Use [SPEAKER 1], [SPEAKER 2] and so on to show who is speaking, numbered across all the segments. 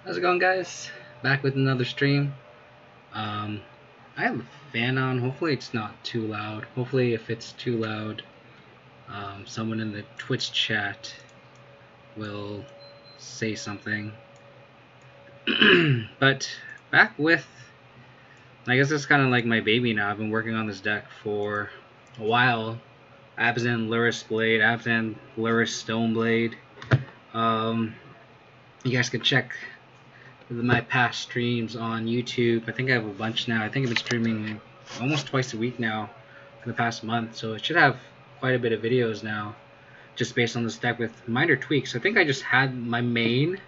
[SPEAKER 1] How's it going, guys? Back with another stream. Um, I have a fan on. Hopefully it's not too loud. Hopefully if it's too loud, someone in the Twitch chat will say something. But back with, I guess it's kind of like my baby now. I've been working on this deck for a while. Abzan, Lurrus Blade, Abzan, Lurrus Stoneblade. You guys can check my past streams on YouTube. I think I have a bunch now. I think I've been streaming almost twice a week now for the past month, so it should have quite a bit of videos now, just based on this deck with minor tweaks. I think I just had my main,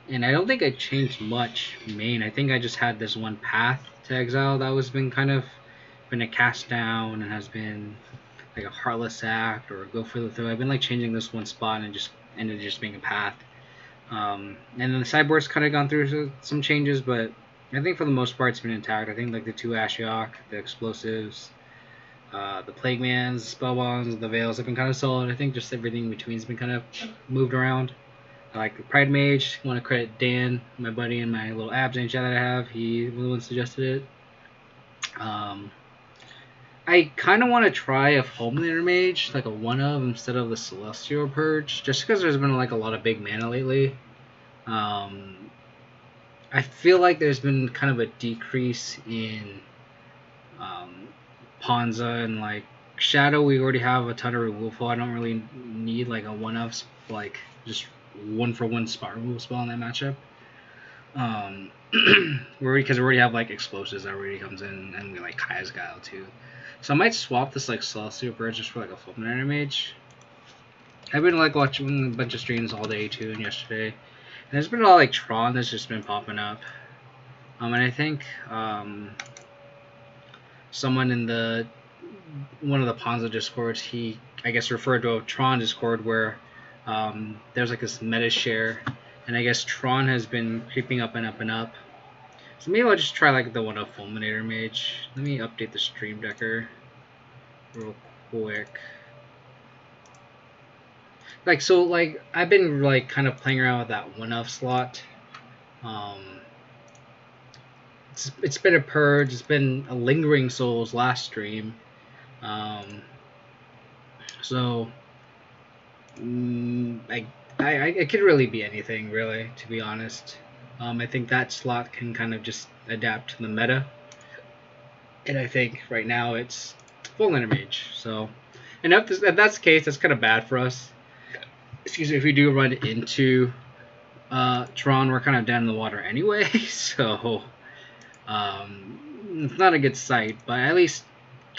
[SPEAKER 1] and I don't think I changed much main. I think I just had this one path to exile that was been kind of been a cast down and has been like a Heartless Act or a Go for the Throw. I've been like changing this one spot and just ended just being a path. And then the sideboard's kind of gone through some changes, but I think for the most part it's been intact. I think like the 2 Ashiok, the explosives, the Plague Mans, Spellbonds, the Veils have been kind of solid. I think just everything in between has been kind of moved around. I like the Pride Mage. I want to credit Dan, my buddy, and my little Abzan chat that I have. He was the one suggested it. I kind of want to try a Fulminator Mage, like a 1-of instead of the Celestial Purge, just because there's been like a lot of big mana lately. I feel like there's been kind of a decrease in Ponza and like Shadow. We already have a ton of removal. I don't really need like a 1-of, like just 1-for-1 spot removal spell in that matchup. Because we already have like explosives that already comes in, and we like Kaya's Guile too. So I might swap this like Celestial Purge just for like a Fulminator Mage. I've been like watching a bunch of streams all day too, and yesterday. And there's been a lot like Tron that's just been popping up. And I think someone in one of the Ponza discords, he I guess referred to a Tron discord where there's like this meta share, and I guess Tron has been creeping up and up and up. So maybe I'll just try like the 1-of Fulminator Mage. Let me update the stream decker real quick. Like so, like I've been like kind of playing around with that 1-of slot. It's been a purge. It's been a lingering souls last stream. So it could really be anything, really, to be honest. I think that slot can kind of just adapt to the meta. And I think right now it's Fulminator Mage. So, and if that's the case, that's kind of bad for us. Excuse me, if we do run into Tron, we're kind of down in the water anyway. So, it's not a good sight. But at least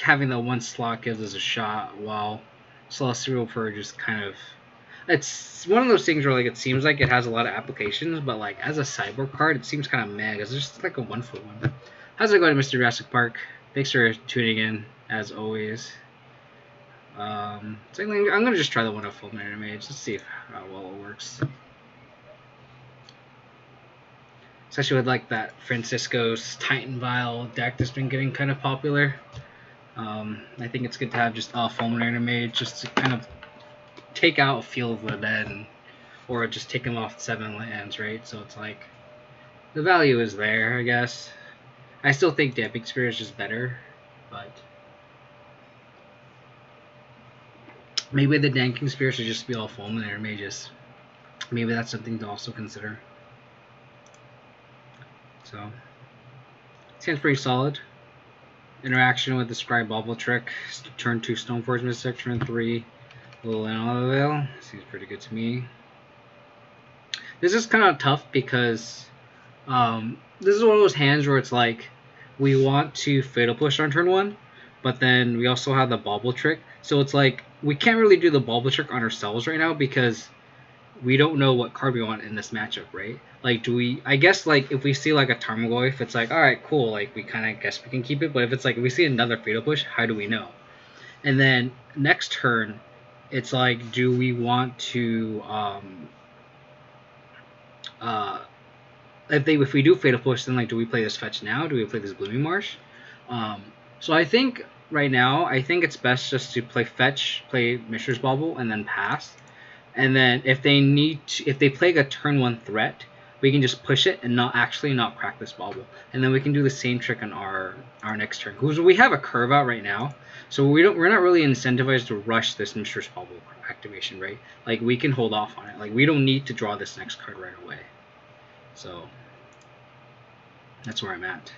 [SPEAKER 1] having that one slot gives us a shot, while Celestial Purge is kind of... It's one of those things where like it seems like it has a lot of applications, but like as a sideboard card, it seems kind of meh. It's just like a 1-for-1. How's it going, Mr. Jurassic Park? Thanks for tuning in, as always. So I'm gonna just try the 1-of Fulminator Mage. Let's see how well it works. Especially with like that Francisco's Titan Vial deck that's been getting kind of popular. I think it's good to have just a Fulminator Mage just to kind of take out Field of the Dead, or just take them off 7 lands, right? So it's like the value is there, I guess. I still think Damping Spear is just better, but maybe the Damping Spear should just be all Fulminator Mages. Maybe that's something to also consider. So seems pretty solid. Interaction with the Scribe Bauble Trick, turn 2 Stoneforge Mystic, turn 3 Little Another Veil. Seems pretty good to me. This is kind of tough because this is one of those hands where it's like we want to Fatal Push on turn 1, but then we also have the Bauble Trick. So it's like we can't really do the Bauble Trick on ourselves right now because we don't know what card we want in this matchup, right? Like, I guess, like, if we see, like, a Tarmogoyf, it's like, alright, cool, like, we kind of guess we can keep it, but if it's like, if we see another Fatal Push, how do we know? And then, next turn, it's like, do we want to, if we do Fatal Push, then, like, do we play this Fetch now? Do we play this Blooming Marsh? So I think, right now, I think it's best just to play Fetch, play Mishra's Bauble, and then pass. And then if they play a turn 1 threat, we can just push it and not crack this bauble, and then we can do the same trick on our next turn. Because we have a curve out right now, so we're not really incentivized to rush this Mistress Bauble activation, right? Like we can hold off on it. Like we don't need to draw this next card right away. So that's where I'm at.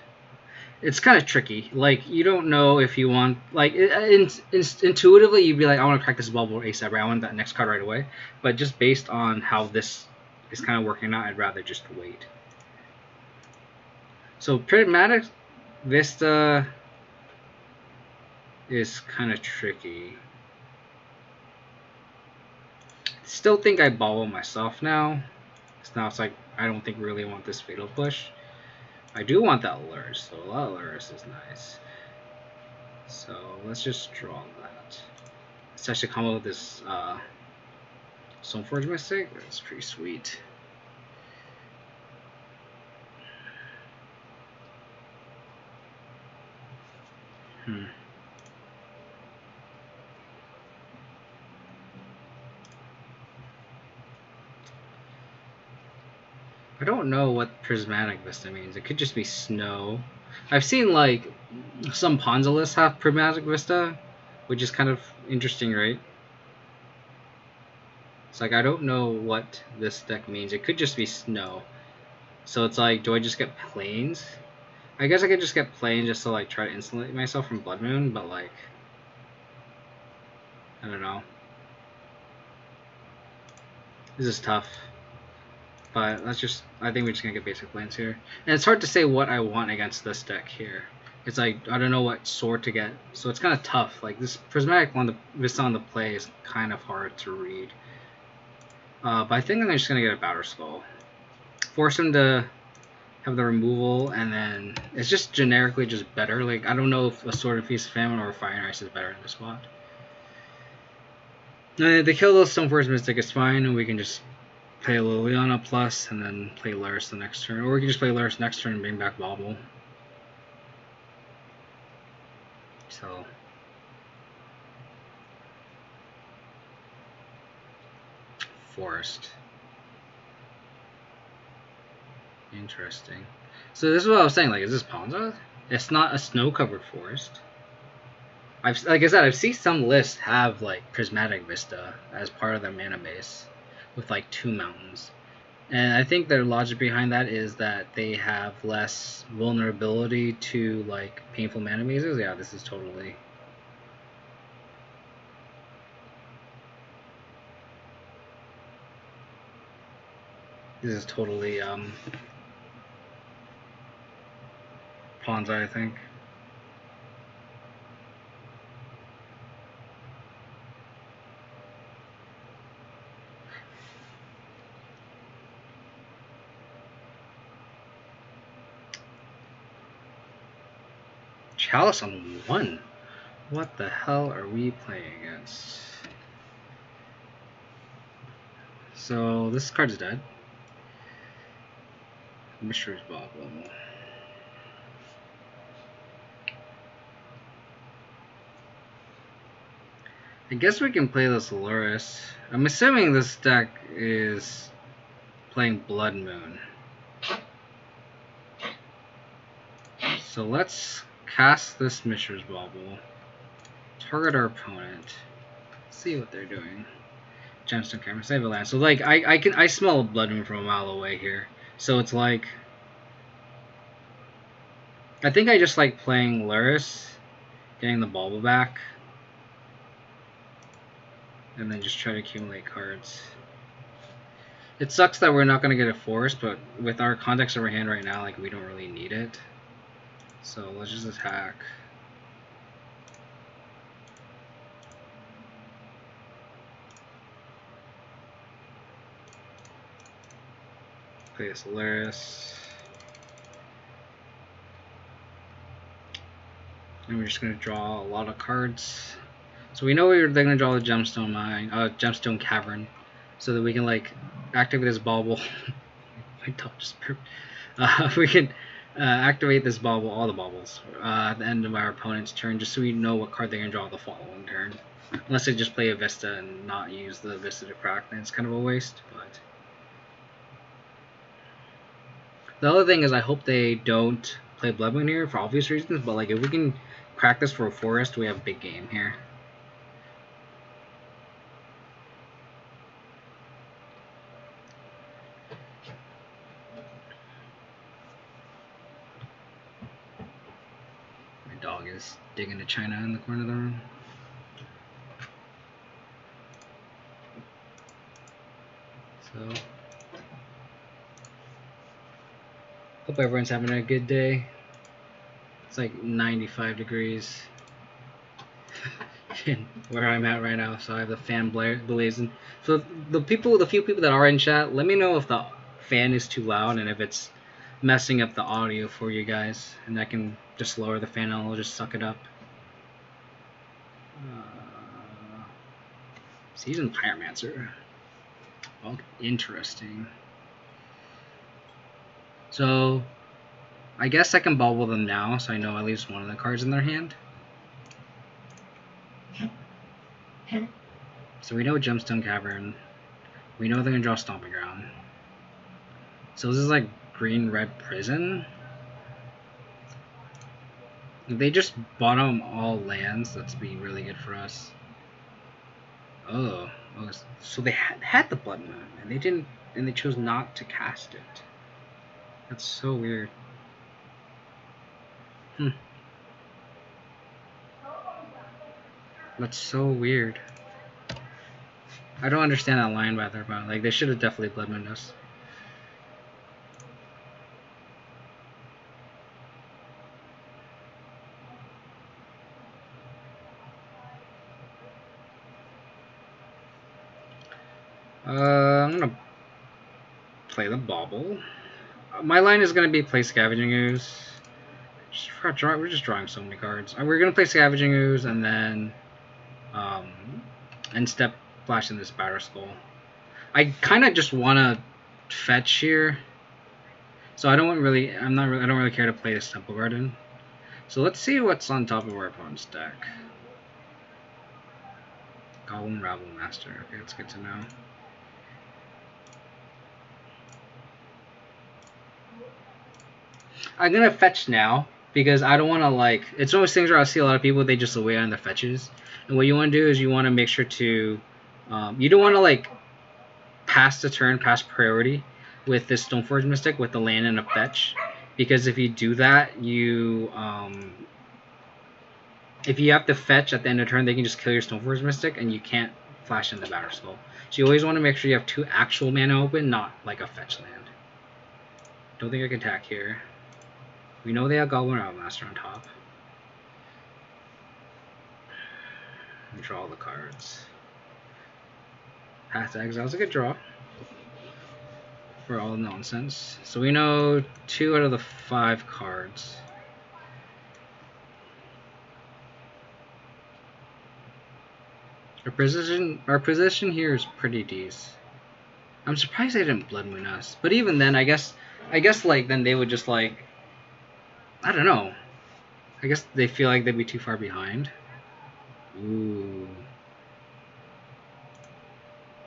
[SPEAKER 1] It's kind of tricky. Like you don't know if you want, like intuitively you'd be like, I want to crack this bubble ASAP, right? I want that next card right away. But just based on how this is kind of working out, I'd rather just wait. So Prismatic Vista is kind of tricky. Still think I bobble myself now. Now it's like I don't think really want this Fatal Push. I do want that Lurrus, so a lot of Lurrus is nice. So let's just draw that. Let's actually come up with this Stoneforge Mystic. That's pretty sweet. I don't know what Prismatic Vista means. It could just be snow. I've seen like some Ponza lists have Prismatic Vista, which is kind of interesting, right? It's like I don't know what this deck means. It could just be snow. So it's like, do I just get plains? I guess I could just get plains just to like try to insulate myself from Blood Moon, but like I don't know. This is tough. But let's just, I think we're just going to get basic plains here. And it's hard to say what I want against this deck here. It's like, I don't know what sword to get. So it's kind of tough. Like this Prismatic Vista on the play is kind of hard to read. But I think I'm just going to get a Battle Skull. Force him to have the removal, and then it's just generically just better. Like, I don't know if a Sword of Feast of Famine or a Fire and Ice is better in this spot. They kill those Stoneforge Mystic is fine, and we can just play a Liliana plus, and then play Lurrus the next turn. Or we can just play Lurrus next turn and bring back Bauble. So Forest. Interesting. So this is what I was saying, like, is this Ponza? It's not a snow-covered forest. Like I said, I've seen some lists have, like, Prismatic Vista as part of their mana base with, like, 2 mountains. And I think their logic behind that is that they have less vulnerability to, like, painful mana mazes. Yeah, this is totally... This is totally, Ponza, I think. Chalice on 1. What the hell are we playing against? So this card's dead. Mystery's Bauble. I guess we can play this Lurrus. I'm assuming this deck is playing Blood Moon. So let's cast this Mystery's Bauble. Target our opponent. See what they're doing. Gemstone Camera, save a land. So like I smell Blood Moon from a mile away here. So it's like I think I just like playing Lurrus, getting the Bauble back, and then just try to accumulate cards. It sucks that we're not gonna get a forest, but with our context of our hand right now, like we don't really need it. So let's just attack. Play this Lurrus. And we're just going to draw a lot of cards. So we know they're going to draw the Gemstone Mine, Gemstone Cavern, so that we can like activate this Bauble. My top just burped. We can activate this Bauble, all the Baubles, at the end of our opponent's turn, just so we know what card they're going to draw the following turn. Unless they just play a Vista and not use the Vista to crack, then it's kind of a waste. But The other thing is I hope they don't play Blood Moon here for obvious reasons, but like if we can crack this for a forest, we have a big game here. My dog is digging to China in the corner of the room. So hope everyone's having a good day. It's like 95 degrees where I'm at right now, so I have the fan blazing. So the few people that are in chat, let me know if the fan is too loud and if it's messing up the audio for you guys, and I can just lower the fan and I'll just suck it up. Seasoned Pyromancer. Well, interesting. So I guess I can bubble them now, so I know at least one of the cards in their hand. So we know Gemstone Cavern. We know they're going to draw Stomping Ground. So this is like green-red Prison. If they just bottom all lands, that's be really good for us. Oh, so they had the Blood Moon, and they didn't, and they chose not to cast it. That's so weird. That's so weird. I don't understand that line by their mouth. Like, they should have definitely Blood Mooned us. I'm gonna play the Bauble. My line is gonna be play Scavenging Ooze. We're just drawing so many cards. We're gonna play Scavenging Ooze and then step flash in this Batter Skull. I kind of just wanna fetch here, so I don't really care to play this Temple Garden. So let's see what's on top of our opponent's deck. Goblin Rabble Master. Okay, that's good to know. I'm gonna fetch now because I don't want to like. It's one of those things where I see a lot of people, they just away on the fetches, and what you want to do is you want to make sure to you don't want to like pass the turn, pass priority with this Stoneforge Mystic with the land and a fetch, because if you do that, you if you have to fetch at the end of the turn, they can just kill your Stoneforge Mystic and you can't flash in the Batter Skull. So you always want to make sure you have 2 actual mana open, not like a fetch land. Don't think I can attack here. We know they have Goblin Outmaster on top. Draw all the cards. Path to Exile is a good draw for all the nonsense. So we know 2 out of the 5 cards. Our position here is pretty decent. I'm surprised they didn't Blood Moon us. But even then, I guess like then they would just like, I don't know. I guess they feel like they'd be too far behind. Ooh.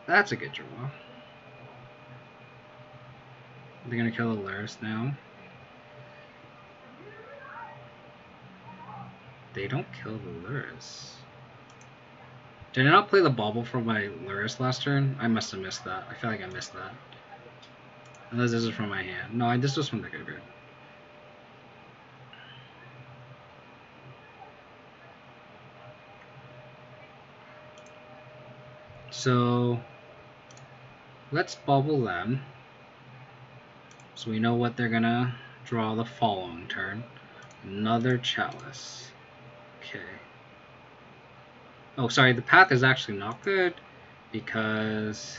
[SPEAKER 1] That's a good draw. They're gonna kill the Lurrus now. They don't kill the Lurrus. Did I not play the Bauble for my Lurrus last turn? I must have missed that. I feel like I missed that. Unless this is from my hand. No, this was from the graveyard. So let's Bauble them. So we know what they're gonna draw the following turn. Another Chalice. Okay. Oh, sorry, the path is actually not good because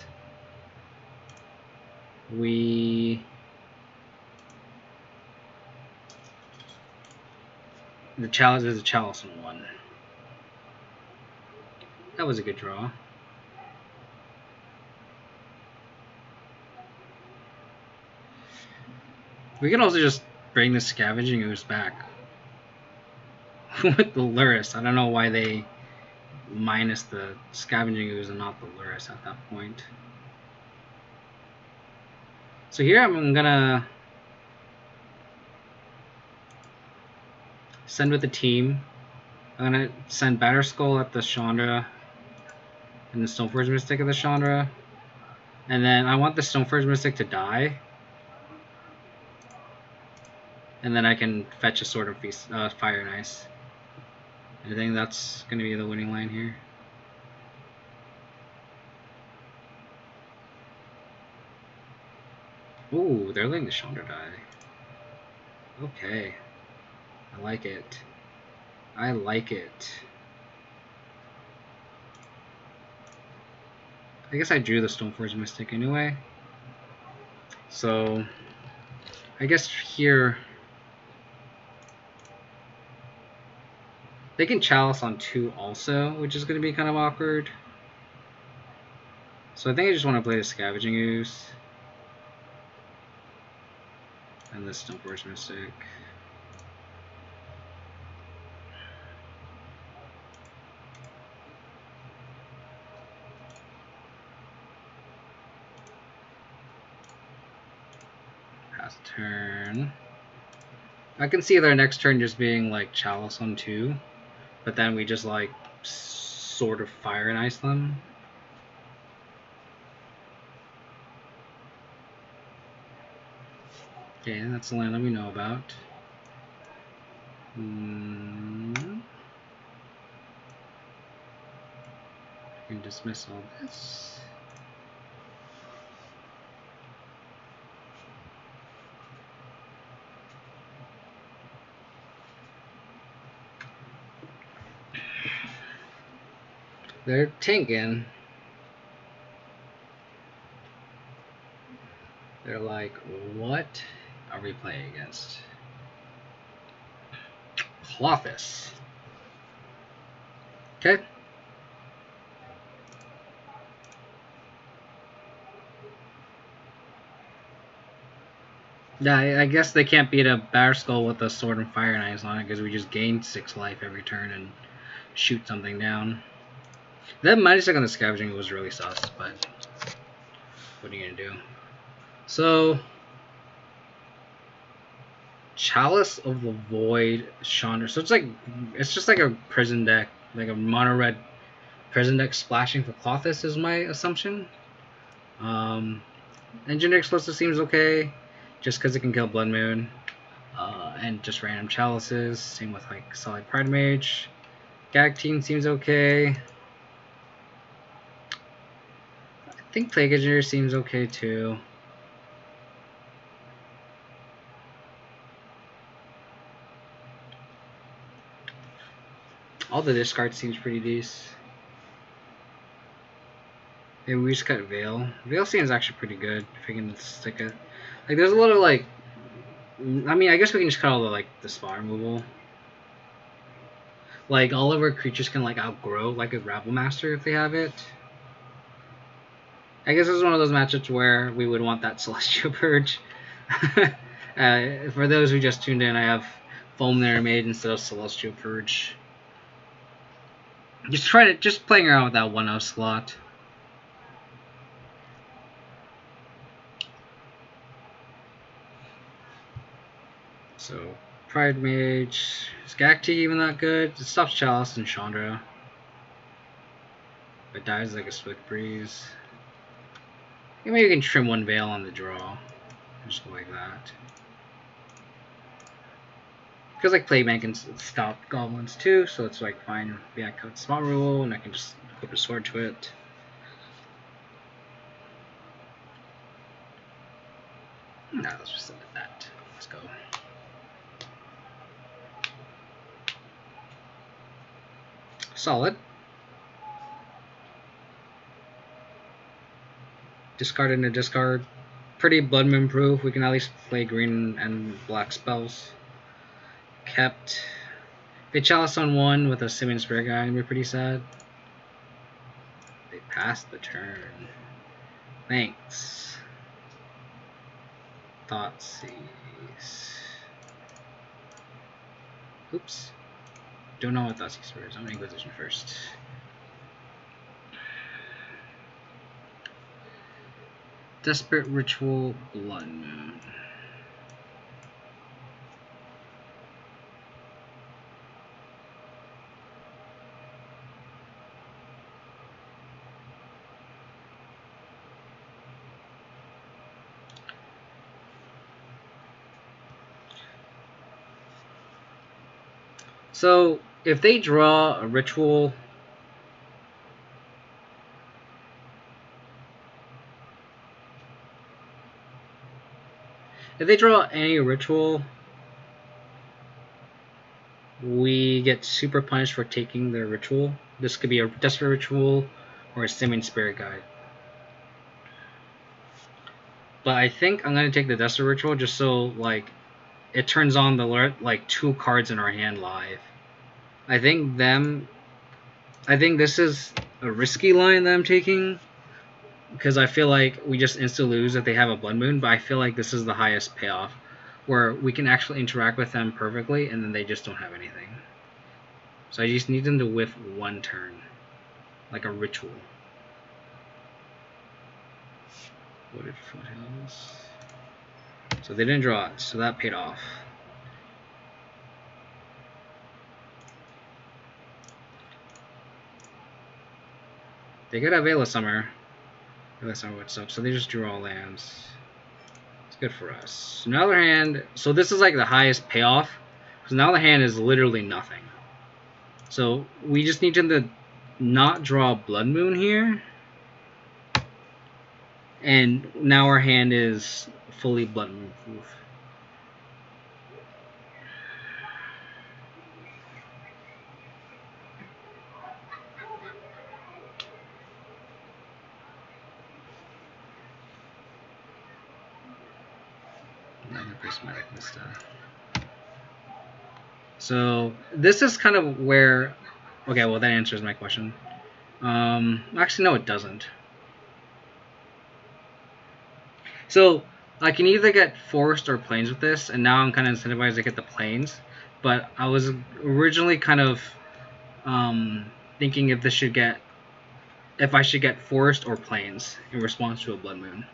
[SPEAKER 1] the Chalice is a Chalice in 1. That was a good draw. We can also just bring the Scavenging Ooze back with the Lurrus. I don't know why they minus the Scavenging Ooze and not the Lurrus at that point. So here I'm gonna send with the team. I'm gonna send Batterskull at the Chandra and the Stoneforge Mystic at the Chandra. And then I want the Stoneforge Mystic to die. And then I can fetch a Sword of Feast, Fire and Ice. I think that's gonna be the winning line here. Ooh, they're letting the Chandra die. Okay. I like it. I like it. I guess I drew the Stoneforge Mystic anyway. So I guess here they can Chalice on 2 also, which is going to be kind of awkward. So I think I just want to play the Scavenging Ooze and the Stoneforge Mystic. Pass turn. I can see their next turn just being like Chalice on 2, but then we just like sort of Fire and Ice them. Okay, that's the land that we know about. I can dismiss all this. They're tanking. They're like, what are we playing against? Clothis. Okay. Yeah, I guess they can't beat a Batterskull with a Sword and Fire and Ice on it because we just gain 6 life every turn and shoot something down. That -6 on the Scavenging was really sus, but what are you gonna do? So Chalice of the Void, Chandra. So it's just like a prison deck, like a mono red prison deck splashing for Clothis is my assumption. Engineer Explosive seems okay, just because it can kill Blood Moon, and just random Chalices. Same with like Solid Pride Mage. Gag Team seems okay. I think Plague Engineer seems okay too. All the discard seems pretty decent. Maybe we just cut Veil. Veil seems actually pretty good if we can stick it. Like there's a lot of like, I mean, I guess we can just cut all the spot removal. Like all of our creatures can like outgrow like a Rabble Master if they have it. I guess this is one of those matchups where we would want that Celestial Purge. For those who just tuned in, I have Fulminator Mage instead of Celestial Purge. Just playing around with that 1-0 slot. So Pride Mage, is Gacti even that good? It stops Chalice and Chandra. It dies like a Swift Breeze. Maybe you can trim 1 Veil on the draw. Just go like that. Because like Playman can stop goblins too, so it's like fine. Yeah, I cut small rule and I can just equip a sword to it. Now let's just edit that. Let's go. Solid. Discard into discard. Pretty Blood Moon proof. We can at least play green and black spells. Kept. They Chalice on 1 with a Simian Spirit Guide and be pretty sad. They passed the turn. Thanks. Thoughtseize. Oops. Don't know what Thoughtseize is. I'm gonna Inquisition first. Desperate Ritual, Blood Moon. So if they draw a ritual, any ritual, we get super punished for taking their ritual. This could be a desperate ritual or a Simming Spirit Guide. But I think I'm gonna take the desperate ritual just so like it turns on the alert like 2 cards in our hand live. I think this is a risky line that I'm taking because I feel like we just insta lose if they have a Blood Moon, but I feel like this is the highest payoff where we can actually interact with them perfectly and then they just don't have anything. So I just need them to whiff 1 turn. Like a ritual. Wooded Foothills. So they didn't draw it, so that paid off. They could have Veil Summer. Veil Summer would suck, so they just drew all lands. It's good for us. So now their hand, so this is like the highest payoff, because now the hand is literally nothing. So we just need them to not draw Blood Moon here. And now our hand is fully Blood Moon proof. Another prismatic Vista. So this is kind of where, okay, well that answers my question. Actually, no, it doesn't. So I can either get Forest or Plains with this, and now I'm kind of incentivized to get the Plains. But I was originally kind of thinking if I should get Forest or Plains in response to a Blood Moon.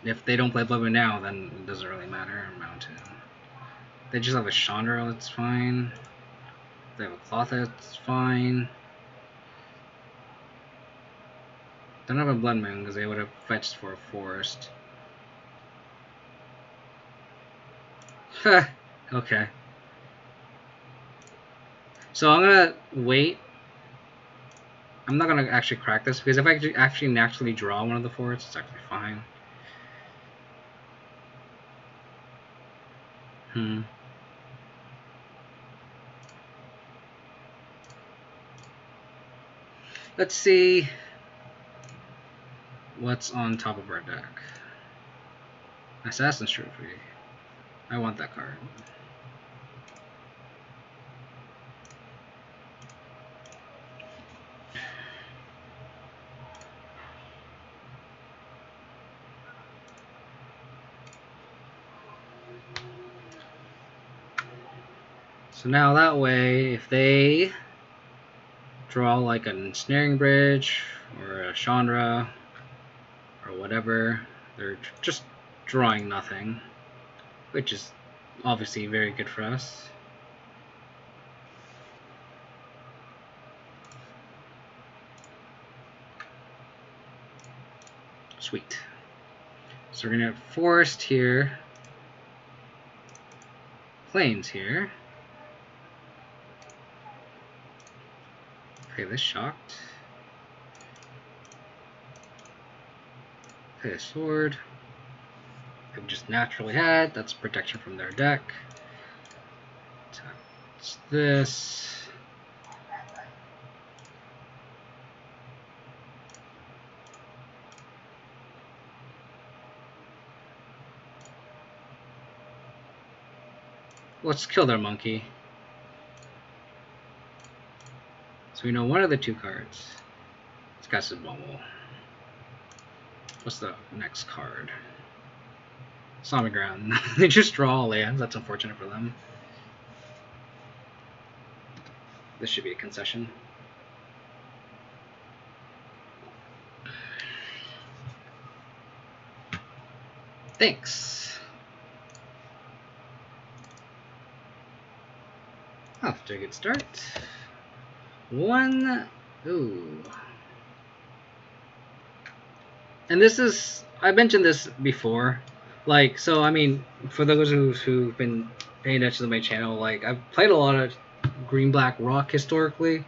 [SPEAKER 1] If they don't play Blood Moon now, then it doesn't really matter. Mountain. They just have a Chandra, that's fine. If they have a Cloth, that's fine. Don't have a Blood Moon because they would have fetched for a Forest. Okay. So I'm gonna wait. I'm not gonna actually crack this because if I actually naturally draw one of the forests, it's actually fine. Let's see what's on top of our deck. Assassin's Trophy. I want that card. So now that way, if they draw like a Ensnaring Bridge or a Chandra or whatever, they're just drawing nothing, which is obviously very good for us. Sweet. So we're gonna have Forest here, Plains here. Okay, this shocked. Okay, a sword. I've just naturally had. That's protection from their deck. It's this. Let's kill their monkey. So we know one of the 2 cards. It's got some bubble. What's the next card? Sonogram. They just draw all lands. That's unfortunate for them. This should be a concession. Thanks. Off to a good start. 1. Ooh. and this is, I mentioned this before, like, so I mean, for those who've been paying attention to my channel, like I've played a lot of green black rock historically,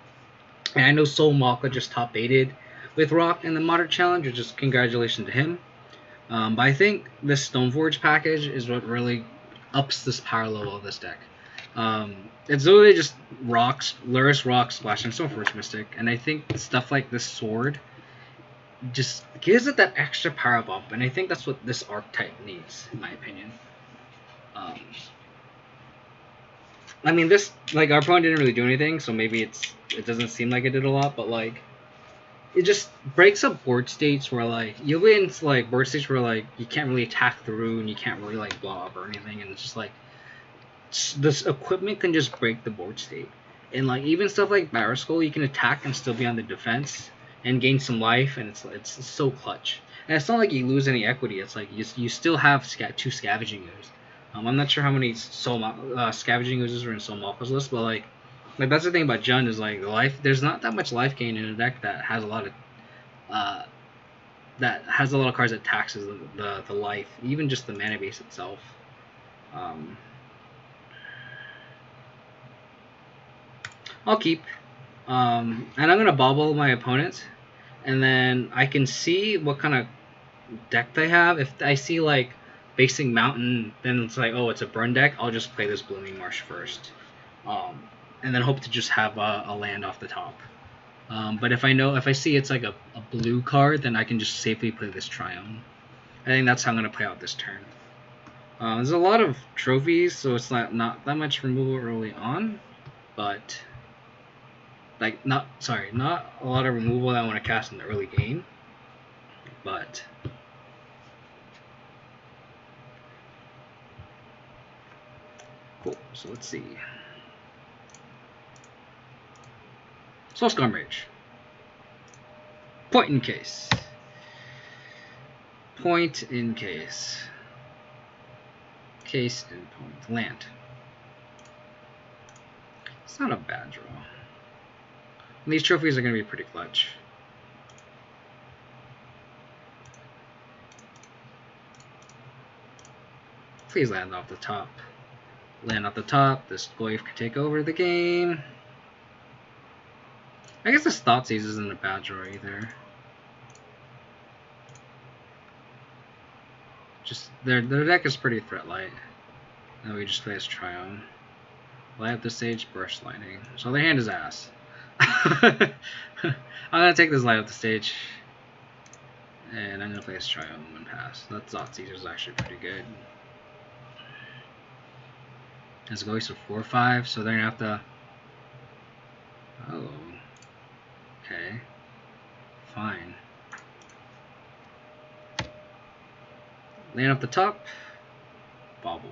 [SPEAKER 1] and I know Soul Maka just top 8'd with rock in the modern challenge, which is congratulations to him. But I think this Stoneforge package is what really ups this power level of this deck. It's literally just rocks, Lurrus, rocks, splashing Stoneforge Mystic, and I think stuff like this sword just gives it that extra power bump, and I think that's what this archetype needs, in my opinion. I mean, this, like, our opponent didn't really do anything, so maybe it doesn't seem like it did a lot, but like, it just breaks up board states where like you'll be in like board states where like you can't really attack through and you can't really like blow up or anything, and it's just like this equipment can just break the board state. And like even stuff like Barrow Skull, you can attack and still be on the defense and gain some life, and it's so clutch. And it's not like you lose any equity. It's like you still have 2 Scavenging Ooze. I'm not sure how many Scavenging Oozes are in Soul Maka's list, but like that's the thing about Jund is like life. There's not that much life gain in a deck that has a lot of cards that taxes the life, even just the mana base itself. I'll keep, and I'm gonna bobble my opponent, and then I can see what kind of deck they have. If I see like Basing Mountain, then it's like, oh, it's a burn deck. I'll just play this Blooming Marsh first, and then hope to just have a land off the top. But if I see it's like a blue card, then I can just safely play this Triumph. I think that's how I'm gonna play out this turn. There's a lot of trophies, so it's not that much removal early on, but like not a lot of removal that I want to cast in the early game, but cool. So let's see. Soulscar Mage. Point in case. Point in case. Case and point. Land. It's not a bad draw. And these trophies are going to be pretty clutch. Please land off the top. Land off the top. This Goyf could take over the game. I guess this Thoughtseize isn't a bad draw either. Just their deck is pretty threat light. And we just play as Triumph. Light up the stage, Burst Lightning. So their hand is ass. I'm gonna take this light up the stage. And I'm gonna play as Triumph and pass. That Thoughtseize is actually pretty good. It's going to 4/5, so they're gonna have to. Oh. Okay. Fine. Land up the top. Bobble.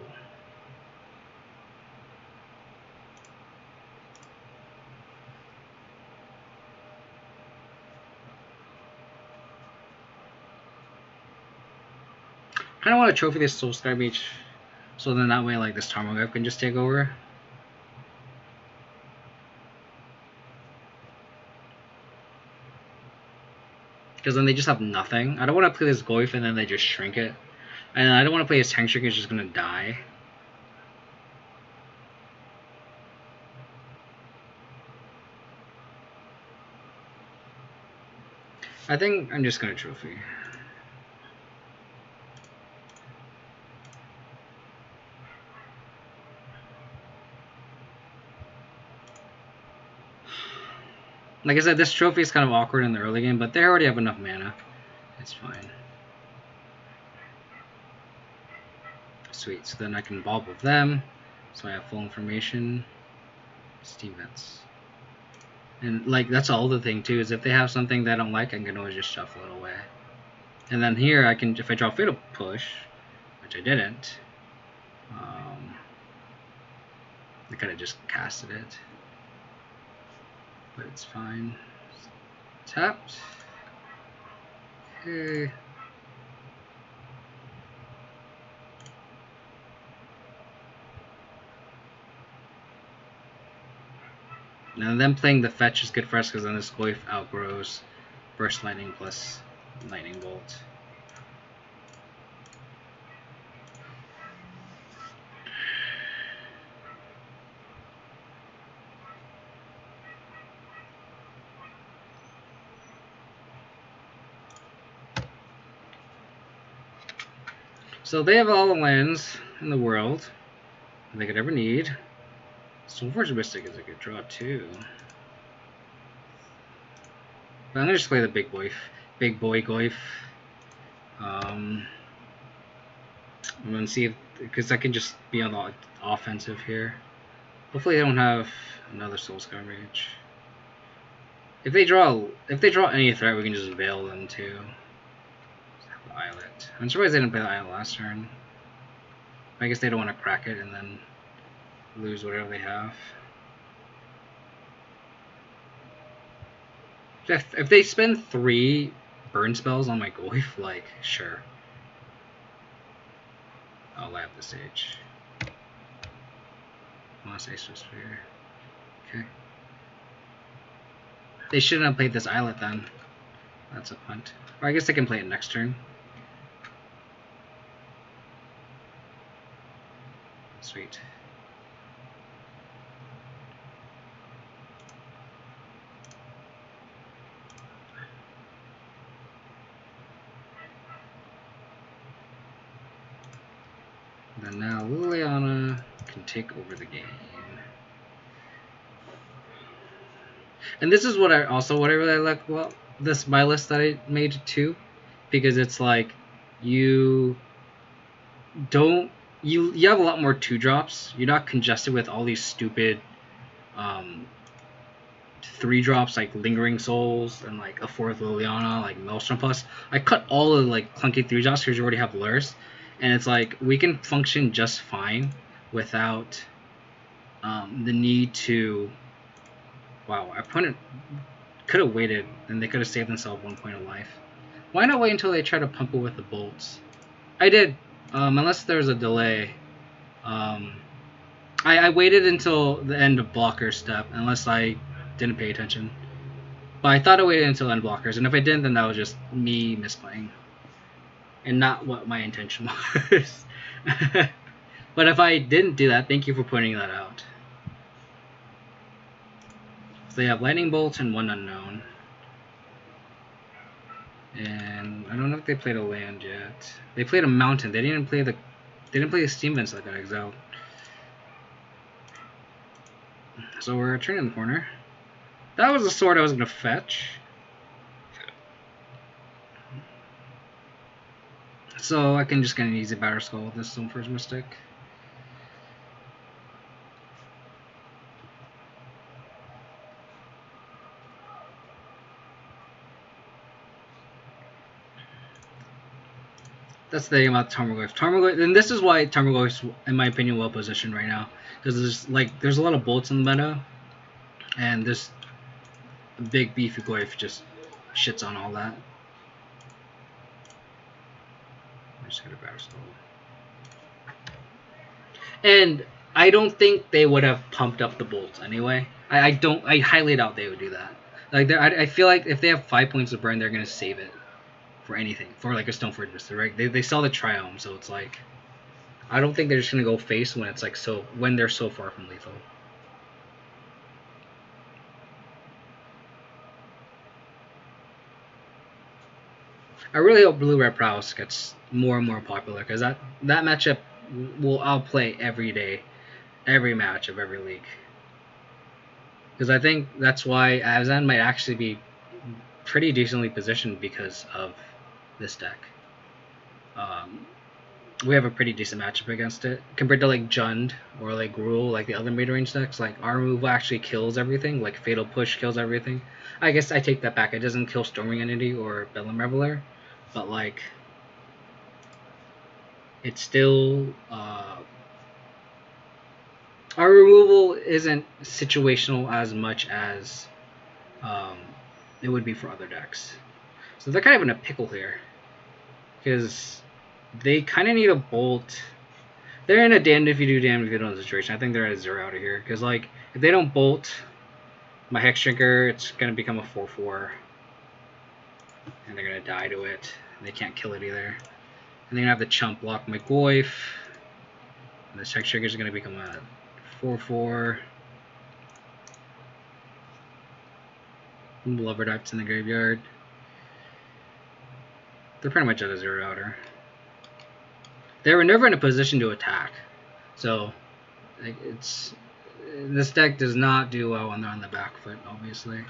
[SPEAKER 1] I kind of want to trophy this Soulscar Mage, so then that way, like, this Tarmogoyf can just take over. Because then they just have nothing. I don't want to play this Goyf and then they just shrink it. And I don't want to play his Tank Shrink, it's just going to die. I think I'm just going to trophy. Like I said, this trophy is kind of awkward in the early game, but they already have enough mana. It's fine. Sweet, so then I can bobble them, so I have full information. Steam Vents. And like that's all the thing too, is if they have something that I don't like, I can always just shuffle it away. And then here I can, if I draw Fatal Push, which I didn't, I could have just casted it. But it's fine. Tapped. Okay. Now them playing the fetch is good for us because then this Goyf outgrows Burst Lightning plus Lightning Bolt. So they have all the lands in the world they could ever need. Stoneforge Mystic is a good draw too. But I'm gonna just play the big boy goif. I'm gonna see if, because I can just be on the offensive here. Hopefully they don't have another Soulscar Mage. If they draw any threat, we can just veil them too. The Islet. I'm surprised they didn't play the Islet last turn. I guess they don't want to crack it and then lose whatever they have. If they spend 3 burn spells on my Goif, like, sure. I'll have the Sage. Unless I switch here. Okay. They shouldn't have played this Islet then. That's a punt. Or I guess they can play it next turn. Sweet. And now Liliana can take over the game. And this is what I really like about this my list that I made too, because it's like you have a lot more 2-drops. You're not congested with all these stupid 3-drops like Lingering Souls and like a 4th Liliana, like Maelstrom Plus. I cut all of like clunky 3-drops because you already have Lurrus, and it's like we can function just fine without the need to. Wow, our opponent could have waited, and they could have saved themselves 1 point of life. Why not wait until they try to pump it with the bolts? I did, unless there's a delay. I waited until the end of blocker step, unless I didn't pay attention. But I thought I waited until end blockers, and if I didn't, then that was just me misplaying. And not what my intention was. But if I didn't do that, thank you for pointing that out. So they have Lightning Bolt and 1 unknown. And I don't know if they played a land yet. They played a mountain. They didn't play the Steam Vents that got exiled. So we're turning the corner. That was the sword I was gonna fetch. So I can just get an easy Batter Skull with this Stoneforge Mystic. That's the thing about Tarmogoyf. And this is why Tarmogoyf's, in my opinion, well positioned right now, because there's a lot of bolts in the meta, and this big beefy Goyf just shits on all that. I just got a Batter Skull. And I don't think they would have pumped up the bolts anyway. I highly doubt they would do that. Like I feel like if they have 5 points of burn, they're gonna save it for anything, for like a Stoneforge Mystic, right? They sell the Triome, so it's like I don't think they're just gonna go face when it's like when they're so far from lethal. I really hope Blue Red Prowess gets more and more popular, because that matchup I'll play every day, every match of every league. Because I think that's why Abzan might actually be pretty decently positioned because of this deck. We have a pretty decent matchup against it compared to like Jund or like Gruul, like the other mid-range decks. Like our removal actually kills everything, like Fatal Push kills everything. I guess I take that back. It doesn't kill Storming Entity or Bedlam Reveler, but like it's still our removal isn't situational as much as it would be for other decks. So they're kind of in a pickle here, because they kind of need a bolt. They're in a damned if you do, damned if you don't situation. I think they're at a 0 out of here, because like if they don't bolt my Hex Drinker, it's gonna become a 4/4, and they're gonna die to it. And they can't kill it either, and they're gonna have the chump block my Goyf, and this Hex Drinker is gonna become a 4/4. Blubber Ducks in the graveyard. They're pretty much at a 0 outer. they were never in a position to attack. So like, this deck does not do well when they're on the back foot. Obviously,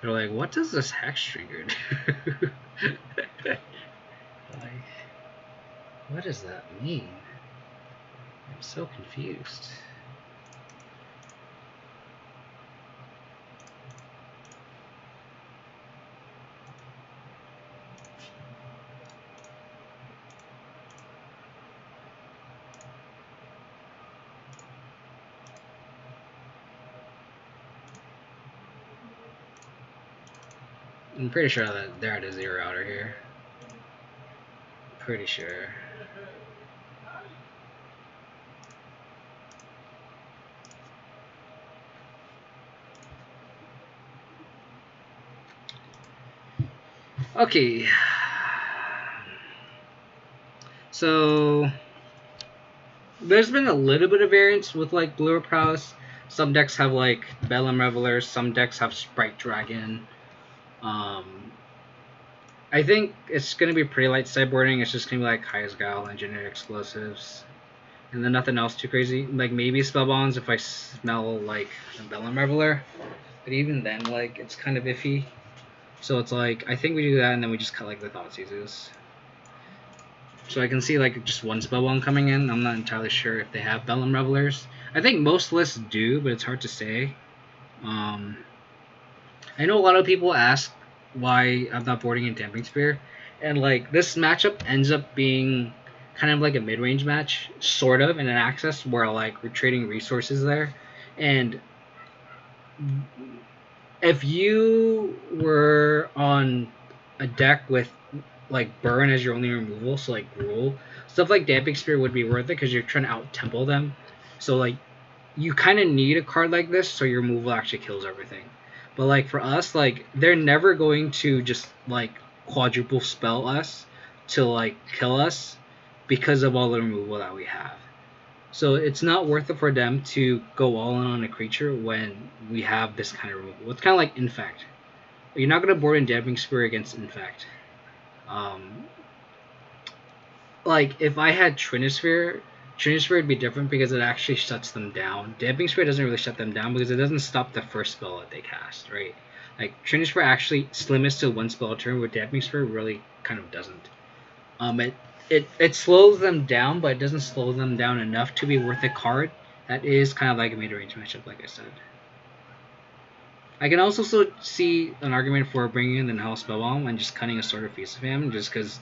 [SPEAKER 1] they're like, what does this hex trigger do? Like, what does that mean? I'm so confused. I'm pretty sure that they're at a 0 outer here. Pretty sure. Okay. So there's been a little bit of variance with like Blue Prowess. Some decks have like Bellum Revelers, some decks have Sprite Dragon. I think it's gonna be pretty light sideboarding. It's just gonna be like Highsgal, Engineered Explosives, and then nothing else too crazy. Like maybe Spellbonds if I smell like a Bellum Reveler, but even then, like it's kind of iffy. So it's like I think we do that and then we just cut like the Thoughtseizes. So I can see like just one Spellbomb coming in. I'm not entirely sure if they have Bellum Revelers. I think most lists do, but it's hard to say. I know a lot of people ask why I'm not boarding in Damping Spear, and like this matchup ends up being kind of like a mid-range match, sort of in an access where like we're trading resources there, and if you were on a deck with like burn as your only removal, so like Gruul, stuff like Damping Spear would be worth it because you're trying to out tempo them. So like you kind of need a card like this so your removal actually kills everything. But like for us, like they're never going to just like quadruple spell us to like kill us because of all the removal that we have. So it's not worth it for them to go all in on a creature when we have this kind of removal. It's kind of like Infect. You're not going to board in Damping Spear against Infect. Like if I had Trinisphere would be different because it actually shuts them down. Damping Spray doesn't really shut them down because it doesn't stop the first spell that they cast, right? Like Trinisphere actually limits to one spell a turn, where Damping Spray really kind of doesn't. It slows them down, but it doesn't slow them down enough to be worth a card. That is kind of like a mid-range matchup, like I said. I can also see an argument for bringing in the Null Spellbomb and just cutting a Sword of Feast of Famine, just because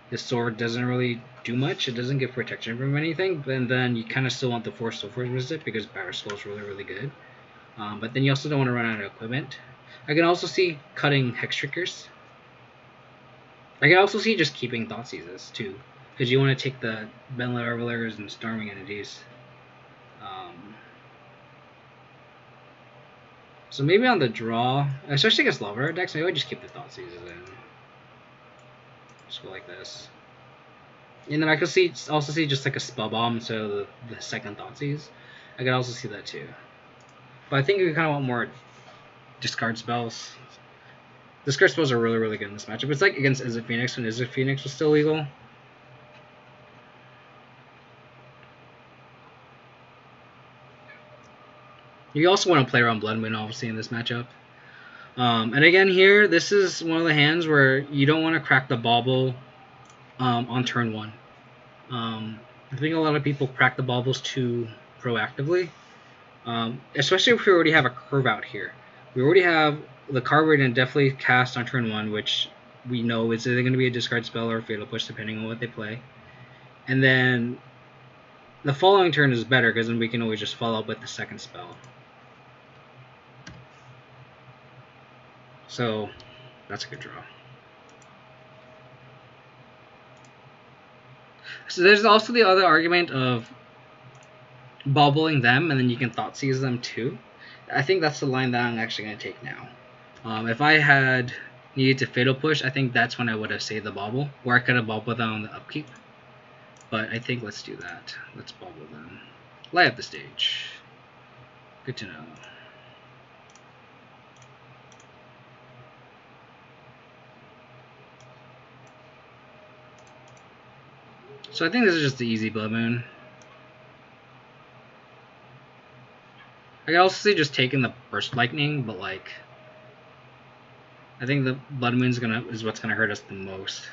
[SPEAKER 1] the sword doesn't really do much. It doesn't give protection from anything, and then you kind of still want the Force Soul Force visit because Battle Skull is really, really good. But then you also don't want to run out of equipment. I can also see cutting Hex Trickers. I can also see just keeping Thoughtseizes too, because you want to take the Bentley Revelers and Storming Entities. So maybe on the draw, especially against Lover decks, maybe I just keep the Thoughtseizes in. Just go like this. And then I could also see just like a spell bomb, so the second Thoughtseize. I could also see that too. But I think we kind of want more discard spells. Discard spells are really, really good in this matchup. It's like against Izzet Phoenix when Izzet Phoenix was still legal. You also want to play around Blood Moon, obviously, in this matchup. And again, here, this is one of the hands where you don't want to crack the bauble on turn 1. I think a lot of people crack the baubles too proactively, especially if we already have a curve out here. We already have the card we're going to definitely cast on turn 1, which we know is either going to be a discard spell or a Fatal Push, depending on what they play. And then the following turn is better, because then we can always just follow up with the second spell. So that's a good draw. So there's also the other argument of bubbling them, and then you can Thoughtseize them too. I think that's the line that I'm actually going to take now. If I had needed to Fatal Push, I think that's when I would have saved the bobble, or I could have bobbled them on the upkeep. But I think let's do that. Let's bobble them. Light up the stage. Good to know. So I think this is just the easy Blood Moon. I could also see just taking the Burst Lightning, but like I think the Blood Moon's is what's gonna hurt us the most.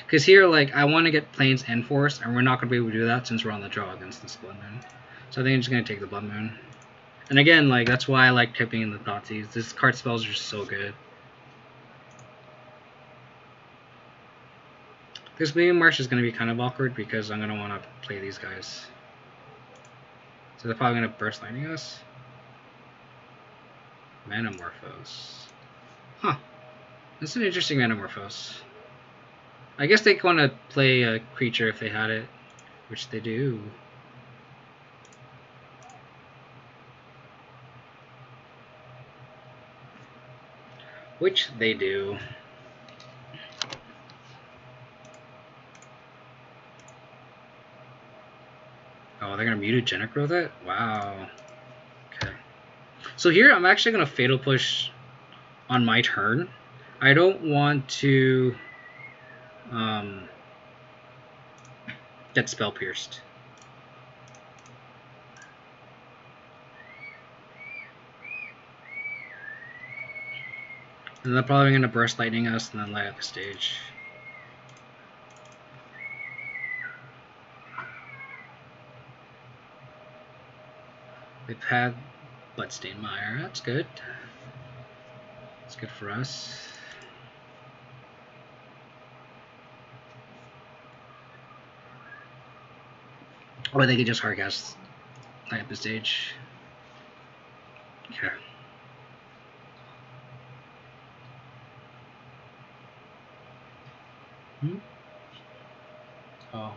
[SPEAKER 1] Because here, like, I want to get Plains and Forest, and we're not gonna be able to do that since we're on the draw against this Blood Moon. So I think I'm just gonna take the Blood Moon. And again, like, that's why I like tipping in the Thoughtseize. This card spells are so good. This Bleeding Marsh is gonna be kind of awkward because I'm gonna want to play these guys. So they're probably gonna Burst Lightning us. Manamorphose. Huh. That's an interesting Manamorphose. I guess they want to play a creature if they had it, which they do. Which they do. Oh, they're going to Mutagenic with it? Wow. Okay. So here I'm actually going to Fatal Push on my turn. I don't want to get Spell Pierced. And they're probably going to Burst Lightning us and then light up the stage. They've had Bloodstained Mire. That's good. That's good for us. Or they could just Hardcast light up the stage. Okay. Oh.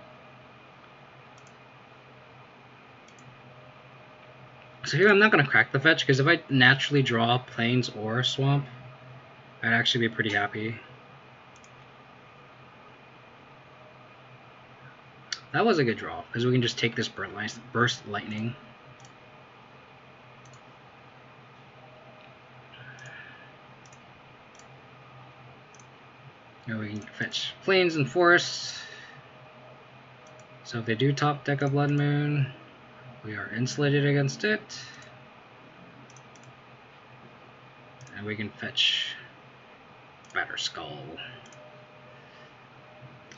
[SPEAKER 1] So here I'm not going to crack the fetch, because if I naturally draw Plains or Swamp, I'd actually be pretty happy. That was a good draw, because we can just take this Burst Lightning. And we can fetch Plains and Forests. So if they do top deck a Blood Moon, we are insulated against it. And we can fetch Batterskull.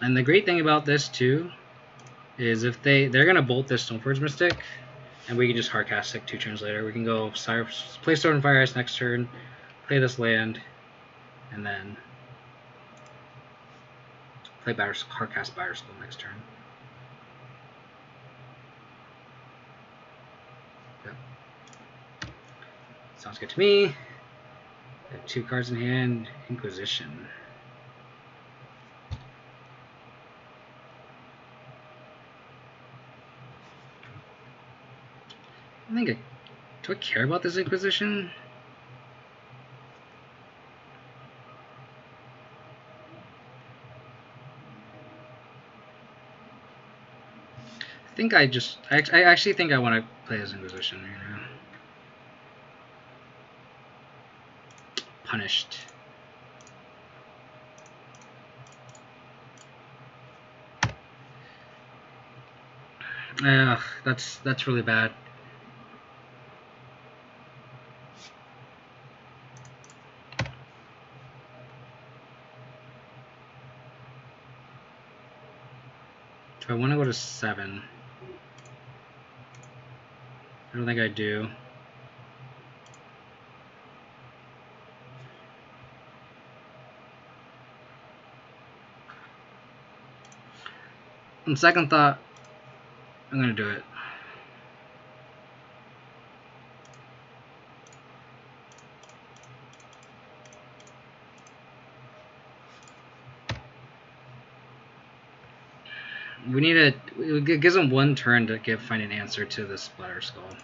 [SPEAKER 1] And the great thing about this too is if they're gonna bolt this Stoneforge Mystic, and we can just Hardcast it 2 turns later. We can go play Sword and Fire Ice next turn, play this land, and then play Hardcast Batterskull next turn. Yep. Sounds good to me. I have 2 cards in hand. Inquisition. Do I care about this Inquisition? I actually think I want to play as Inquisition right now. Punished. Ugh, that's really bad. Do I want to go to 7? I don't think I do. On second thought, I'm gonna do it. We need it gives them 1 turn to find an answer to this Batterskull.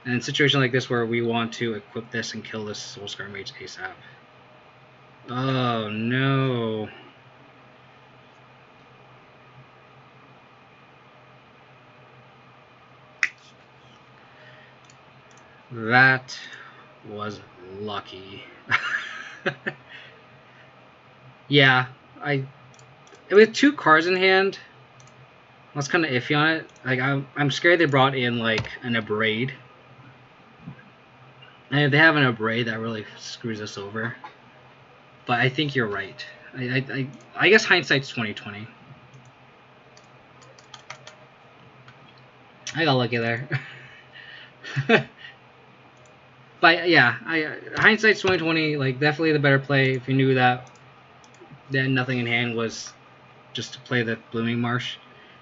[SPEAKER 1] And in a situation like this where we want to equip this and kill this Soulscar Mage ASAP. Oh no. That was lucky. Yeah, with 2 cards in hand, I was kind of iffy on it. Like I'm scared they brought in like an Abrade, and if they have an Abrade, that really screws us over. But I think you're right. I guess hindsight's 2020. I got lucky there. But yeah, hindsight's 2020. Like definitely the better play. If you knew that, then nothing in hand was just to play the Blooming Marsh,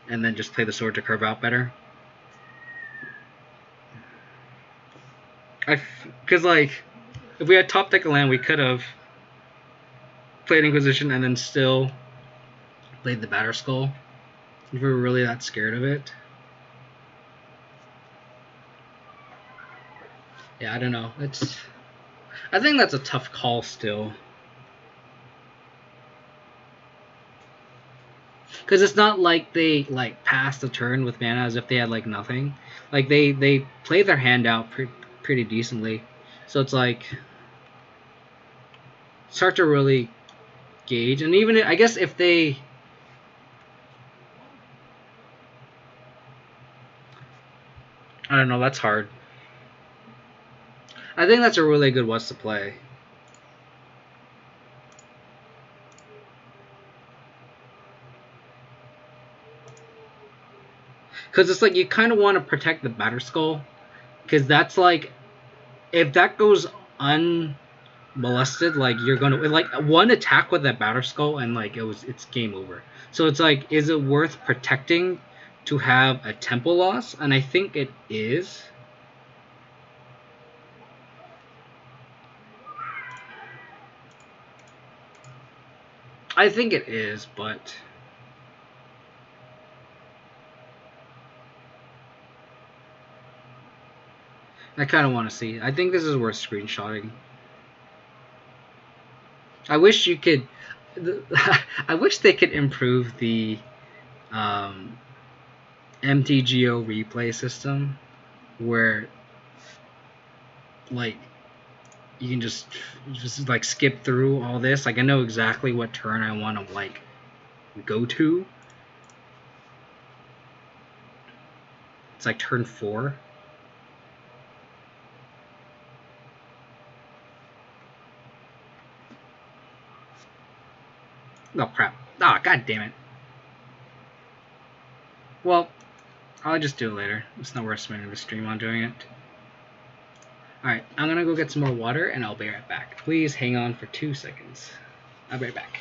[SPEAKER 1] and then just play the sword to curve out better. Because like, if we had top deck a land, we could have played Inquisition and then still played the Batter Skull. If we were really that scared of it. Yeah, I don't know. I think that's a tough call still. Because it's not like they like passed the turn with mana as if they had like nothing. Like they play their hand out pretty decently. So it's like it's hard to really gauge. And even I guess if they I don't know, that's hard. I think that's a really good what's to play. Because it's like you kind of want to protect the Batter Skull. Because that's like, if that goes unmolested, like you're gonna like one attack with that Batter Skull and like it's game over. So it's like, is it worth protecting to have a tempo loss? And I think it is. I think it is, but I kind of want to see. I think this is worth screenshotting. I wish you could. I wish they could improve the MTGO replay system, where like you can just like skip through all this. Like I know exactly what turn I want to like go to. It's like turn 4. Oh crap. Ah, oh, god damn it. Well, I'll just do it later. It's not worth spending the stream on doing it. Alright, I'm gonna go get some more water and I'll be right back. Please hang on for 2 seconds. I'll be right back.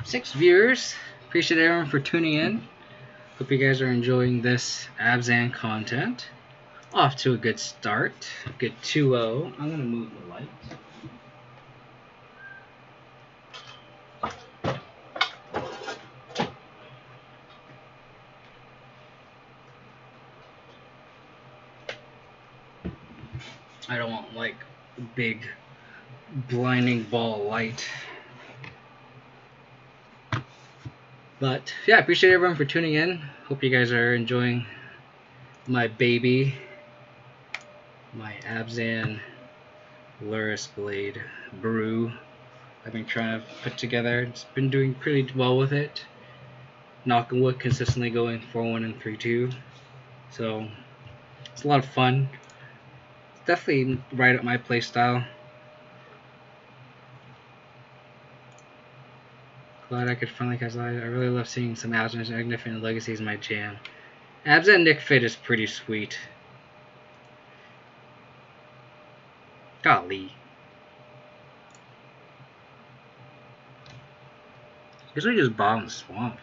[SPEAKER 1] Six viewers. Appreciate everyone for tuning in. Hope you guys are enjoying this Abzan content. Off to a good start. Good 2-0. I'm gonna move the light. I don't want like a big blinding ball of light. But yeah, I appreciate everyone for tuning in. Hope you guys are enjoying my baby, my Abzan Lurrus Blade brew I've been trying to put together. It's been doing pretty well with it. Knock on wood, consistently going 4-1 and 3-2. So it's a lot of fun. definitely right up my playstyle. Glad I could finally cast I really love seeing some Abzan and Ignificant Legacy is my jam. Abzan Nick Fit is pretty sweet. Golly. Guess we just bottom the swamp.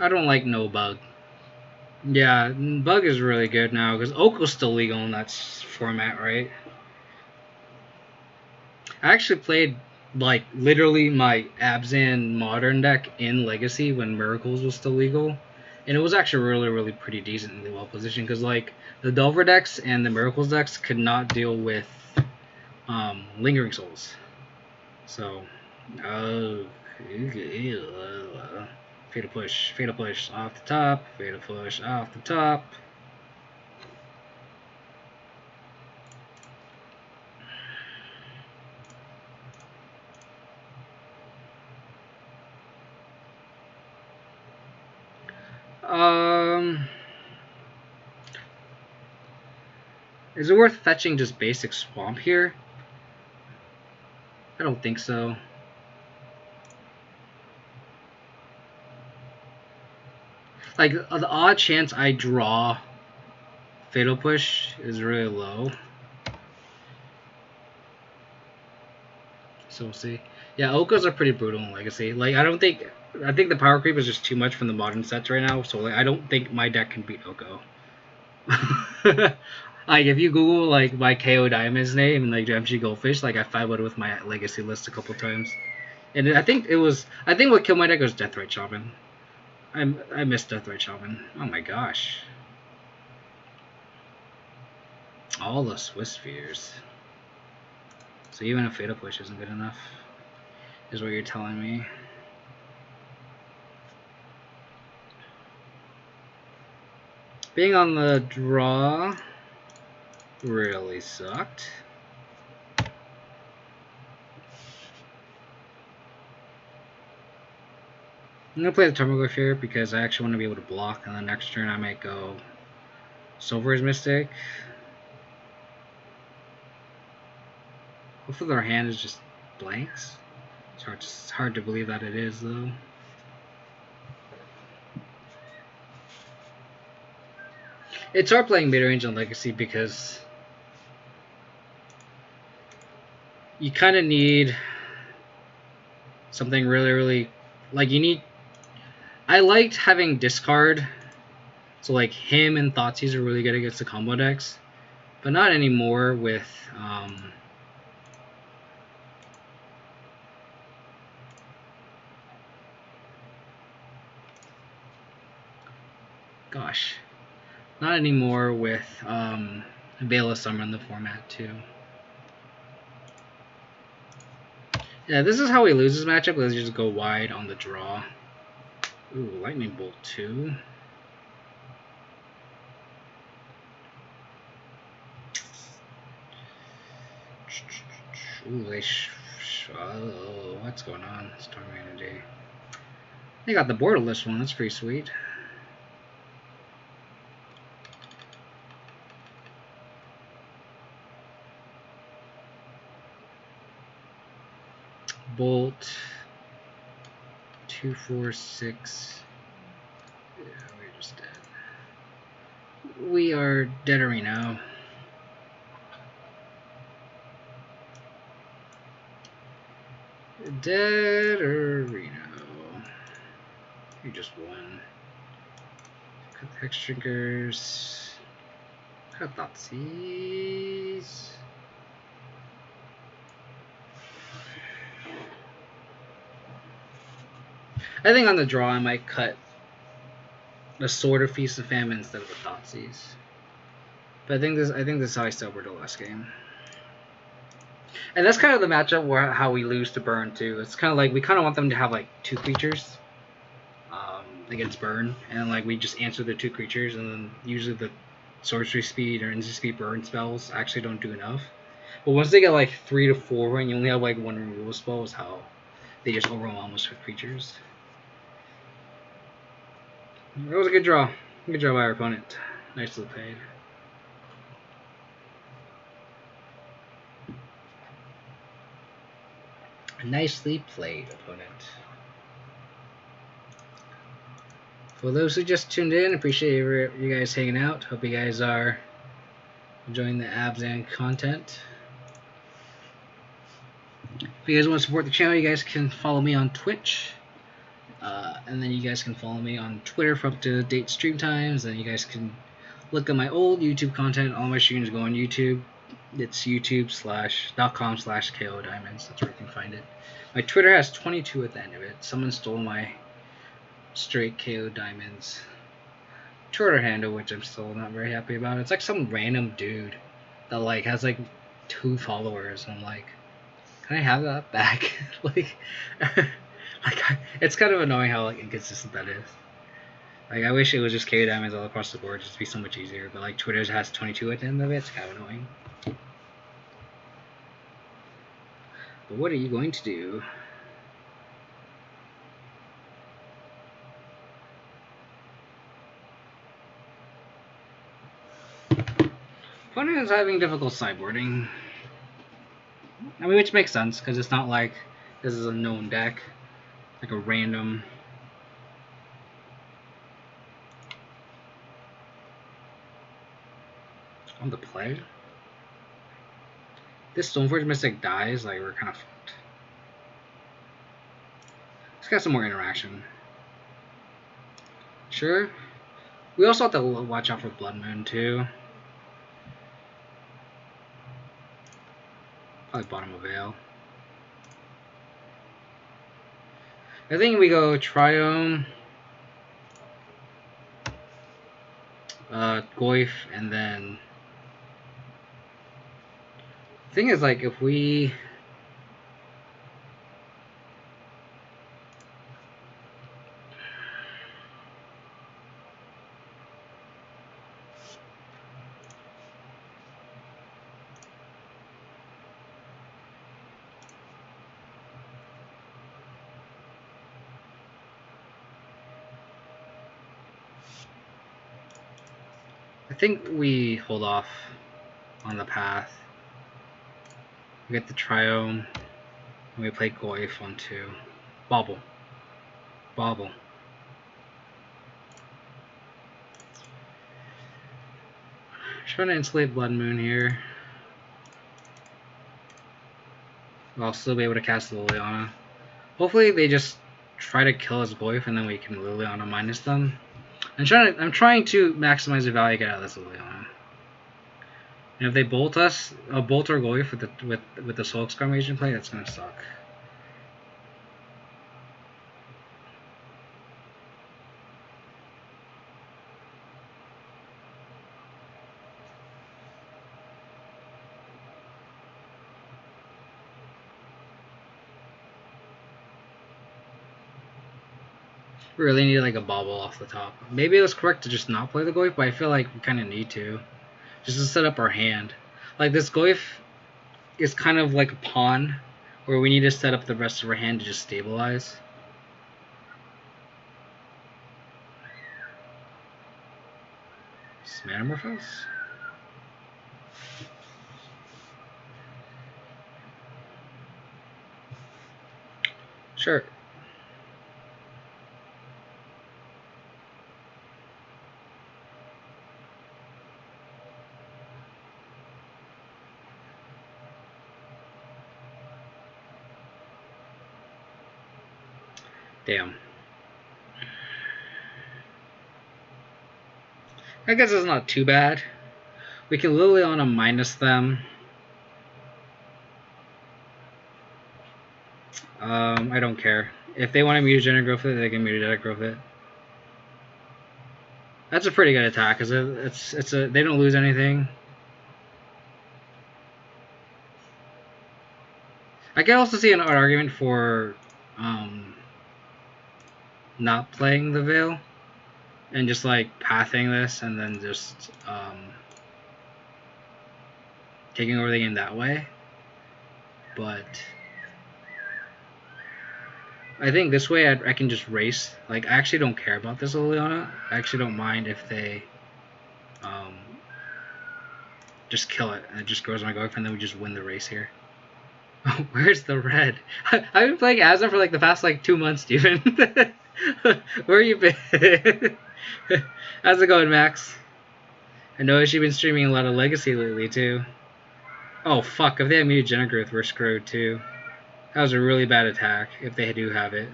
[SPEAKER 1] I don't like no bug. Yeah, bug is really good now because Oko's still legal in that format, right? I actually played like literally my Abzan modern deck in Legacy when Miracles was still legal, and it was actually really pretty decently well positioned because like the Delver decks and the Miracles decks could not deal with Lingering Souls. So, fatal push off the top, fatal push off the top. Is it worth fetching just basic swamp here? I don't think so. Like, the odd chance I draw Fatal Push is really low. So we'll see. Yeah, Okos are pretty brutal in Legacy. Like, I think the power creep is just too much from the modern sets right now. So like, I don't think my deck can beat Oko. Like, if you Google like my KO Diamond's name and like MG Goldfish, like I 5-0'd with my Legacy list a couple times, and I think what killed my deck was Deathrite Shaman. I missed Deathrite Shaman. Oh my gosh. All the Swiss Spheres. So even a Fatal Push isn't good enough, is what you're telling me. Being on the draw really sucked. I'm going to play the Termaglyph here because I actually want to be able to block, and the next turn I might go Silver's Mystic. Hopefully their hand is just blanks. It's hard to believe that it is, though. It's hard playing mid-range on Legacy because you kind of need something really like you need. I liked having discard, so like him and Thoughtseize are really good against the combo decks, but not anymore with gosh, not anymore with Veil of Summer in the format too. Yeah, this is how we lose this matchup. Let's just go wide on the draw. Ooh, Lightning Bolt 2. Ooh, oh, what's going on? Storm Energy. They got the borderless one. That's pretty sweet. Bolt 2, 4, 6. Yeah, we're just dead. We are dead now. Dead Reno. You just won. Cut the Hex Drinkers. Cut Thoughtseize. I think on the draw I might cut the Sword of Feast of Famine instead of the Thoughtseize. But I think this is how I still were the last game. And that's kind of the matchup where how we lose to Burn too. It's kind of like we kind of want them to have like 2 creatures against Burn, and like we just answer the 2 creatures, and then usually the sorcery speed or instant speed burn spells actually don't do enough. But once they get like 3 to 4 and you only have like 1 removal spell, is how they just overwhelm us with creatures. That was a good draw. Good draw by our opponent. Nicely played. Nicely played, opponent. For those who just tuned in, appreciate you guys hanging out. Hope you guys are enjoying the Abzan content. If you guys want to support the channel, you guys can follow me on Twitch. And then you guys can follow me on Twitter for up-to-date stream times. And you guys can look at my old YouTube content. All my streams go on YouTube. It's youtube.com/KO Diamonds. That's where you can find it. My Twitter has 22 at the end of it. Someone stole my straight KO Diamonds Twitter handle, which I'm still not very happy about. It's like some random dude that like has like 2 followers. I'm like, can I have that back? like it's kind of annoying how like inconsistent that is. Like I wish it was just KO Diamonds all across the board, just to be so much easier. But like Twitter has 22 at the end of it. It's kind of annoying. But what are you going to do? Opponent is having difficult sideboarding. I mean, which makes sense because it's not like this is a known deck, like a random. On the play. This Stoneforge Mystic dies, like we're kind of fucked. It's got some more interaction. Sure. We also have to watch out for Blood Moon too. Probably bottom of Veil. I think we go Triome, Goyf, and then the thing is, like, if we think we hold off on the path. We get the Triome, and we play Goyf on 2. Bobble. Bobble. Trying to insulate Blood Moon here. I'll still be able to cast Liliana. Hopefully they just try to kill us Goyf and then we can Liliana minus them. I'm trying to maximize the value I get out of this Liliana. And if they bolt us, a bolt or Goyf with the Soul Scar Mage in play, that's gonna suck. We really need like a bobble off the top. Maybe it was correct to just not play the Goyf, but I feel like we kind of need to. Just to set up our hand. Like this Goyf is kind of like a pawn where we need to set up the rest of our hand to just stabilize. Metamorphose? Sure. Damn. I guess it's not too bad. We can Liliana minus them. I don't care. If they want to mutagenic growth it, they can mutagenic growth it. That's a pretty good attack, cause they don't lose anything. I can also see an argument for not playing the Veil and just like pathing this and then just taking over the game that way. But I think this way I can just race. Like, I actually don't care about this Liliana. I actually don't mind if they just kill it and it just grows my Goik, and then we just win the race here. Where's the red? I've been playing Abzan for like the past like 2 months, Steven. Where you been? How's it going, Max? I know she's been streaming a lot of Legacy lately too. Oh fuck, if they have Mutagenic Growth, we're screwed too. That was a really bad attack, if they do have it.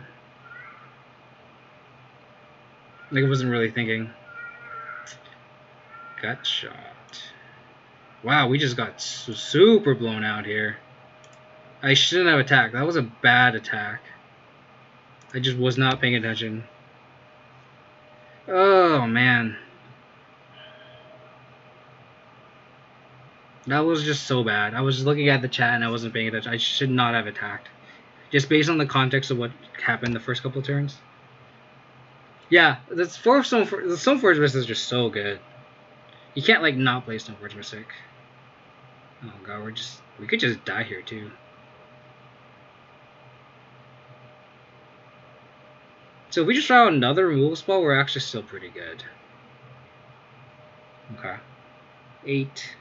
[SPEAKER 1] Like, I wasn't really thinking. Gut shot. Wow, we just got super blown out here. I shouldn't have attacked. That was a bad attack. I just was not paying attention. Oh, man. That was just so bad. I was looking at the chat and I wasn't paying attention. I should not have attacked. Just based on the context of what happened the first couple of turns. Yeah, the Stoneforge Mystic is just so good. You can't, like, not play Stoneforge Mystic. Oh god, we could just die here too. So if we just try out another removal spell, we're actually still pretty good. Okay. 8.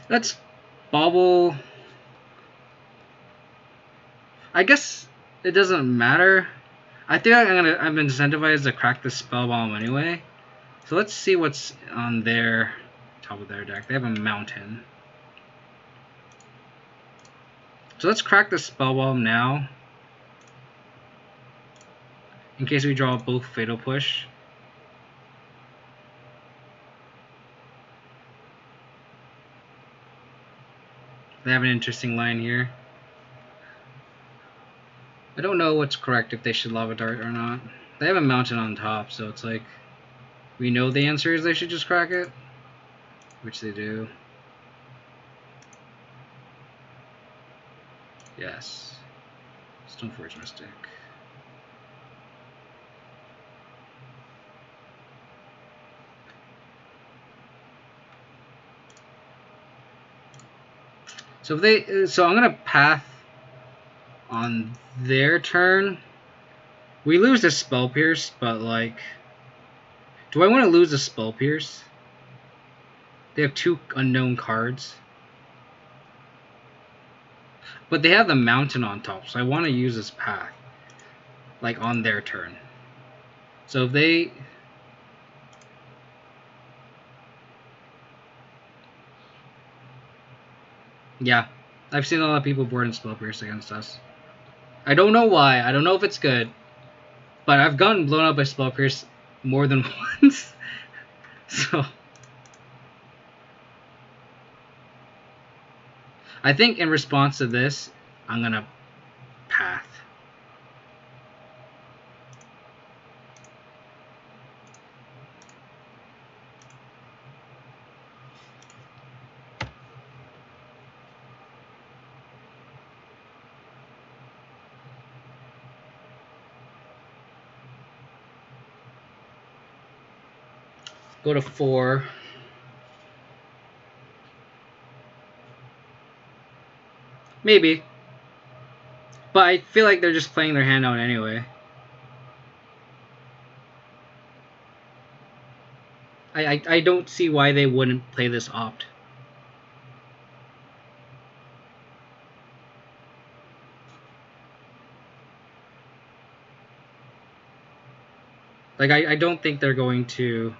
[SPEAKER 1] Let's bobble. I guess it doesn't matter. I think I'm incentivized to crack the spell bomb anyway. So let's see what's on their top of their deck. They have a mountain. So let's crack the spell bomb now. In case we draw both Fatal Push. They have an interesting line here. I don't know what's correct, if they should Lava Dart or not. They have a mountain on top, so it's like, we know the answer is they should just crack it, which they do. Yes. Stoneforge Mystic. So I'm gonna path on their turn. We lose the Spell Pierce, but like, do I want to lose the Spell Pierce? They have 2 unknown cards, but they have the mountain on top, so I want to use this path, like on their turn. So if they, yeah, I've seen a lot of people board in Spell Pierce against us. I don't know why. I don't know if it's good, but I've gotten blown up by Spell Pierce more than once. So I think in response to this, I'm gonna path. Go to 4. Maybe. But I feel like they're just playing their hand out anyway. I don't see why they wouldn't play this opt. Like, I don't think they're going to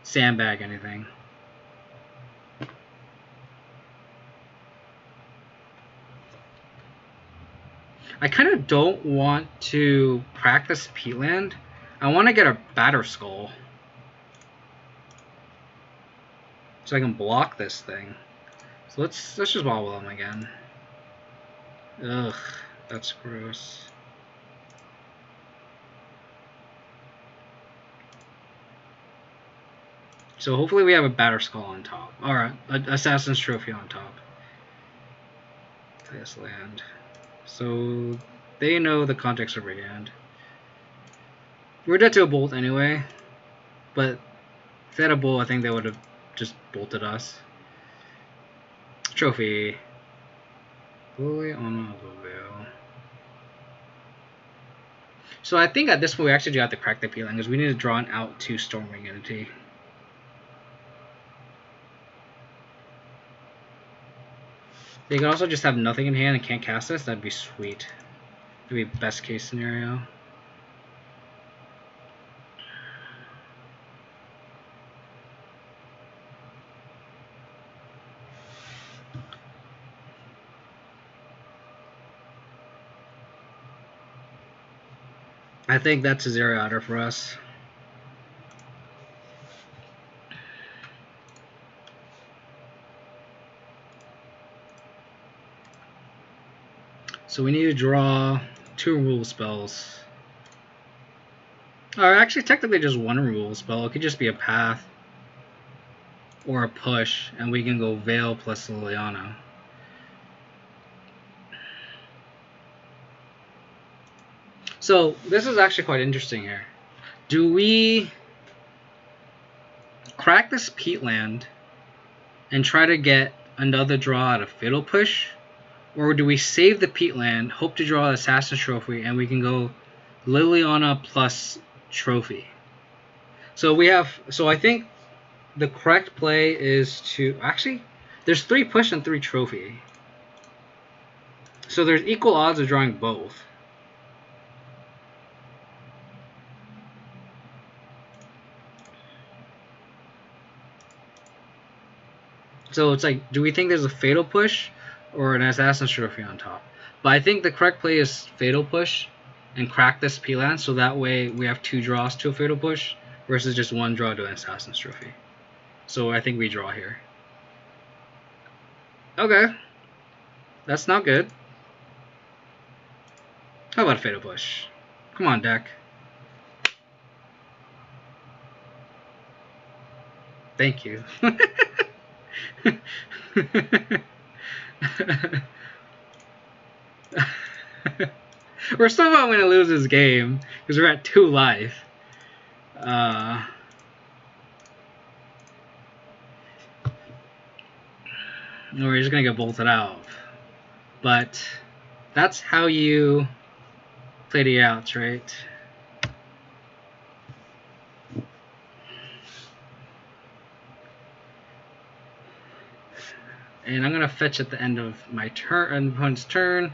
[SPEAKER 1] sandbag anything. I kind of don't want to practice Peatland. I want to get a Batterskull, so I can block this thing. So let's just wobble them again. Ugh, that's gross. So hopefully we have a Batterskull on top. Alright, Assassin's Trophy on top. Play this land. So they know the context of our hand. We're dead to a bolt anyway, but if they had a bolt, I think they would have just bolted us. Trophy. Fully on the veil. So I think at this point we actually do have to crack the peeling because we need to draw an out to Stormwing Entity. They could also just have nothing in hand and can't cast this. That'd be sweet. That'd be best case scenario. I think that's a 0-outer for us. So we need to draw 2 removal spells. Or actually technically just 1 removal spell. It could just be a path or a push, and we can go Veil plus Liliana. So this is actually quite interesting here. Do we crack this Peatland and try to get another draw out of Fatal Push? Or do we save the Peatland, hope to draw Assassin's Trophy, and we can go Liliana plus Trophy? So I think the correct play is to actually there's 3 push and 3 trophy. So there's equal odds of drawing both. So it's like, do we think there's a Fatal Push or an Assassin's Trophy on top? But I think the correct play is Fatal Push and crack this P-Land, so that way we have 2 draws to a Fatal Push versus just 1 draw to an Assassin's Trophy. So I think we draw here. Okay. That's not good. How about a Fatal Push? Come on, deck. Thank you. We're still not going to lose this game because we're at 2 life. We're just going to get bolted out. But that's how you play the outs, right? And I'm going to fetch at the end of my turn, opponent's turn.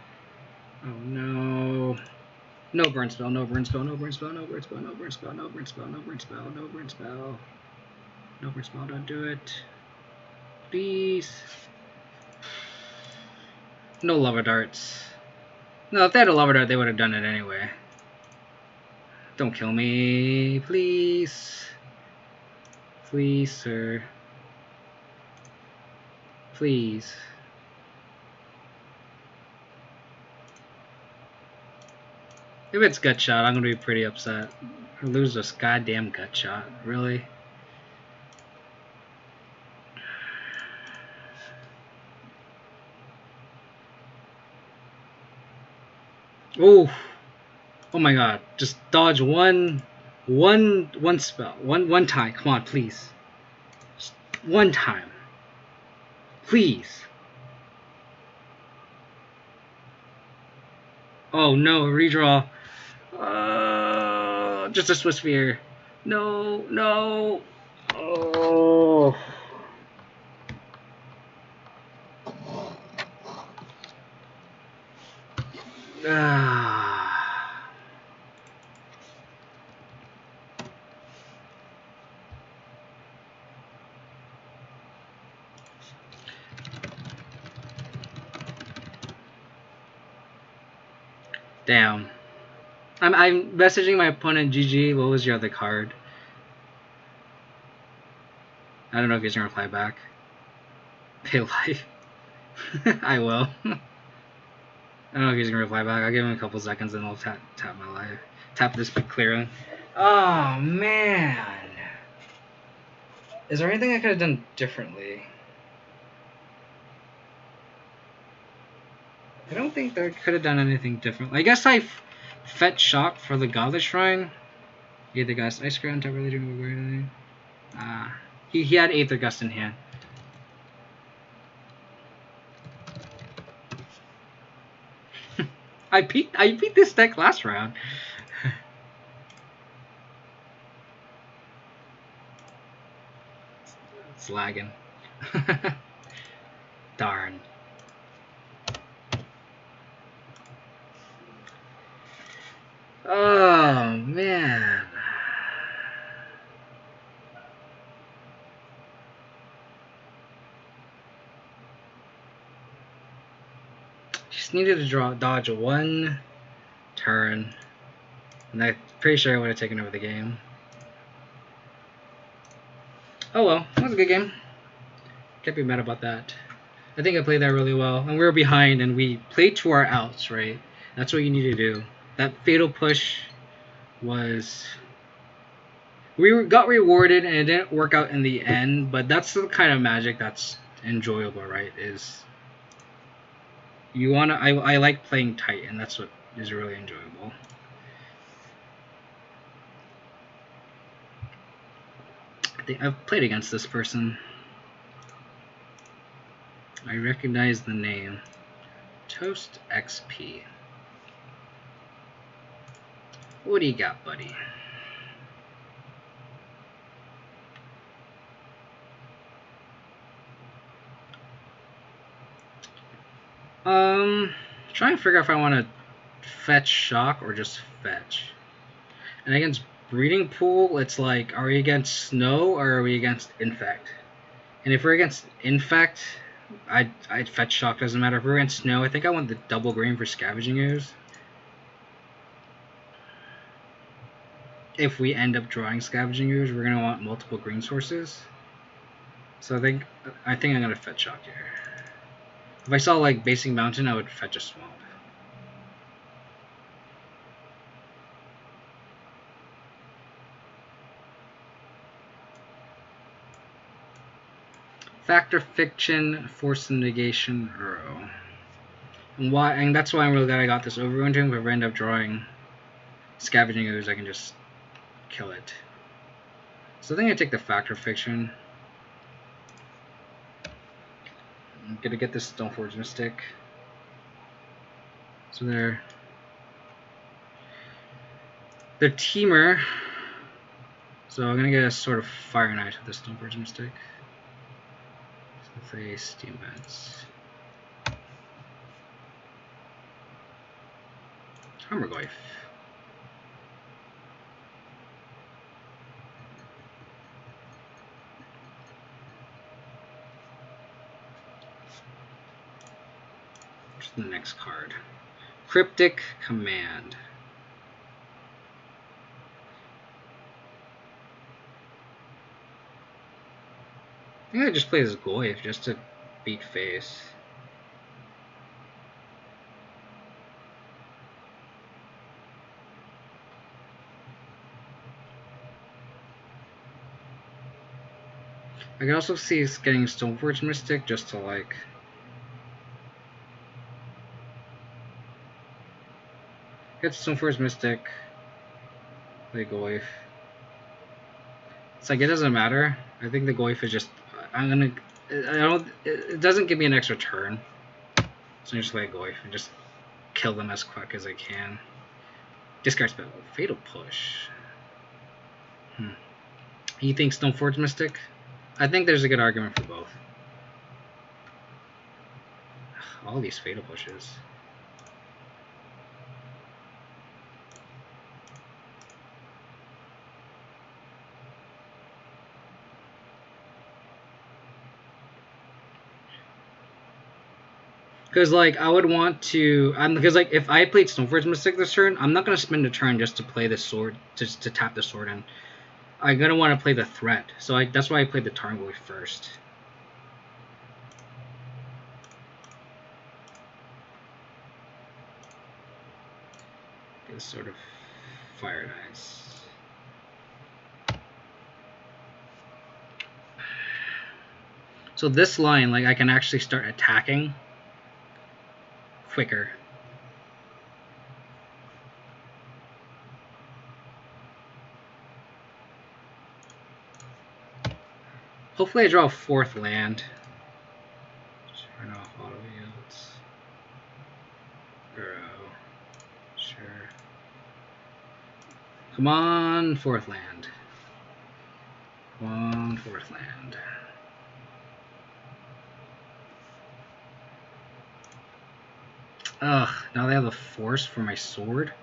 [SPEAKER 1] Oh no. No burn spell, no burn spell, no burn spell, no burn spell, no burn spell, no burn spell, no burn spell, no burn spell. No burn spell, don't do it. Please. No lava darts. No, if they had a lava dart, they would have done it anyway. Don't kill me, please. Please, sir. Please. If it's gut shot, I'm gonna be pretty upset. I lose this goddamn gut shot, really. Oh, oh my god! Just dodge one spell, one time. Come on, please. Just one time, please. Oh no, redraw. Just a Swiss Sphere. No, no. Oh. Damn. I'm messaging my opponent, GG, what was your other card? I don't know if he's gonna reply back. Pay life. I will. I don't know if he's gonna reply back. I'll give him a couple seconds and I'll tap my life. Tap this big clearing. Oh man. Is there anything I could have done differently? I don't think they could have done anything different. I guess I fetch shock for the Godless Shrine. Aether Gust. Ice Ground, type religion. He had Aether Gust in hand. I beat this deck last round. It's lagging. Darn. Oh man. Just needed to dodge one turn, and I'm pretty sure I would have taken over the game. Oh well, that was a good game. Can't be mad about that. I think I played that really well, and we were behind, and we played to our outs, right? That's what you need to do. That fatal push was... We got rewarded, and it didn't work out in the end, but that's the kind of Magic that's enjoyable, right? Is you wanna... I like playing tight, and that's what is really enjoyable. I think I've played against this person. I recognize the name. Toast XP. What do you got, buddy? Trying to figure out if I want to fetch shock or just fetch. And against Breeding Pool, it's like, are we against Snow or are we against Infect? And if we're against Infect, I'd fetch shock, doesn't matter. If we're against Snow, I think I want the double green for Scavenging Ooze. If we end up drawing Scavenging Ooze, we're gonna want multiple green sources. So I think I'm gonna fetch shock here. If I saw like Basing Mountain, I would fetch a Swamp. Factor Fiction, Force Negation, Uro. And that's why I'm really glad I got this Overrun Tomb. If I end up drawing Scavenging Ooze, I can just kill it. So I think I take the Factor Fiction. I'm gonna get this Stoneforge Mystic. So they're Teamer. So I'm gonna get a sort of Fire Knight with this Stoneforge Mystic. So play Steam Bats. Tarmogoyf. What's the next card? Cryptic Command. I think I just play as Goyf just to beat face. I can also see getting Stoneforge Mystic just to like... Get Stoneforge Mystic, play Goyf. It's like it doesn't matter. I think the Goyf is just... It doesn't give me an extra turn. So I just play Goyf and just kill them as quick as I can. Discard spell. Fatal Push. You think Stoneforge Mystic? I think there's a good argument for both. All these Fatal Pushes. Because like I would want to, because like if I played Stoneforge Mystic this turn, I'm not gonna spend a turn just to play the sword, just to tap the sword in. I'm gonna want to play the threat, so that's why I played the Tarmogoyf first. This sort of Fire Knights. So this line, like I can actually start attacking quicker. Hopefully I draw a 4th land. Turn off auto yields. Burrow. Sure. Come on, 4th land. Come on, 4th land. Ugh, now they have the force for my sword.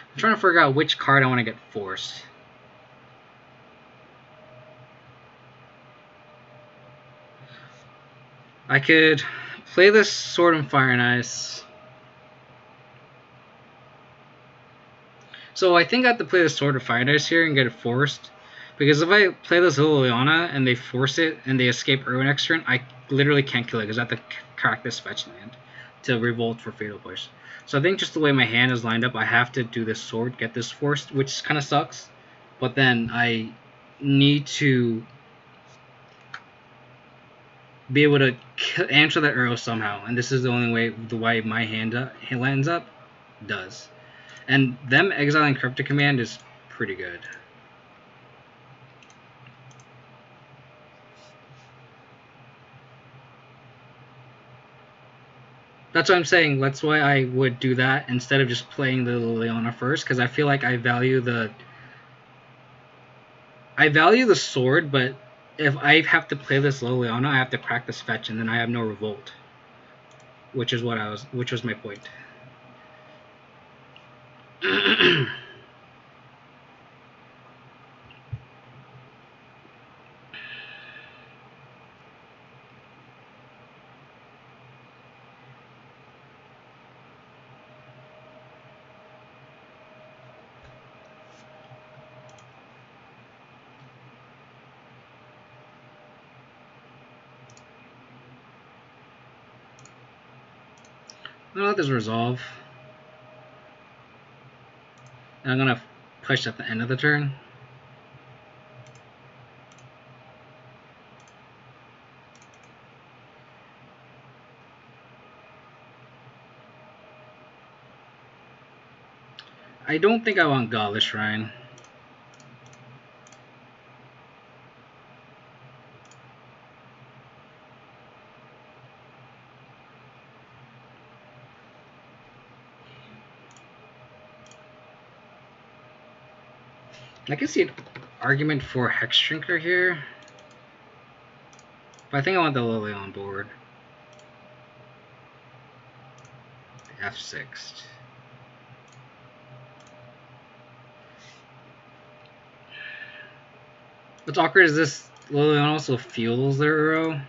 [SPEAKER 1] I'm trying to figure out which card I want to get forced. I could play this Sword and Fire and Ice. So I think I have to play the Sword of Fire and Ice here and get it forced. Because if I play this Liliana and they force it and they escape Urban next turn, I literally can't kill it because I have to crack this fetch land to revolt for Fatal Push. So I think just the way my hand is lined up, I have to do this sword, get this forced, which kind of sucks. But then I need to be able to answer that arrow somehow, and this is the only way the way my hand lands up does. And them exiling Cryptic Command is pretty good. That's what I'm saying. That's why I would do that instead of just playing the Liliana first, because I feel like I value the sword, but if I have to play this Liliana, I have to crack this fetch, and then I have no revolt, which was my point. I'm gonna let this resolve. And I'm gonna push at the end of the turn. I don't think I want Godless Shrine. I can see an argument for Hex Shrinker here, but I think I want the Lily on board. F6. What's awkward is this Lilian also fuels their arrow.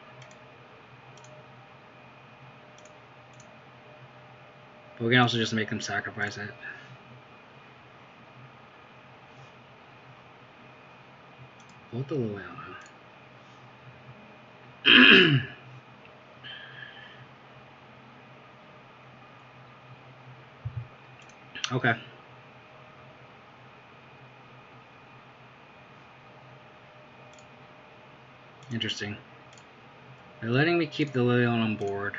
[SPEAKER 1] But we can also just make them sacrifice it. Both the Liliana. Okay. Interesting. They're letting me keep the Lilian on board.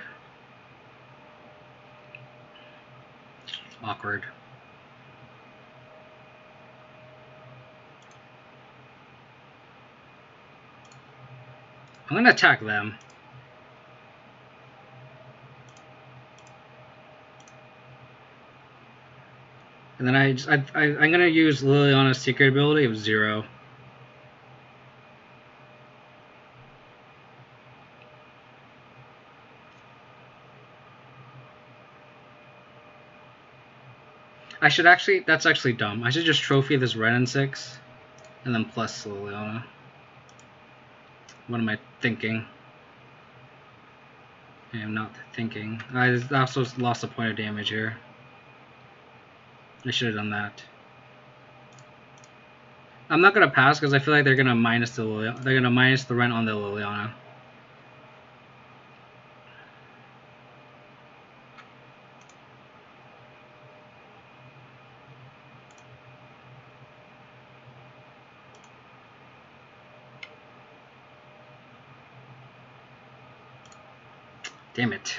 [SPEAKER 1] Awkward. I'm gonna attack them. And then I'm gonna use Liliana's secret ability of 0. That's actually dumb. I should just trophy this red and 6, and then plus Liliana. What am I thinking? I am not thinking. I also lost a point of damage here. I should have done that. I'm not gonna pass because I feel like they're gonna minus the rent on the Liliana. Damn it.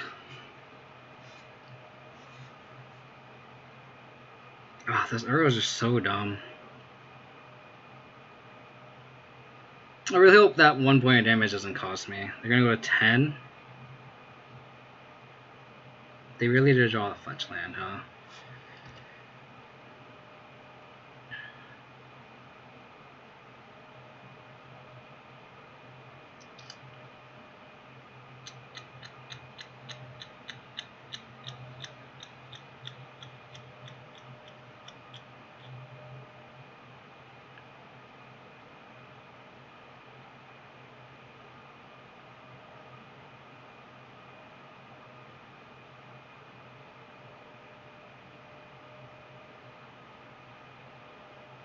[SPEAKER 1] Ah, this arrow is just so dumb. I really hope that 1 point of damage doesn't cost me. They're gonna go to 10. They really did draw a fetch land, huh?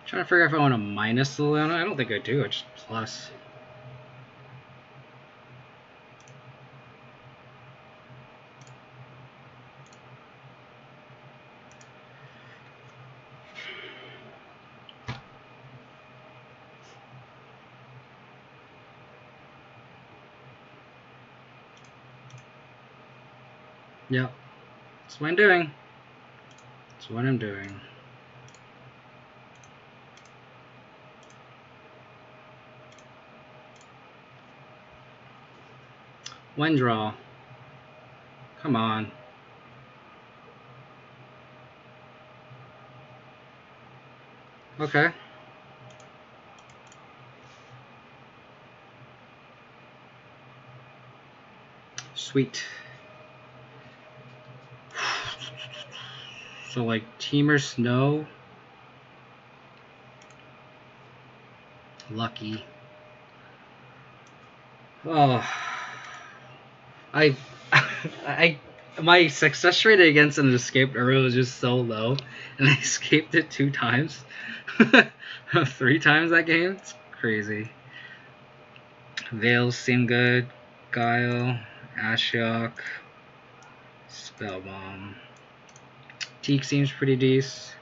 [SPEAKER 1] Trying to figure out if I want to minus the Liliana. I don't think I do. I just plus. Yep. That's what I'm doing. That's what I'm doing. One draw. Come on. Okay. Sweet. So like Teamer Snow. Lucky. Oh. I my success rate against an escaped arrow is just so low, and I escaped it 2 times. 3 times that game? It's crazy. Veils seem good. Guile, Ashiok, Spellbomb. Teak seems pretty decent.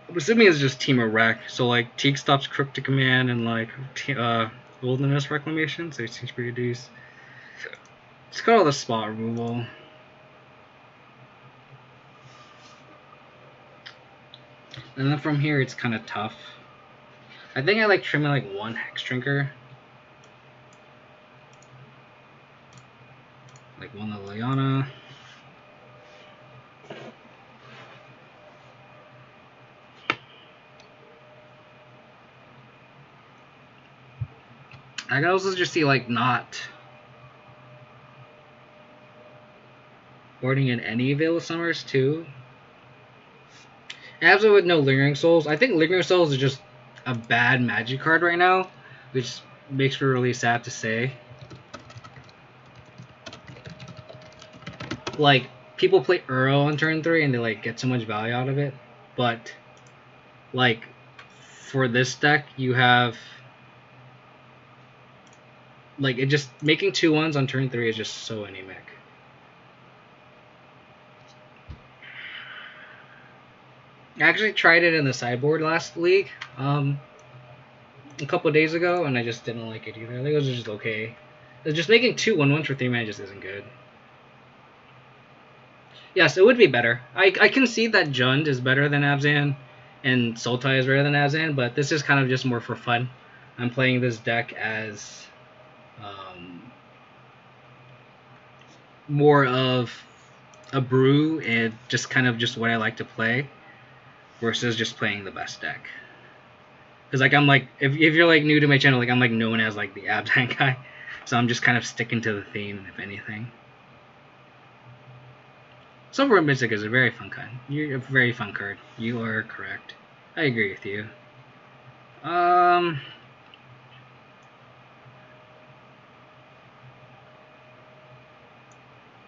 [SPEAKER 1] I'm assuming it's just Team Wreck, so like Teak stops Crook to command and like Wilderness Reclamation, so it seems pretty decent. It's got all the spot removal. And then from here it's kind of tough. I think I like trimming like 1 Hex Drinker. Like 1 Liliana. I can also just see like not boarding in any Veil of Summers too. Abzan with no Lingering Souls. I think Lingering Souls is just a bad magic card right now, which makes me really sad to say. Like, people play Uro on turn 3 and they like get so much value out of it, but like for this deck you have like it just making 2/1s on turn 3 is just so anemic. I actually tried it in the sideboard last league a couple of days ago, and I just didn't like it either. I think it was just okay. Just making 2 1/1s for 3 mana just isn't good. Yes, it would be better. I can see that Jund is better than Abzan, and Sultai is better than Abzan, but this is kind of just more for fun. I'm playing this deck as more of a brew and just kind of just what I like to play, versus just playing the best deck. Because like I'm like if you're like new to my channel, like I'm like known as like the Abzan guy, so I'm just kind of sticking to the theme if anything. Silver Mystic is a very fun card. You're a very fun card. You are correct. I agree with you.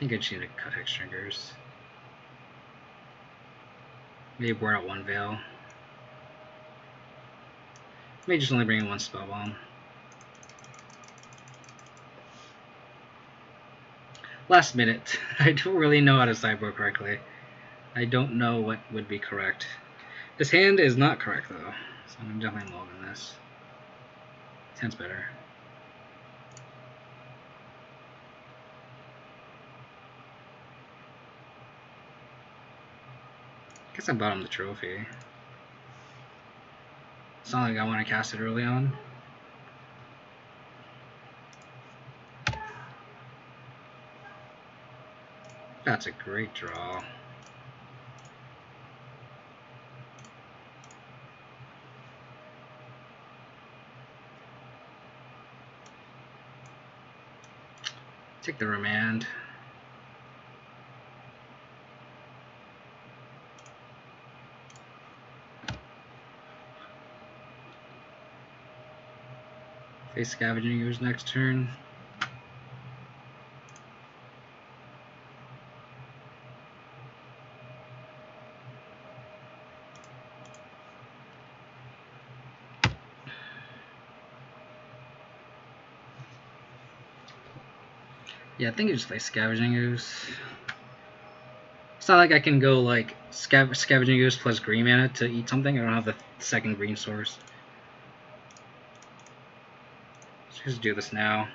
[SPEAKER 1] think I just need to cut Hex Triggers. Maybe board out one Veil. Maybe just only bring in one Spell Bomb. Last minute. I don't really know how to sideboard correctly. I don't know what would be correct. This hand is not correct though, so I'm definitely involved in this. This hand's better. I guess I bought him the trophy. It's not like I want to cast it early on. That's a great draw. Take the remand. Face Scavenging Ooze next turn. Yeah, I think you just play Scavenging Ooze. It's not like I can go like Scavenging Ooze plus green mana to eat something. I don't have the second green source. Let's just do this now.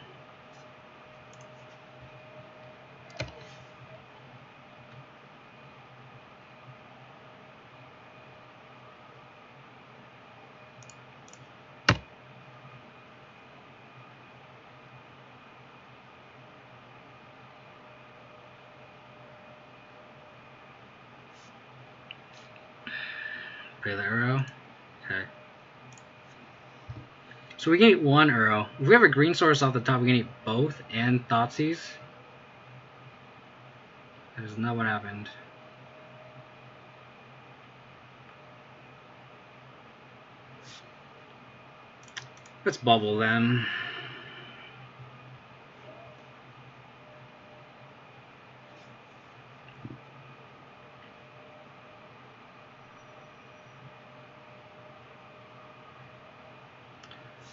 [SPEAKER 1] Play the arrow. Okay. So we can eat one arrow. If we have a green source off the top, we can eat both and Thoughtseize. That is not what happened. Let's bubble them.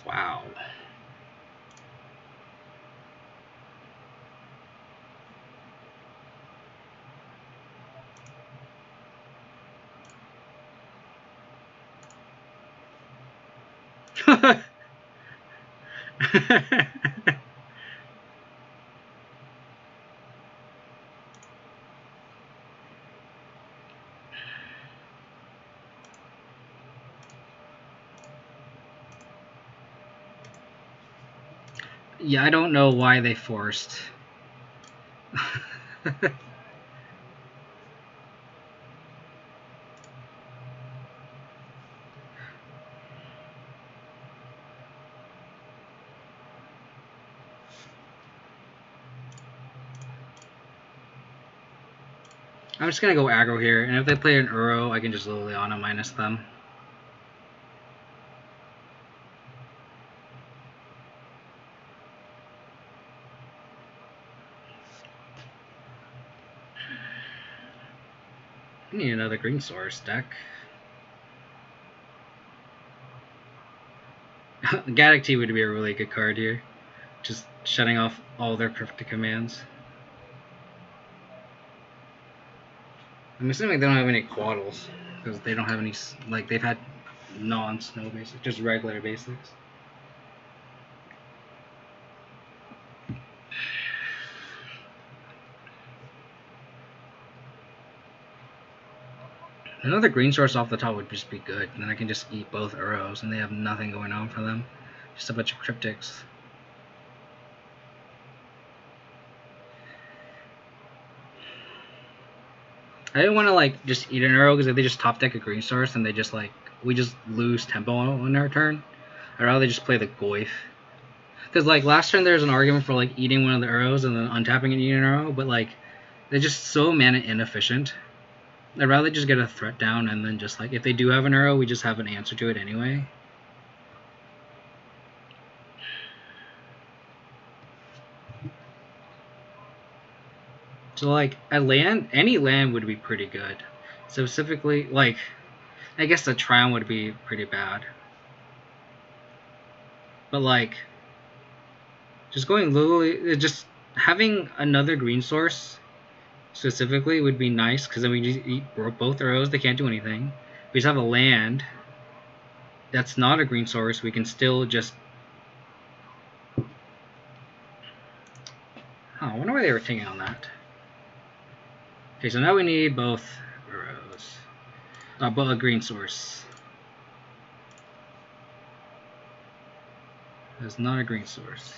[SPEAKER 1] Wow. Yeah, I don't know why they forced. I'm just gonna go aggro here, and if they play an Uro, I can just Liliana minus them. I need another green source deck. Gaddock Tea would be a really good card here. Just shutting off all their cryptic commands. I'm assuming they don't have any quaddles, because they don't have any, like, they've had non-snow basics, just regular basics. Another green source off the top would just be good, and then I can just eat both Uros, and they have nothing going on for them. Just a bunch of cryptics. I didn't want to like just eat an Uro, because if they just top deck a green source and they just like we just lose tempo on our turn, I'd rather just play the Goyf. Because like last turn there's an argument for like eating one of the Uros and then untapping and eating an Uro, but like they're just so mana inefficient. I'd rather just get a threat down and then just like if they do have an Uro, we just have an answer to it anyway. So like a land, any land would be pretty good. Specifically, like I guess the Triumph would be pretty bad. But like just going literally, just having another green source specifically would be nice because then we just eat both arrows. They can't do anything. We just have a land that's not a green source. We can still just. Oh, I wonder why they were thinking on that. Okay, so now we need both arrows. But a green source. That's not a green source.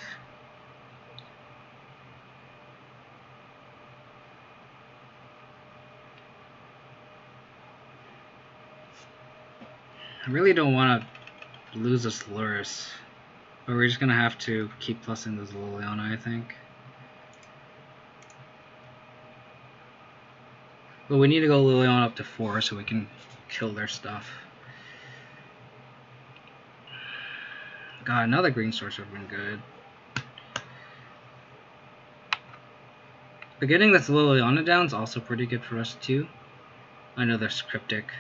[SPEAKER 1] I really don't want to lose this Lurrus, but we're just gonna have to keep plussing this Liliana, I think. But we need to go Liliana up to 4 so we can kill their stuff. God, another green source would have been good. But getting this Liliana down is also pretty good for us too. I know there's cryptic.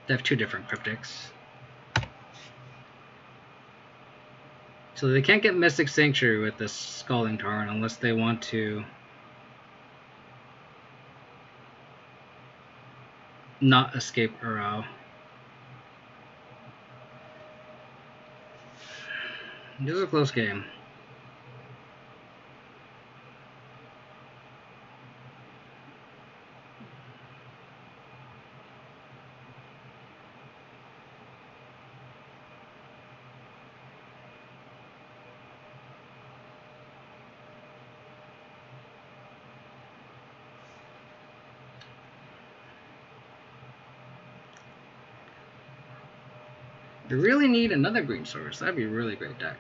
[SPEAKER 1] They have 2 different cryptics. So they can't get Mystic Sanctuary with this Scalding Tarn unless they want to not escape Uro. This is a close game. We really need another green source. That'd be a really great deck.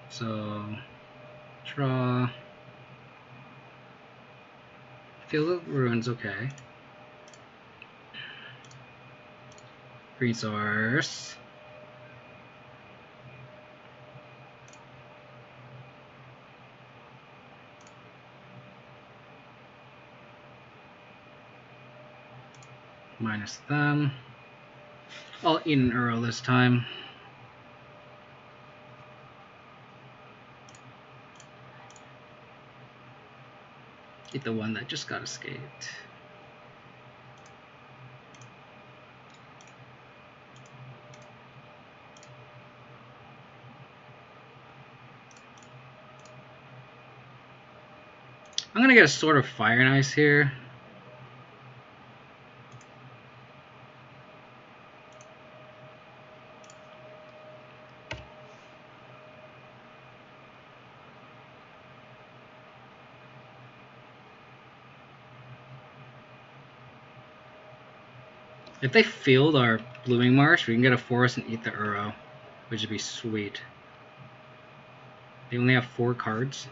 [SPEAKER 1] So, draw. Field of Ruins, okay. Green source. Minus them. I'll eat an Uro this time. Eat the one that just got escaped. I'm gonna get a Sword of Fire and Ice here. If they field our Blooming Marsh, we can get a forest and eat the Uro, which would be sweet. They only have 4 cards.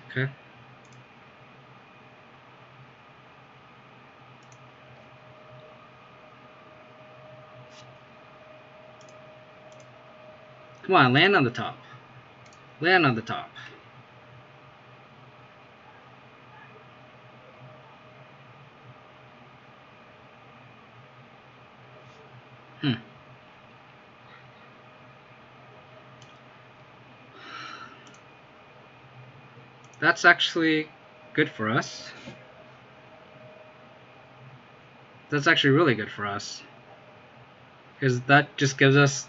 [SPEAKER 1] Okay. Come on, land on the top. Land on the top. That's actually good for us. That's actually really good for us. Because that just gives us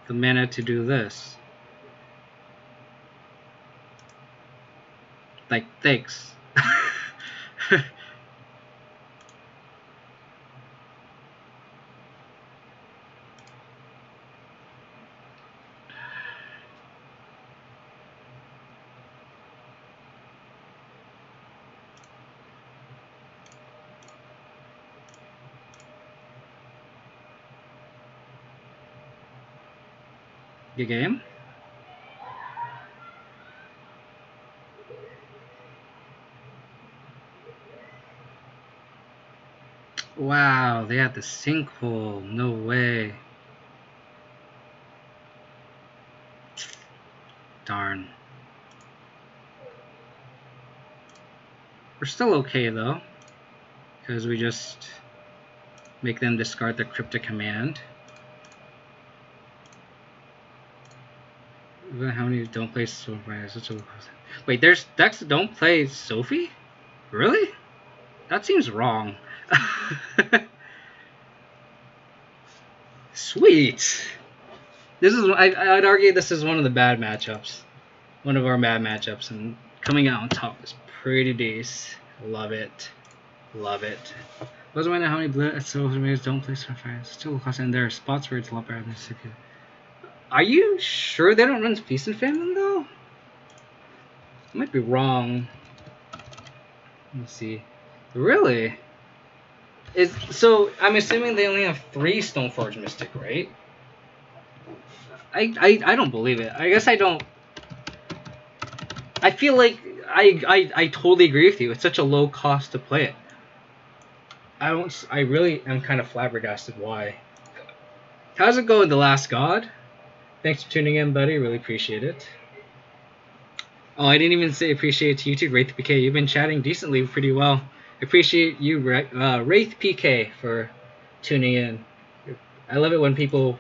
[SPEAKER 1] the mana to do this. Like, thanks. Good game. Wow, they had the sinkhole. No way. Darn. We're still okay though, because we just make them discard the cryptic command. How many don't play Sophie? Wait, there's decks that don't play Sophie? Really? That seems wrong. Sweet. This is I'd argue this is one of the bad matchups. One of our bad matchups, and coming out on top is pretty decent. Love it. Love it. Doesn't matter how many Sophie don't play Sophie. Still cost, and there are spots where it's a lot better than Sophie. Are you sure they don't run Feast and Famine though? I might be wrong. Let's see. Really? So I'm assuming they only have 3 Stoneforge Mystic, right? I don't believe it. I guess I don't. I feel like I totally agree with you. It's such a low cost to play it. I really am kind of flabbergasted why. How's it going, The Last God? Thanks for tuning in, buddy. Really appreciate it. Oh, I didn't even say appreciate it to you too, Wraith PK. You've been chatting decently pretty well. Appreciate you, Wraith PK, for tuning in. I love it when people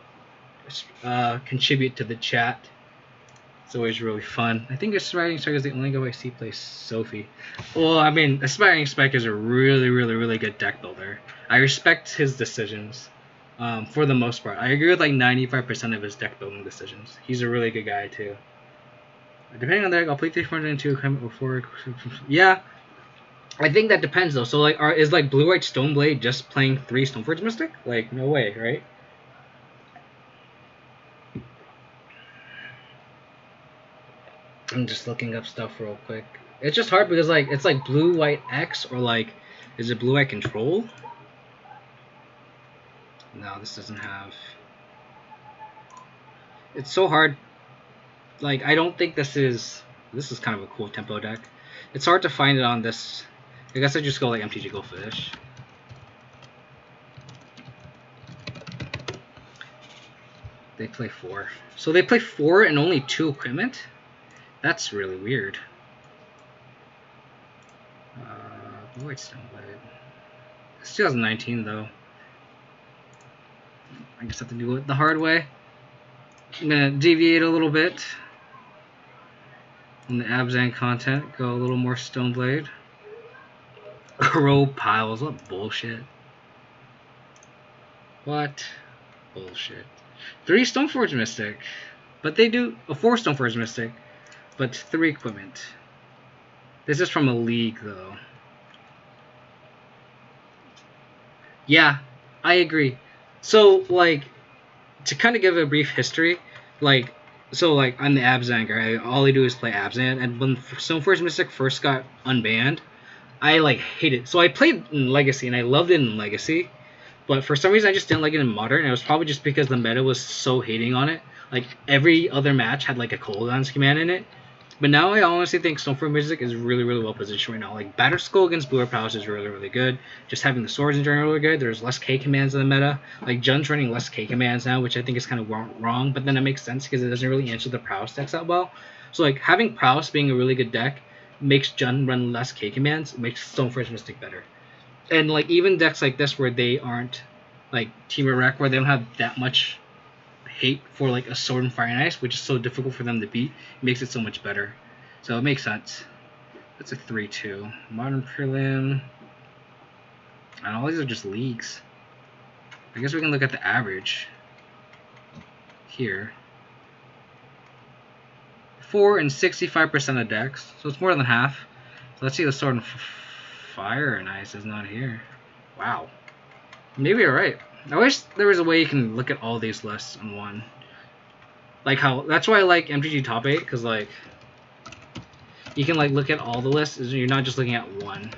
[SPEAKER 1] contribute to the chat. It's always really fun. I think Aspiring Strike is the only go I see play Sophie. Well, I mean, Aspiring Strike is a really, really, really good deck builder. I respect his decisions. For the most part, I agree with like 95% of his deck building decisions. He's a really good guy too. Depending on the deck, I'll play 302 equipment before. Yeah, I think that depends though. So like, is like Blue White Stoneblade just playing 3 Stoneforge Mystic? Like, no way, right? I'm just looking up stuff real quick. It's just hard because like it's like Blue White X or like, is it Blue White Control? No, this doesn't have. It's so hard. Like, I don't think this is kind of a cool tempo deck. It's hard to find it on this. I guess I just go like MTG Go Fish. They play 4. So they play 4 and only 2 equipment? That's really weird. Void Stoneblade. It's 2019 though. I just have to do it the hard way. I'm gonna deviate a little bit on the Abzan content. Go a little more Stoneblade. Crow piles. What bullshit. What bullshit. 3 Stoneforge Mystic. But they do a 4 Stoneforge Mystic. But 3 equipment. This is from a league though. Yeah, I agree. So like, to kind of give a brief history, like, so like I'm the Abzan guy. All I do is play Abzan, and when Stoneforge Mystic first got unbanned, I like hated it. So I played in Legacy and I loved it in Legacy, but for some reason I just didn't like it in Modern. And it was probably just because the meta was so hating on it. Like every other match had like a cooldown command in it. But now I honestly think Stoneforge Mystic is really, really well positioned right now. Like Batter Skull against Blue Palace is really, really good. Just having the swords in general are really good. There's less K commands in the meta. Like Jun's running less K commands now, which I think is kind of wrong. But then it makes sense because it doesn't really answer the Prowess decks that well. So like having Prowess being a really good deck makes Jun run less K commands, makes Stoneforge Mystic better. And like even decks like this where they aren't like Team Wreck, where they don't have that much hate for like a Sword and Fire and Ice, which is so difficult for them to beat, makes it so much better. So it makes sense. That's a 3-2. Modern Prelim. And all these are just leagues. I guess we can look at the average here. 4 and 65% of decks, so it's more than half. So let's see, the Sword and Fire and Ice is not here. Wow. Maybe you're right. I wish there was a way you can look at all these lists in one. Like how, that's why I like MTG Top 8, because like you can like look at all the lists. You're not just looking at one.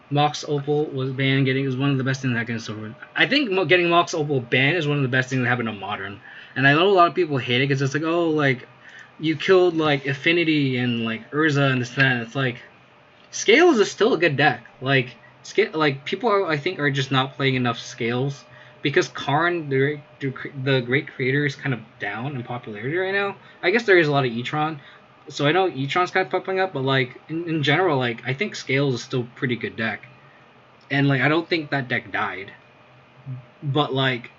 [SPEAKER 1] Mox Opal was banned. Getting is one of the best things that can. I think getting Mox Opal banned is one of the best things that happened in Modern. And I know a lot of people hate it because it's like, oh, like you killed like Affinity and like Urza and this and that. And it's like Scales is still a good deck. Like people are, I think, are just not playing enough Scales because Karn, the great creator, is kind of down in popularity right now. I guess there is a lot of Etron, so I know Etron's kind of popping up, but like in general, like I think Scales is still a pretty good deck, and like I don't think that deck died. But like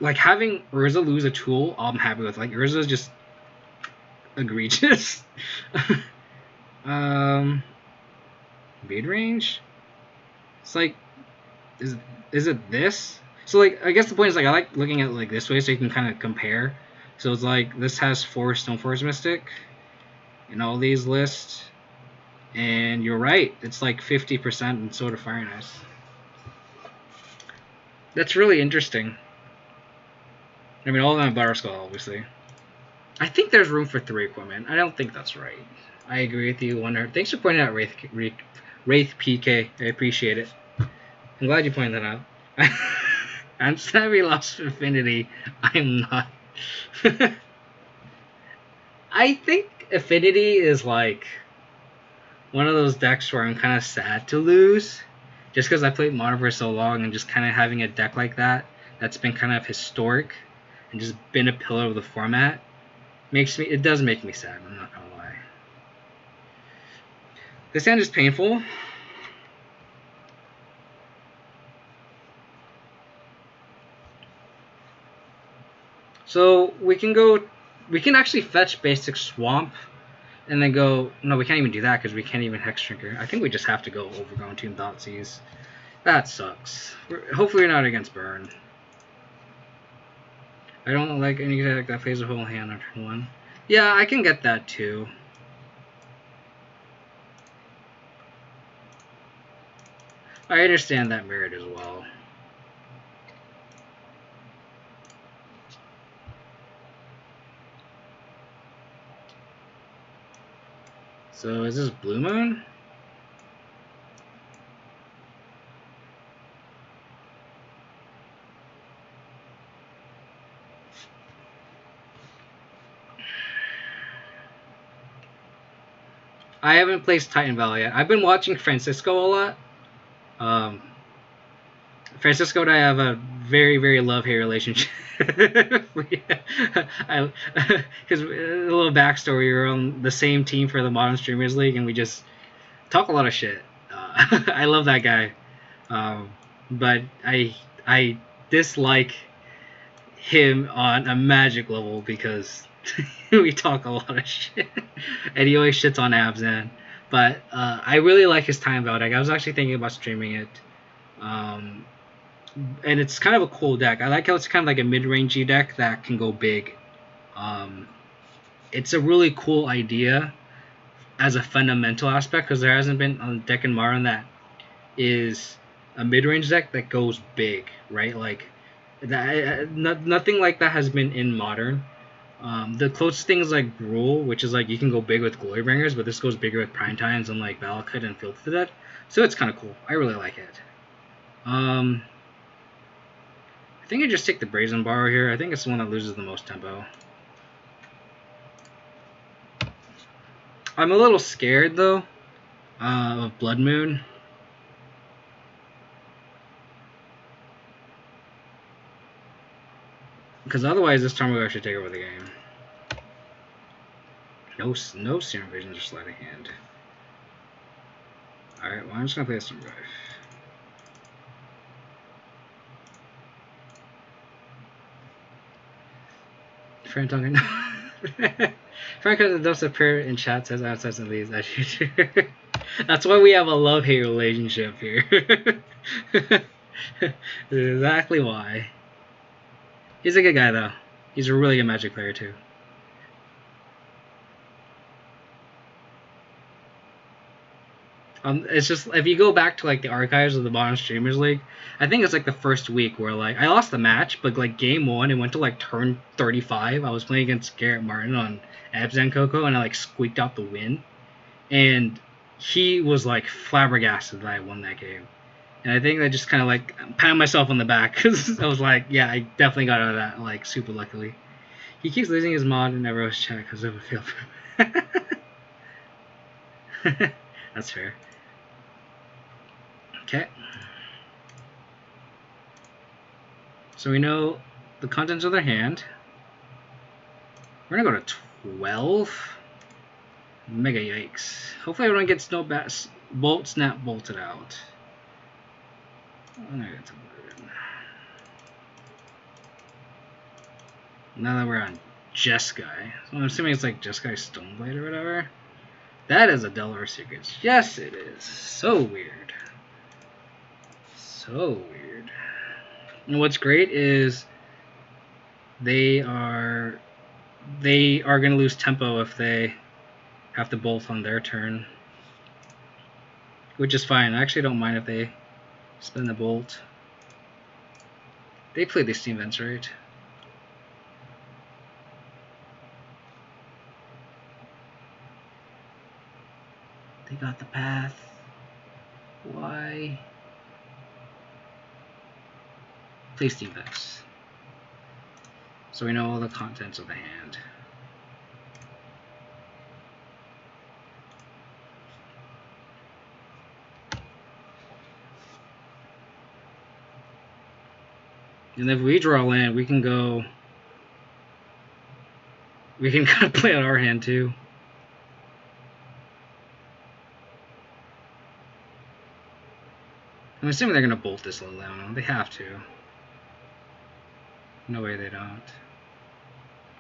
[SPEAKER 1] having Urza lose a tool, I'm happy with. Like Urza's just egregious. um, Mid range. It's like, is it this? So like I guess the point is like I like looking at it like this way so you can kind of compare. So it's like this has 4 Stoneforge Mystic in all these lists, and you're right, it's like 50% in Sword of Fire and Ice. That's really interesting. I mean, all of them have Butterskull, obviously. I think there's room for 3 equipment. I don't think that's right. I agree with you, Wonder. Thanks for pointing out Wraith PK. I appreciate it. I'm glad you pointed that out. I'm savvy lost Affinity. I'm not. I think Affinity is like one of those decks where I'm kind of sad to lose, just because I played Modern for so long, and just kind of having a deck like that's been kind of historic and just been a pillar of the format it does make me sad. I'm not gonna lie. This hand is painful. So we can actually fetch basic Swamp and then go, no, we can't even do that because we can't even Hex Drinker. I think we just have to go Overgrown Tomb Thoughtseize. That sucks. Hopefully we're not against Burn. I don't like any deck that plays a whole hand on turn 1. Yeah, I can get that too. I understand that merit as well. So is this Blue Moon? I haven't placed Titan Valley yet. I've been watching Francisco a lot. Francisco and I have a very, very love-hate relationship. Because a little backstory, we were on the same team for the Modern Streamers League, and we just talk a lot of shit. I love that guy, but I dislike him on a Magic level because we talk a lot of shit, and he always shits on Abzan. But I really like his time about it. I was actually thinking about streaming it. And it's kind of a cool deck. I like how it's kind of like a mid-rangey deck that can go big. It's a really cool idea as a fundamental aspect because there hasn't been a deck in Modern that is a mid-range deck that goes big, right? Like that, nothing like that has been in Modern. The closest thing is like Gruul, which is like you can go big with Glorybringers, but this goes bigger with Prime Times and like Valakut and Field to Dead. So it's kind of cool. I really like it. I think I just take the Brazen Borrow here. I think it's the one that loses the most tempo. I'm a little scared though of Blood Moon. Because otherwise this turn we actually take over the game. No Serum Vision, just Sleight of Hand. Alright, well I'm just going to play some Drive. Frank Duncan. Frank does appear in chat, says outside of these. That's why we have a love-hate relationship here. Exactly why. He's a good guy though. He's a really good Magic player too. It's just if you go back to like the archives of the Modern Streamers League, I think it's like the first week where like I lost the match, but like game 1 it went to like turn 35. I was playing against Garrett Martin on Abzan Coco and I like squeaked out the win, and he was like flabbergasted that I won that game. And I think I just kind of like patted myself on the back because I was like, yeah, I definitely got out of that like super luckily. He keeps losing his mod in Evero's chat because of a fail. That's fair. Okay. So we know the contents of their hand. We're gonna go to 12. Mega yikes. Hopefully everyone gets no bolt snap bolted out. Now that we're on Jeskai. So I'm assuming it's like Jeskai Stoneblade or whatever. That is a Delaware Secrets. Yes, it is. So weird. So weird. And what's great is they are going to lose tempo if they have to bolt on their turn, which is fine. I actually don't mind if they spin the bolt. They play these steam vents, right? They got the path. Why? Play steam vents. So we know all the contents of the hand. And if we draw land, we can go. We can kind of play out our hand too. I'm assuming they're going to bolt this little down. They have to. No way they don't.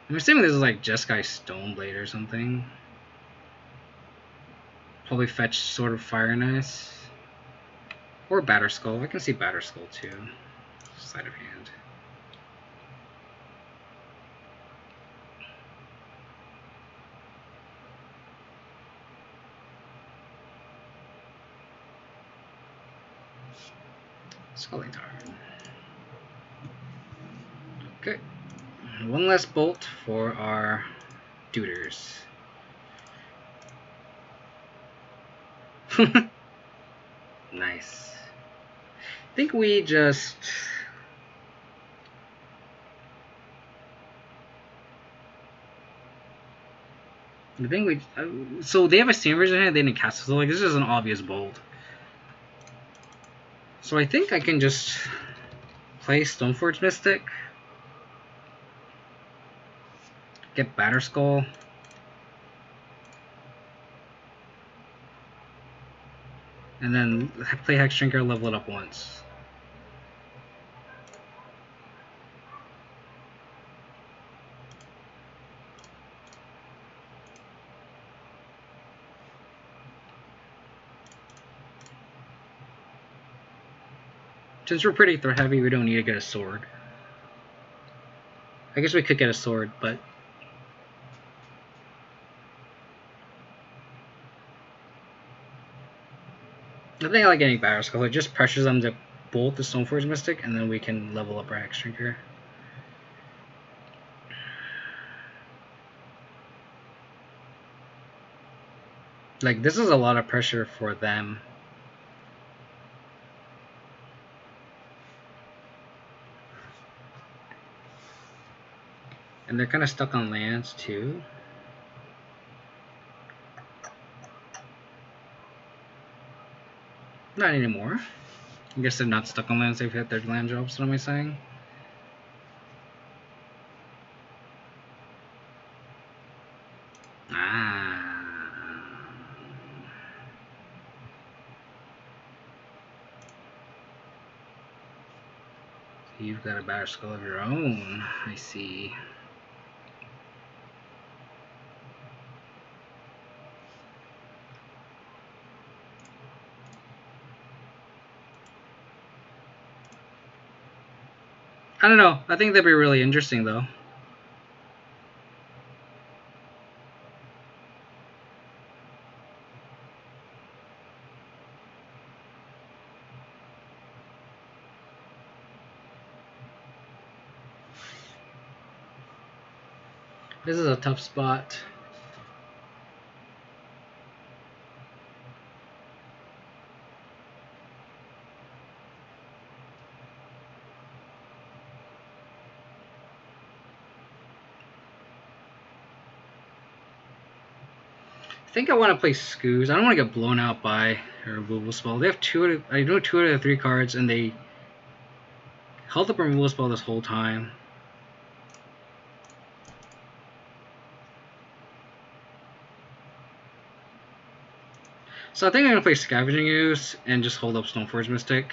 [SPEAKER 1] I'm assuming this is like Jeskai Stoneblade or something. Probably fetch Sword of Fire and Ice. Or Batterskull. I can see Batterskull too. Sleight of hand. Sculling Tarn. Okay. One less bolt for our duders. Nice. I think we just... I think we... so they have a steam version and they didn't cast it. So like, this is an obvious bolt. So I think I can just play Stoneforge Mystic. Get Batterskull. And then play Hex Drinker, level it up once. Since we're pretty threat heavy, we don't need to get a sword. I guess we could get a sword, but... I think I like getting Batterskull. It just pressures them to bolt the Stoneforge Mystic, and then we can level up our Hex Drinker. Like, this is a lot of pressure for them. And they're kind of stuck on lands, too. Not anymore. I guess they're not stuck on lands, they've hit their land drops, what am I saying? You've got a Batterskull of your own, I see. I don't know. I think that'd be really interesting, though. This is a tough spot. I think I want to play Scoos. I don't want to get blown out by a removal spell. They have I know 2 out of the 3 cards, and they held up a removal spell this whole time. So I think I'm going to play Scavenging Ooze and just hold up Stoneforge Mystic.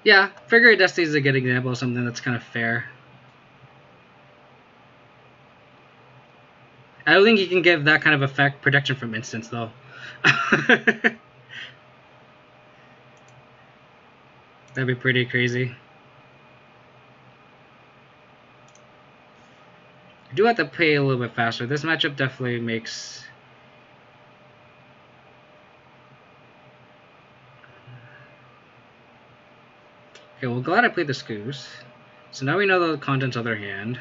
[SPEAKER 1] Yeah, Figure of Destiny is a good example of something that's kind of fair. I don't think you can give that kind of effect protection from instants, though. That'd be pretty crazy. I do have to play a little bit faster. This matchup definitely makes... Okay, well, glad I played the Scoos. So now we know the contents of their hand.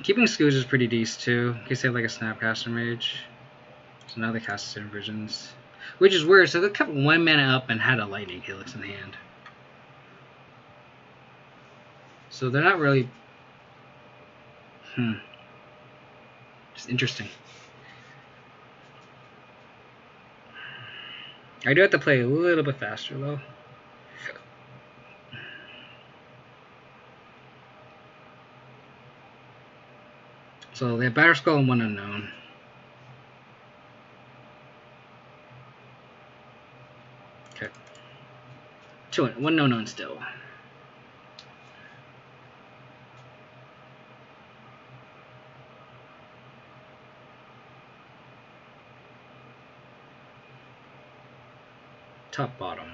[SPEAKER 1] Keeping Scoos is pretty decent too, in case they have like a Snapcaster Mage. So now they cast Inversions. Which is weird, so they kept 1 mana up and had a Lightning Helix in hand. So they're not really... Just interesting. I do have to play a little bit faster though. So they have Batterskull and 1 unknown. Okay. 1 unknown still. Top bottom.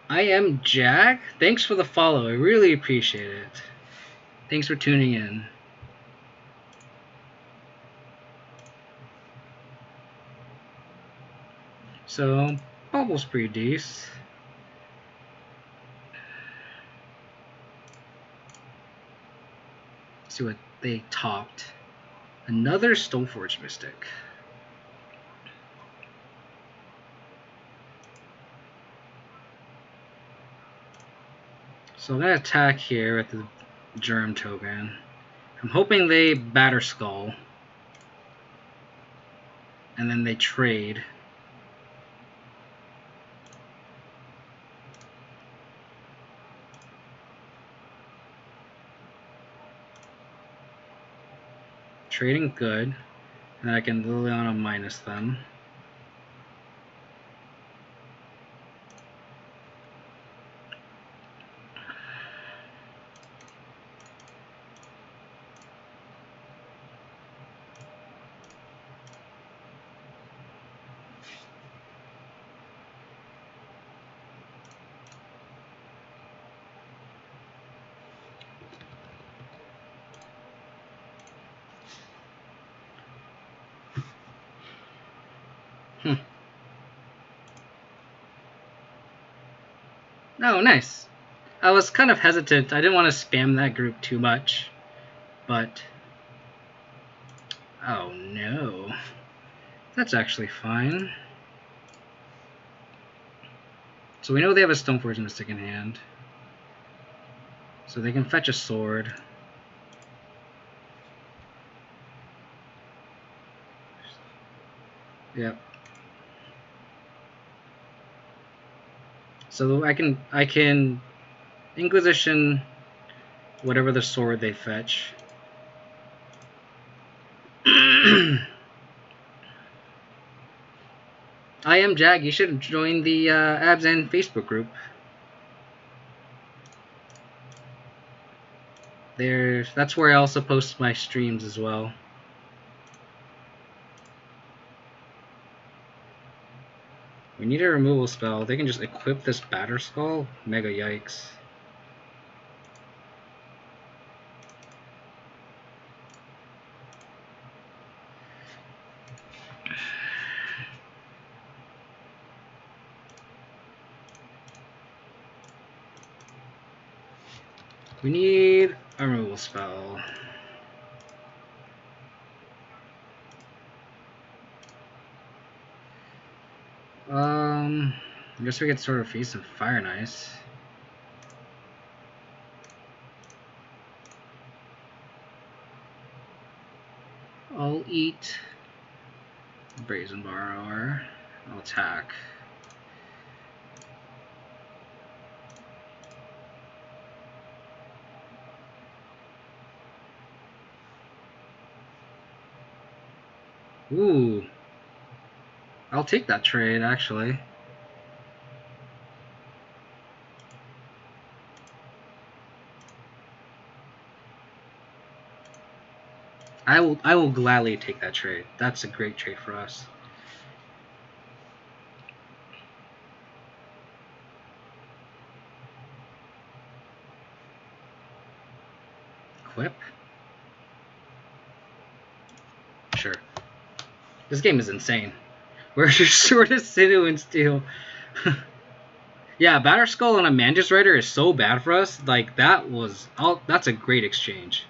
[SPEAKER 1] I am Jack. Thanks for the follow. I really appreciate it. Thanks for tuning in. So, Bubble's pretty decent. Let's see what they topped. Another Stoneforge Mystic. So I'm going to attack here with the Germ token. I'm hoping they Batterskull. And then they trade. Trading good. And then I can Liliana minus them. Oh, nice. I was kind of hesitant. I didn't want to spam that group too much. But... oh, no. That's actually fine. So we know they have a Stoneforge Mystic in hand. So they can fetch a sword. Yep. So I can Inquisition whatever the sword they fetch. I am Jag. You should join the Abzan Facebook group. That's where I also post my streams as well. We need a removal spell. They can just equip this Batterskull. Mega yikes. We need a removal spell. I guess we could sort of feast some Fire and Ice. I'll eat Brazen Borrower. I'll attack. Ooh. I'll take that trade, actually. I will gladly take that trade. That's a great trade for us. Equip. Sure. This game is insane. We're short of Sinew and Steel. Yeah, Batter Skull on a Mantis Rider is so bad for us. Like, that's a great exchange.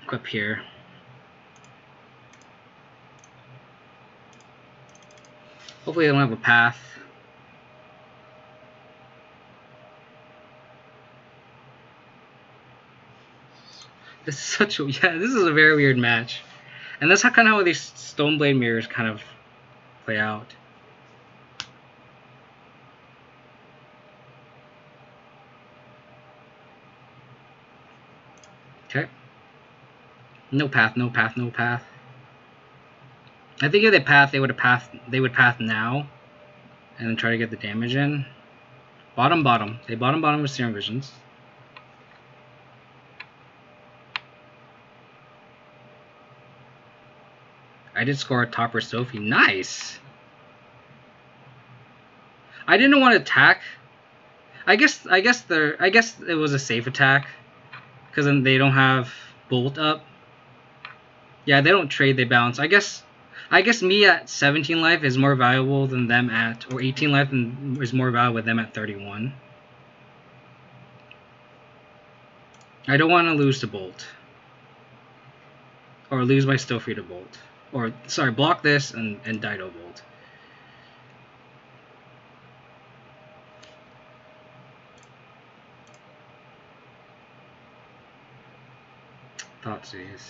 [SPEAKER 1] Equip here. Hopefully they don't have a path. This is this is a very weird match. And that's kind of how these Stoneblade mirrors kind of play out. Okay. No path, no path, no path. I think if they path, they would path now, and then try to get the damage in. Bottom. They bottom with Serum Visions. I did score a Topper Sophie. Nice. I didn't want to attack. I guess it was a safe attack, because then they don't have Bolt up. Yeah, they don't trade, they bounce. I guess me at 17 life is more valuable than them at, or 18 life is more valuable with them at 31. I don't want to lose to Bolt. Or lose my Stofie to Bolt. Or, sorry, block this and Dido Bolt. Thoughtseize.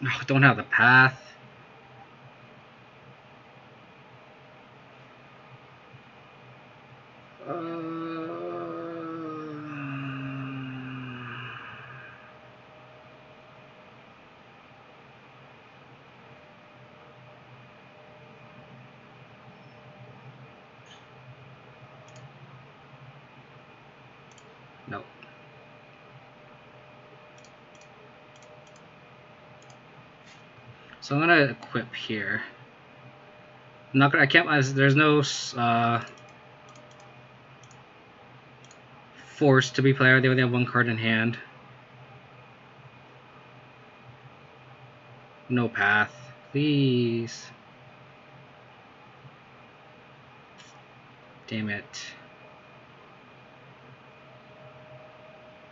[SPEAKER 1] Oh, don't have the path. Nope. So I'm gonna equip here. I'm not gonna. I can't. There's no force to be played. They only have one card in hand. No path, please. Damn it.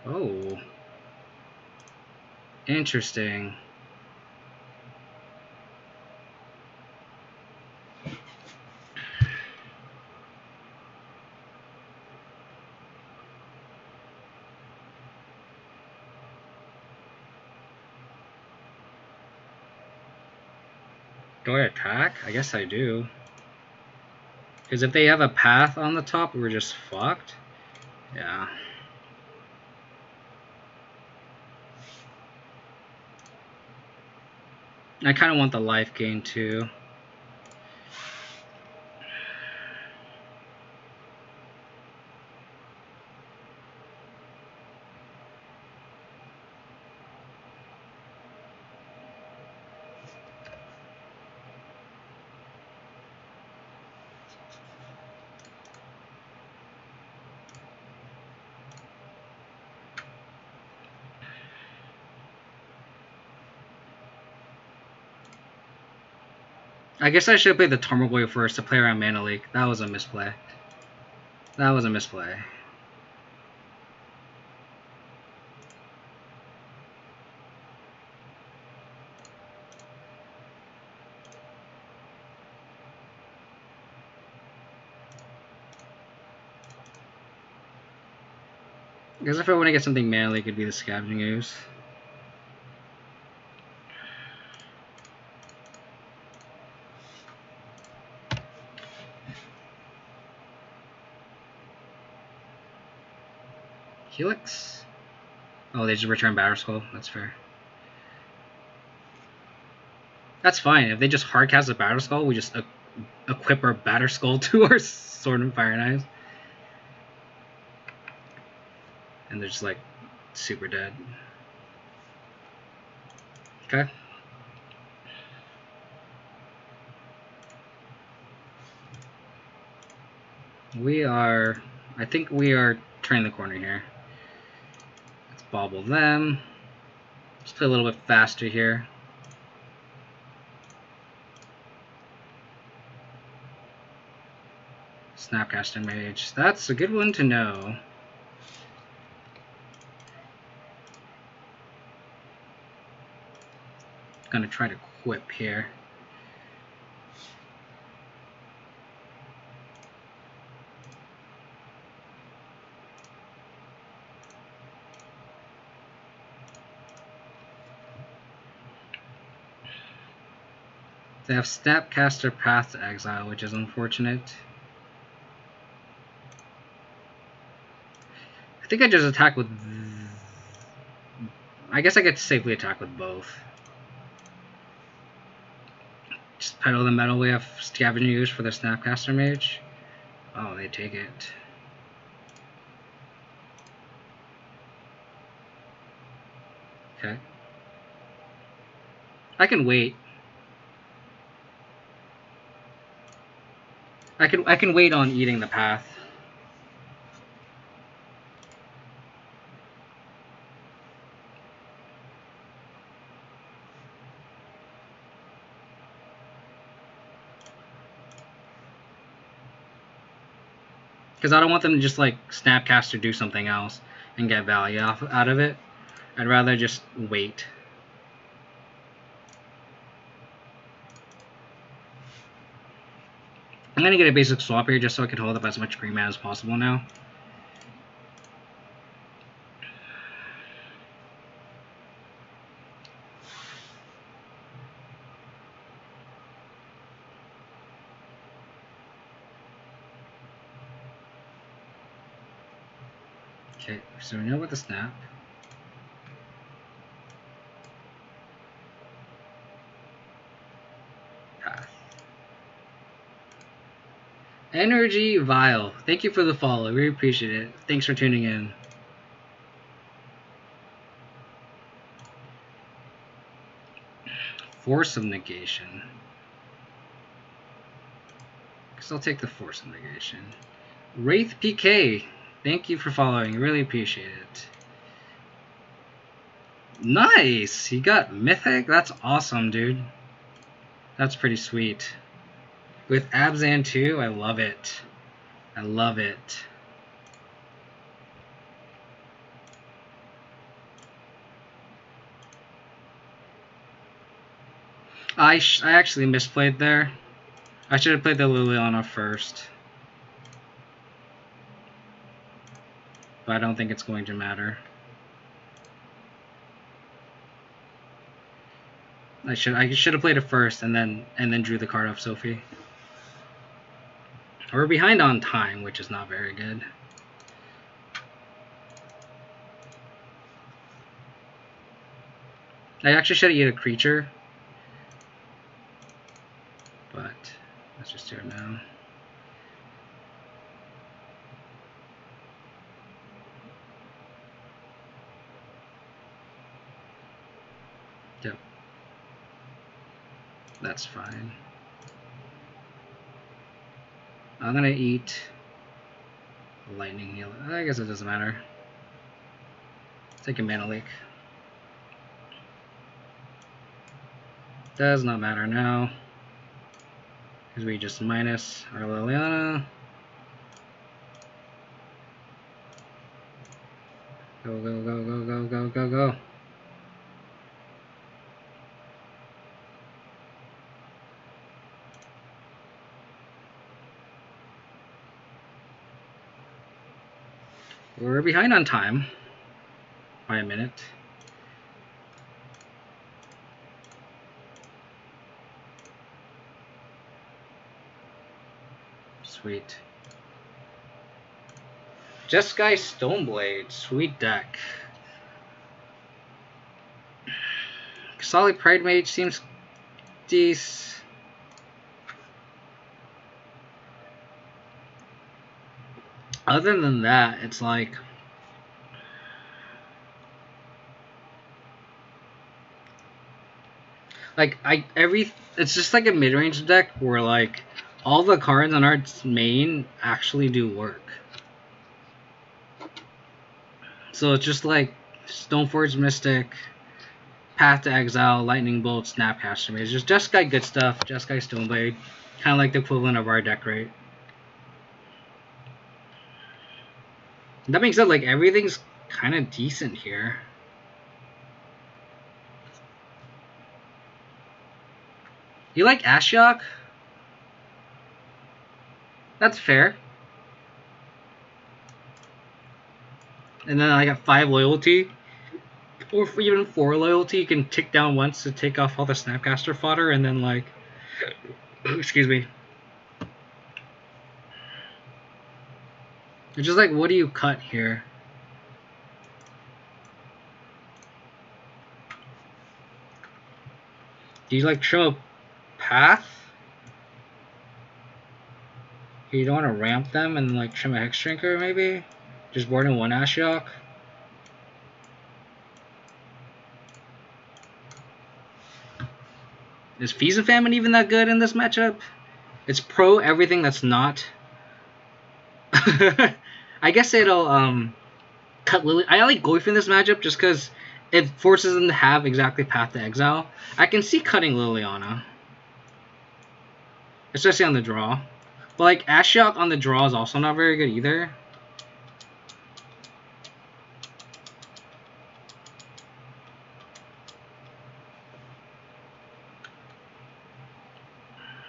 [SPEAKER 1] Oh. Interesting. Do I attack? I guess I do. Because if they have a path on the top, we're just fucked. Yeah. I kind of want the life gain too. I guess I should have played the Tormogoy first to play around Mana Leak. That was a misplay. That was a misplay. I guess if I want to get something Mana Leak, it'd be the Scavenging Ooze. Helix? Oh, they just return Batterskull. That's fair. That's fine. If they just hardcast a Batterskull, we just equip our Batterskull to our Sword and Fire Knives. And they're just like super dead. Okay. I think we are turning the corner here. Let's bobble them. Let's play a little bit faster here. Snapcaster Mage. That's a good one to know. Gonna try to equip here. They have Snapcaster Path to Exile, which is unfortunate. I think I just attack with... I guess I get to safely attack with both. Just pedal the metal. We have Scavenging Ooze for the Snapcaster Mage. Oh, they take it. Okay. I can wait. I can wait on eating the path. Because I don't want them to just like Snapcast or do something else and get value out of it. I'd rather just wait. I'm gonna get a basic swap here just so I can hold up as much green mana as possible now. Okay, so we know about the snap. Path. Energy Vial. Thank you for the follow. We appreciate it. Thanks for tuning in. Force of Negation. Guess I'll take the Force of Negation. Wraith PK. Thank you for following. Really appreciate it. Nice! You got Mythic? That's awesome, dude. That's pretty sweet. With Abzan too, I love it. I love it. I actually misplayed there. I should have played the Liliana first. But I don't think it's going to matter. I should have played it first and then drew the card off Sophie. We're behind on time, which is not very good. I actually should have eaten a creature. But let's just do it now. Yep. That's fine. I'm gonna eat a lightning heal. I guess it doesn't matter. Take a mana leak. Does not matter now. Because we just minus our Liliana. Go, go, go, go, go, go, go, go. We're behind on time by a minute. Sweet. Jeskai Stoneblade, sweet deck. Solid Pride Mage seems decent. Other than that, it's like it's just like a mid-range deck where like all the cards on our main actually do work. So it's just like Stoneforge Mystic, Path to Exile, Lightning Bolt, Snapcaster Mage. It's just got good stuff. Just got Stoneblade, kind of like the equivalent of our deck, right? That being said, like everything's kind of decent here. You like Ashiok? That's fair. And then I got 5 loyalty. Or for even 4 loyalty, you can tick down once to take off all the Snapcaster fodder, and then like... excuse me. It's just like, what do you cut here? Do you like trim a path? You don't want to ramp them and like trim a Hex Drinker maybe? Just board in 1 Ashiok? Is Feast and Famine even that good in this matchup? It's pro everything that's not. I guess it'll cut Lily. I like Goyf in this matchup just because it forces them to have exactly Path to Exile. I can see cutting Liliana, especially on the draw. But like Ashiok on the draw is also not very good either.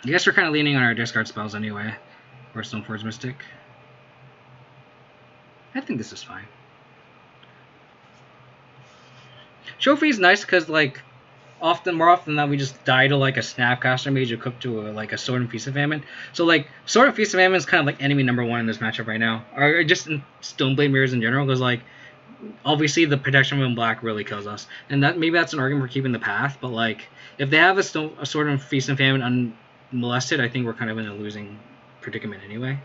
[SPEAKER 1] I guess we're kind of leaning on our discard spells anyway. Or Stoneforge Mystic. I think this is fine. Trophy is nice because like more often than we just die to like a Snapcaster Mage or cook to like a Sword and Feast and Famine. So like Sword and Feast and Famine is kind of like enemy number 1 in this matchup right now, or just in Stoneblade mirrors in general, because like obviously the protection from black really kills us, and that maybe that's an argument for keeping the path. But like if they have a Sword and Feast and Famine unmolested, I think we're kind of in a losing predicament anyway.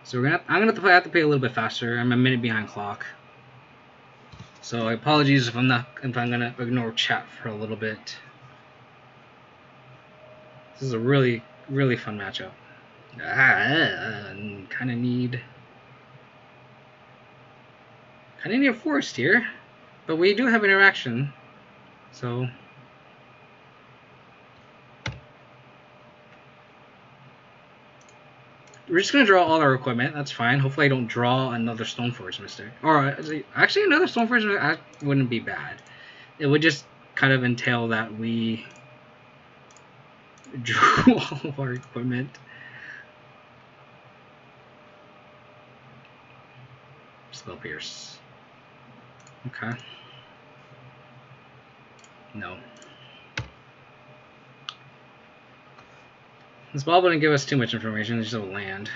[SPEAKER 1] So I'm gonna have to play a little bit faster. I'm a minute behind clock. So apologies if I'm gonna ignore chat for a little bit. This is a really, really fun matchup. Kind of need a forest here, but we do have interaction. So we're just gonna draw all our equipment. That's fine. Hopefully, I don't draw another Stoneforge Mystic. Or actually, another Stoneforge Mystic wouldn't be bad. It would just kind of entail that we drew all of our equipment. Spell Pierce. Okay. No. This ball wouldn't give us too much information. It's just a land.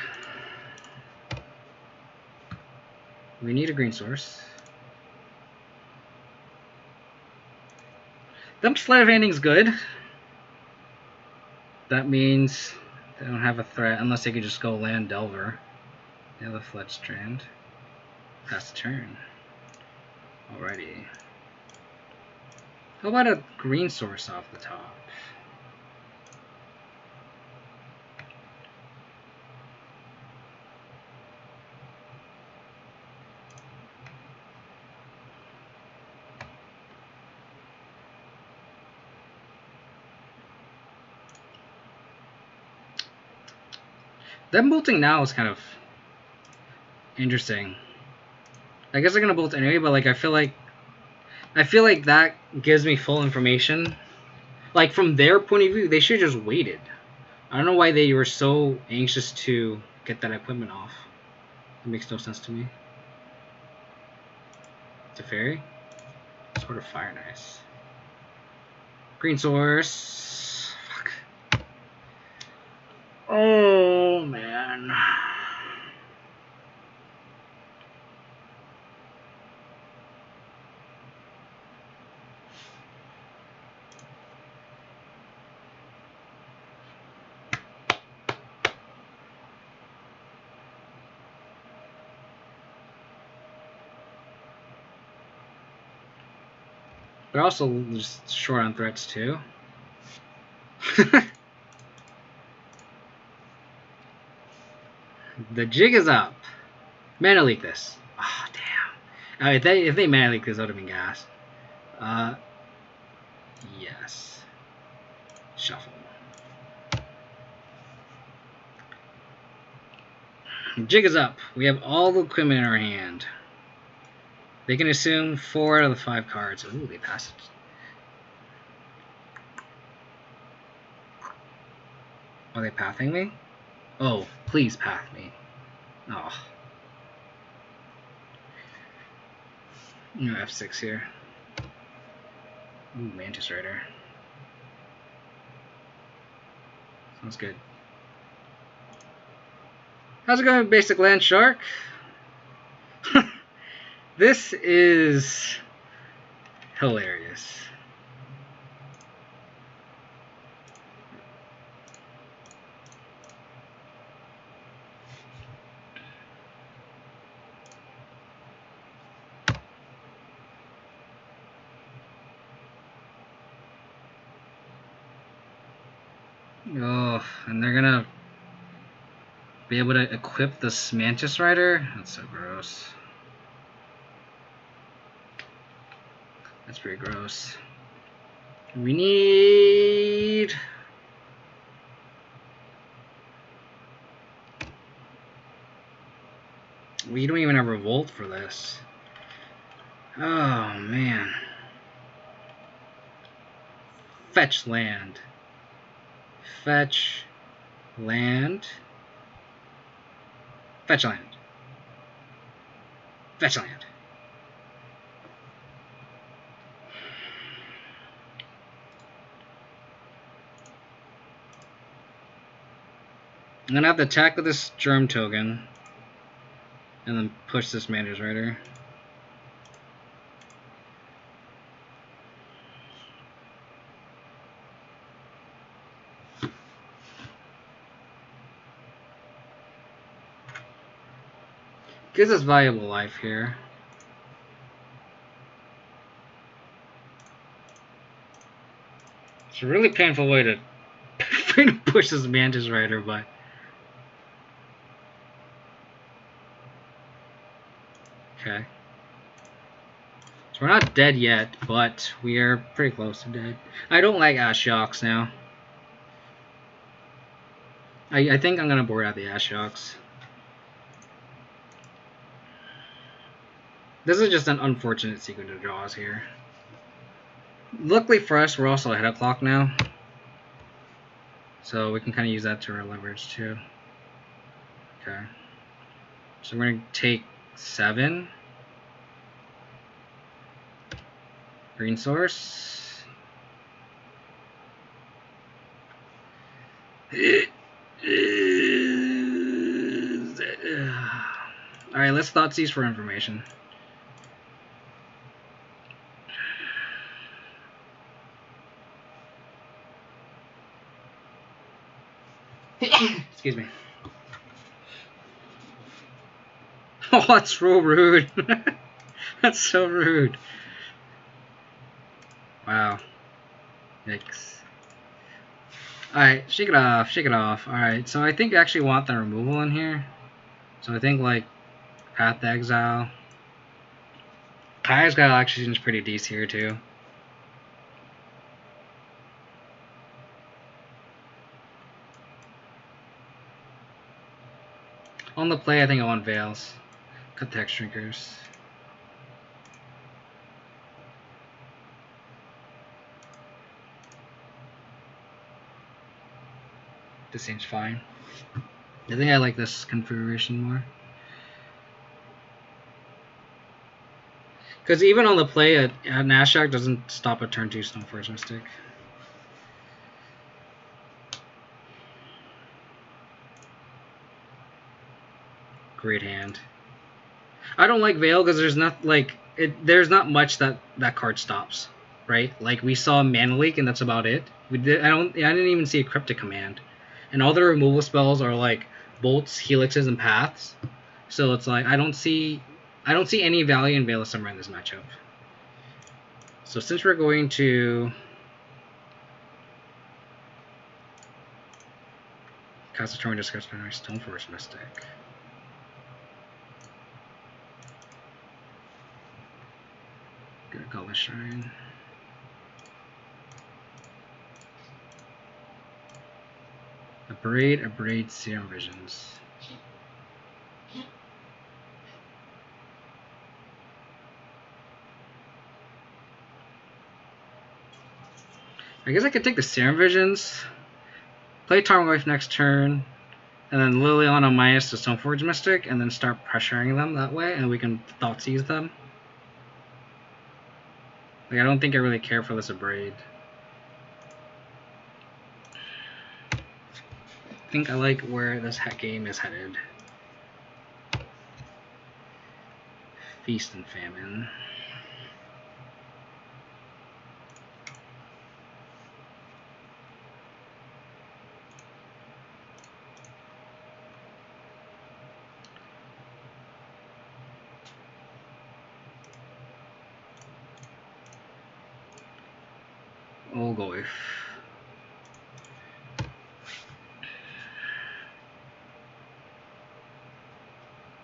[SPEAKER 1] We need a green source. Them Sleight of Handing's good. That means they don't have a threat unless they could just go land Delver. They have a Flood Strand. Pass the turn. Alrighty. How about a green source off the top? Them bolting now is kind of interesting. I guess they're gonna bolt anyway, but like I feel like that gives me full information. Like from their point of view, they should have just waited. I don't know why they were so anxious to get that equipment off. It makes no sense to me. It's a fairy. Sword of Fire, nice. Green source. Fuck. Oh man. They're also just short on threats too. The jig is up. Mana leak this. Oh damn. If they mana leak this, that would have been gas. Yes. Shuffle. Jig is up. We have all the equipment in our hand. They can assume 4 out of the 5 cards. Ooh, they passed it. Are they pathing me? Oh, please path me. Oh. No F6 here. Ooh, Mantis Rider. Sounds good. How's it going, Basic Land Shark? This is hilarious. Oh, and they're gonna be able to equip this Mantis Rider? That's so gross. That's pretty gross. We need... We don't even have Revolt for this. Oh, man. Fetch land. Fetch land. Fetch land. Fetch land. I'm gonna have to attack with this Germ token. And then push this Mantis Rider. Gives us valuable life here. It's a really painful way to push this Mantis Rider, but okay. So we're not dead yet, but we are pretty close to dead. I don't like Ashioks now. I think I'm gonna board out the Ashioks. This is just an unfortunate sequence of draws here. Luckily for us, we're also ahead of clock now. So we can kind of use that to our leverage too. Okay. So we're going to take 7. Green source. Alright, let's Thoughtseize for information. Excuse me. Oh, that's real rude. That's so rude. Wow. Yikes. Alright, shake it off, shake it off. Alright, so I think I actually want the removal in here. So I think, like, Path to Exile. Kaya's got actually seems pretty decent here, too. on the play, I think I want Veils. Cut the Hex Drinkers. This seems fine. I think I like this configuration more. Because even on the play, a Nashak doesn't stop a turn 2 Stoneforge Mystic. Great hand. I don't like Veil because there's not there's not much that card stops, right? Like we saw Mana Leak and that's about it. I didn't even see a Cryptic Command, and all the removal spells are like bolts, helixes, and paths. So it's like I don't see any value in Veil of Summer in this matchup. So since we're going to cast a Torrent Discussion on our Stoneforge Mystic. Gonna call the Shrine. Abrade, Serum Visions. I guess I could take the Serum Visions, play Tarmogoyf next turn, and then Liliana minus the Stoneforge Mystic, and then start pressuring them that way, and we can Thoughtseize them. Like, I don't think I really care for this Abrade. I think I like where this game is headed. Feast and Famine. Olgoif.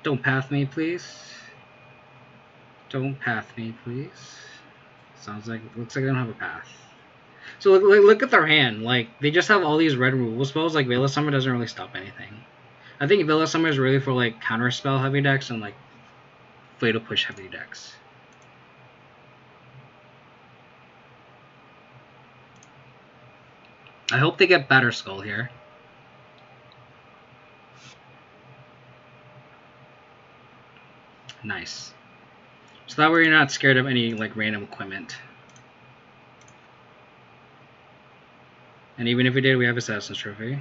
[SPEAKER 1] Don't path me, please. Don't path me, please. Looks like they don't have a path. So look at their hand. Like they just have all these red removal spells. Like Veil of Summer doesn't really stop anything. I think Veil of Summer is really for like counter spell heavy decks and like Fatal Push heavy decks. I hope they get Batter Skull here. Nice. So that way you're not scared of any like random equipment. And even if we did, we have Assassin's Trophy.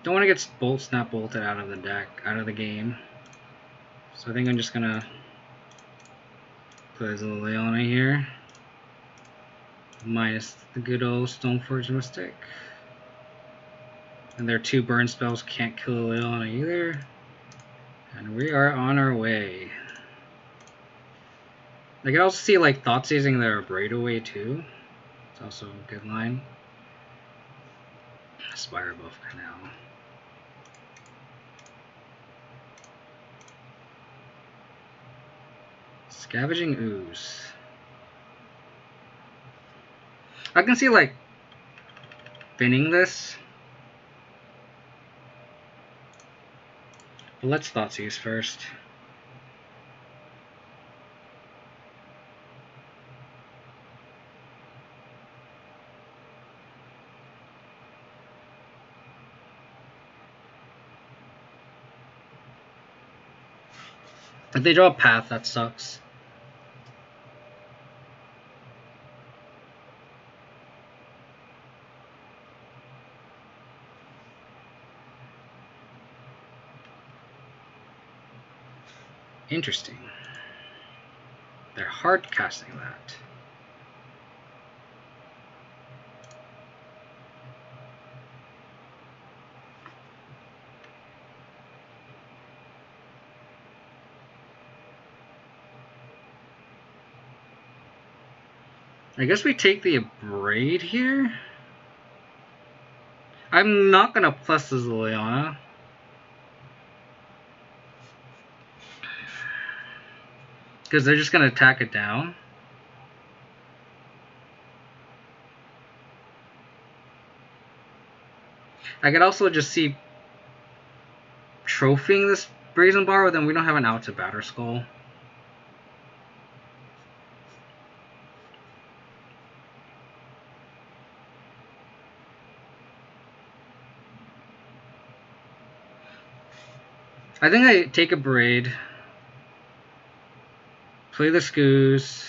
[SPEAKER 1] Don't want to get snap bolted out of the deck, out of the game. So I think I'm just gonna put Liliana here. Minus the good old Stoneforge Mystic. And their 2 burn spells can't kill Liliana either. And we are on our way. I can also see like Thoughtseizing their Abrade away too. It's also a good line. Spire Buff Canal. Scavenging Ooze. I can see like binning this. But let's Thoughtseize first. If they draw a path, that sucks. Interesting. They're hard casting that. I guess we take the Abrade here. I'm not gonna plus this Liliana. Because they're just gonna attack it down. I could also just see trophying this Brazen Bar, but then we don't have an out to Batter Skull. I think I take a Braid, play the Skoos,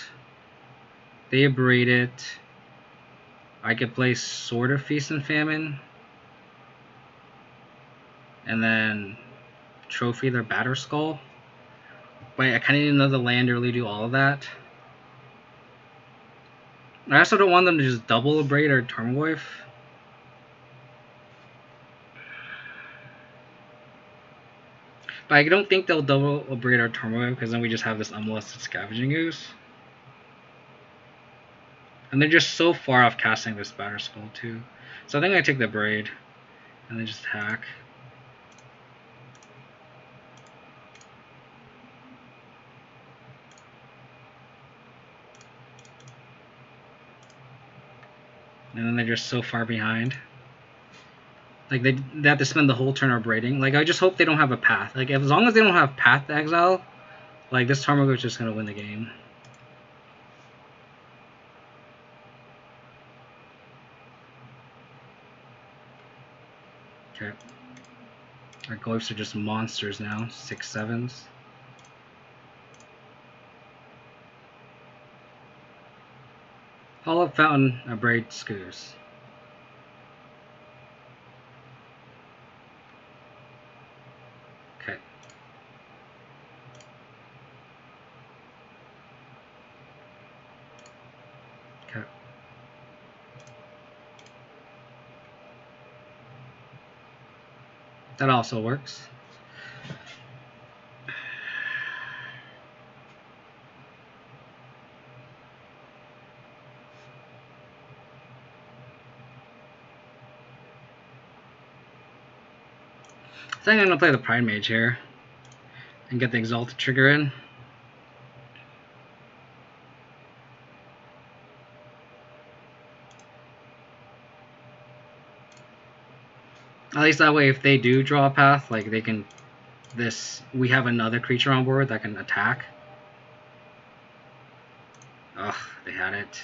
[SPEAKER 1] they abrade it. I could play Sword of Feast and Famine, and then trophy their Batter Skull. But I kind of need another land to really do all of that. I also don't want them to just double abrade or Tarmogoyf. But I don't think they'll double abrade our Tarmogoyf because then we just have this unmolested Scavenging Ooze. And they're just so far off casting this Batter Skull too. So I think I take the Braid and then just hack. And then they're just so far behind. Like they have to spend the whole turn abrading. Like I just hope they don't have a path. Like as long as they don't have path to exile, like this Tarmogoyf is just gonna win the game. Okay. Our Glyphs are just monsters now. 6/7s. Hollow Fountain, abrade Skoos. Okay. Okay. That also works. I think I'm going to play the Pride Mage here and get the Exalted trigger in. At least that way if they do draw a path, like they can, we have another creature on board that can attack. Ugh, they had it.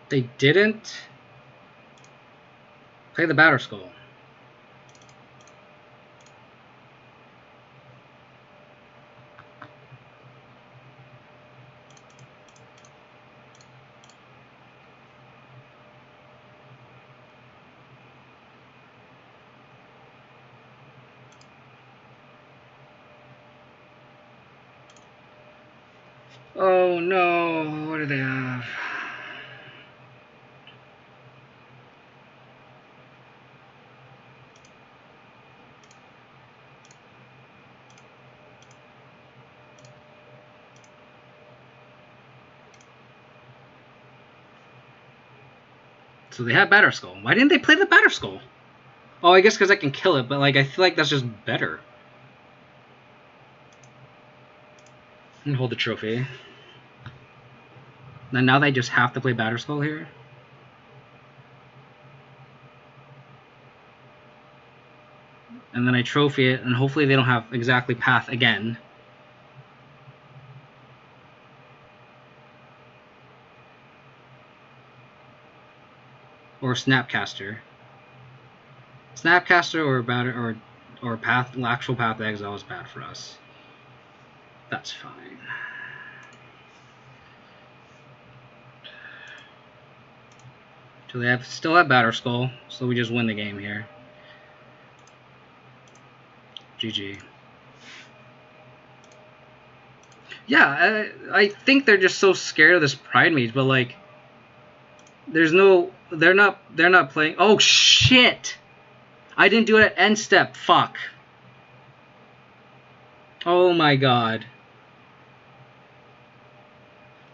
[SPEAKER 1] They didn't play the Batter Skull. Oh no, what do they have? So they have Batter Skull. Why didn't they play the Batter Skull? Oh, I guess because I can kill it, but like I feel like that's just better. And hold the trophy. And now they just have to play Batter Skull here. And then I trophy it, and hopefully they don't have exactly path again. Or Snapcaster. Snapcaster or Batter or path, actual path to exile is bad for us. That's fine. So they still have Batter Skull, so we just win the game here. GG. Yeah, I think they're just so scared of this Pride Mage, but like, there's no, they're not playing. Oh shit! I didn't do it at end step. Fuck. Oh my god.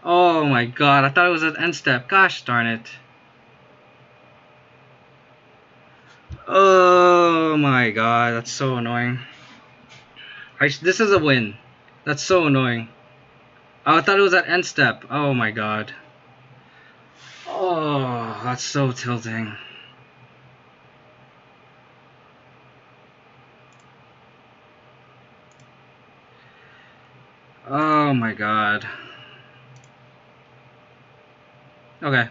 [SPEAKER 1] Oh my god, I thought it was an end step. Gosh darn it. Oh my god, that's so annoying. This is a win. That's so annoying. Oh, I thought it was at end step. Oh my god. Oh, that's so tilting. Oh my god. Okay.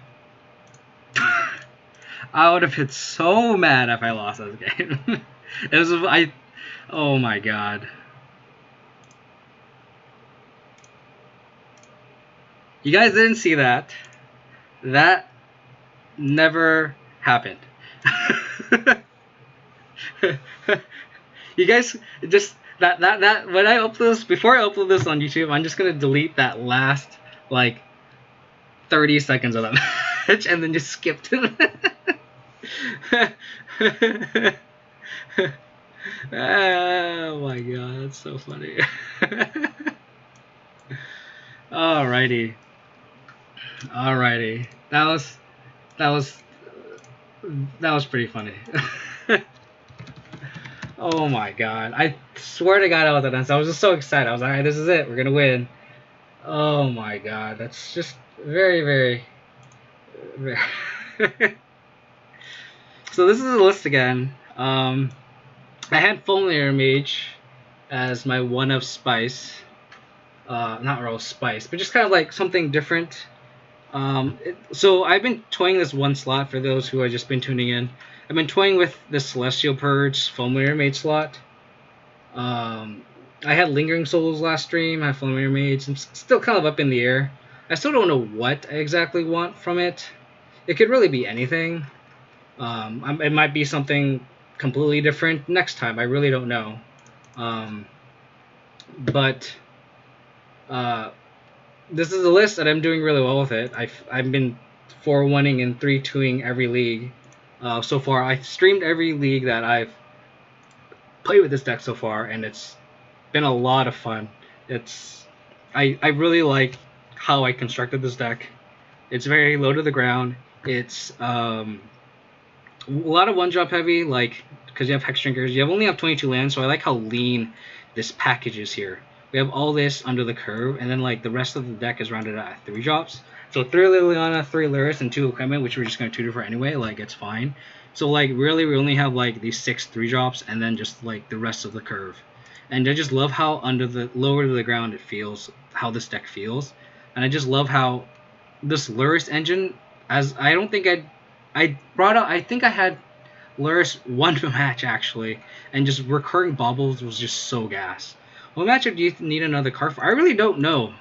[SPEAKER 1] I would have been so mad if I lost this game. It was oh my god. You guys didn't see that. That never happened. You guys just that when I upload this, before I upload this on YouTube, I'm just gonna delete that last like 30 seconds of that match and then just skip to oh my god, that's so funny. Alrighty. Alrighty. That was that was pretty funny. Oh my god. I swear to god I was at dance. I was just so excited. I was like, alright, this is it. We're gonna win. Oh my god. That's just very, very, very So this is the list again. I had Fulminator Mage as my one of Spice. Not real Spice, but just kind of like something different. So I've been toying this one slot for those who have just been tuning in. I've been toying with the Celestial Purge Fulminator Mage slot. I had Lingering Souls last stream. I had Fulminator Mage. I'm still kind of up in the air. I still don't know what I exactly want from it. It could really be anything. It might be something completely different next time. I really don't know. But this is a list that I'm doing really well with it. I've been 4-1ing and 3-2ing every league so far. I've streamed every league that I've played with this deck so far, and it's been a lot of fun. I really like how I constructed this deck. It's very low to the ground. It's a lot of one-drop heavy, like because you have Hex Drinkers. You only have 22 lands, so I like how lean this package is here. We have all this under the curve, and then like the rest of the deck is rounded out at 3 drops. So 3 Liliana, 3 Lurrus, and 2 equipment, which we're just going to tutor for anyway. Like it's fine. So like really, we only have like these 6 3 drops, and then just like the rest of the curve. And I just love how under the lower to the ground it feels, how this deck feels, and I just love how this Lurrus engine. As I don't think I brought out. I think I had Lurrus one match actually, and just recurring baubles was just so gas. What matchup do you need another card for? I really don't know.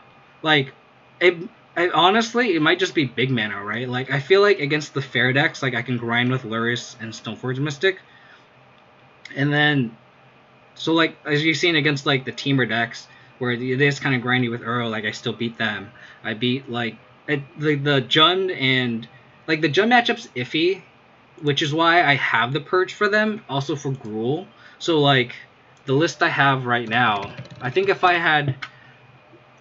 [SPEAKER 1] Like, honestly, it might just be big mana, right? Like, I feel like against the fair decks, like I can grind with Lurrus and Stoneforge Mystic, and then, so like as you've seen against like the teamer decks where it is kind of grindy with Uro, like I still beat them. I beat like the Jund and like the Jund matchup's iffy, which is why I have the purge for them, also for Gruul. So like the list I have right now, I think if I have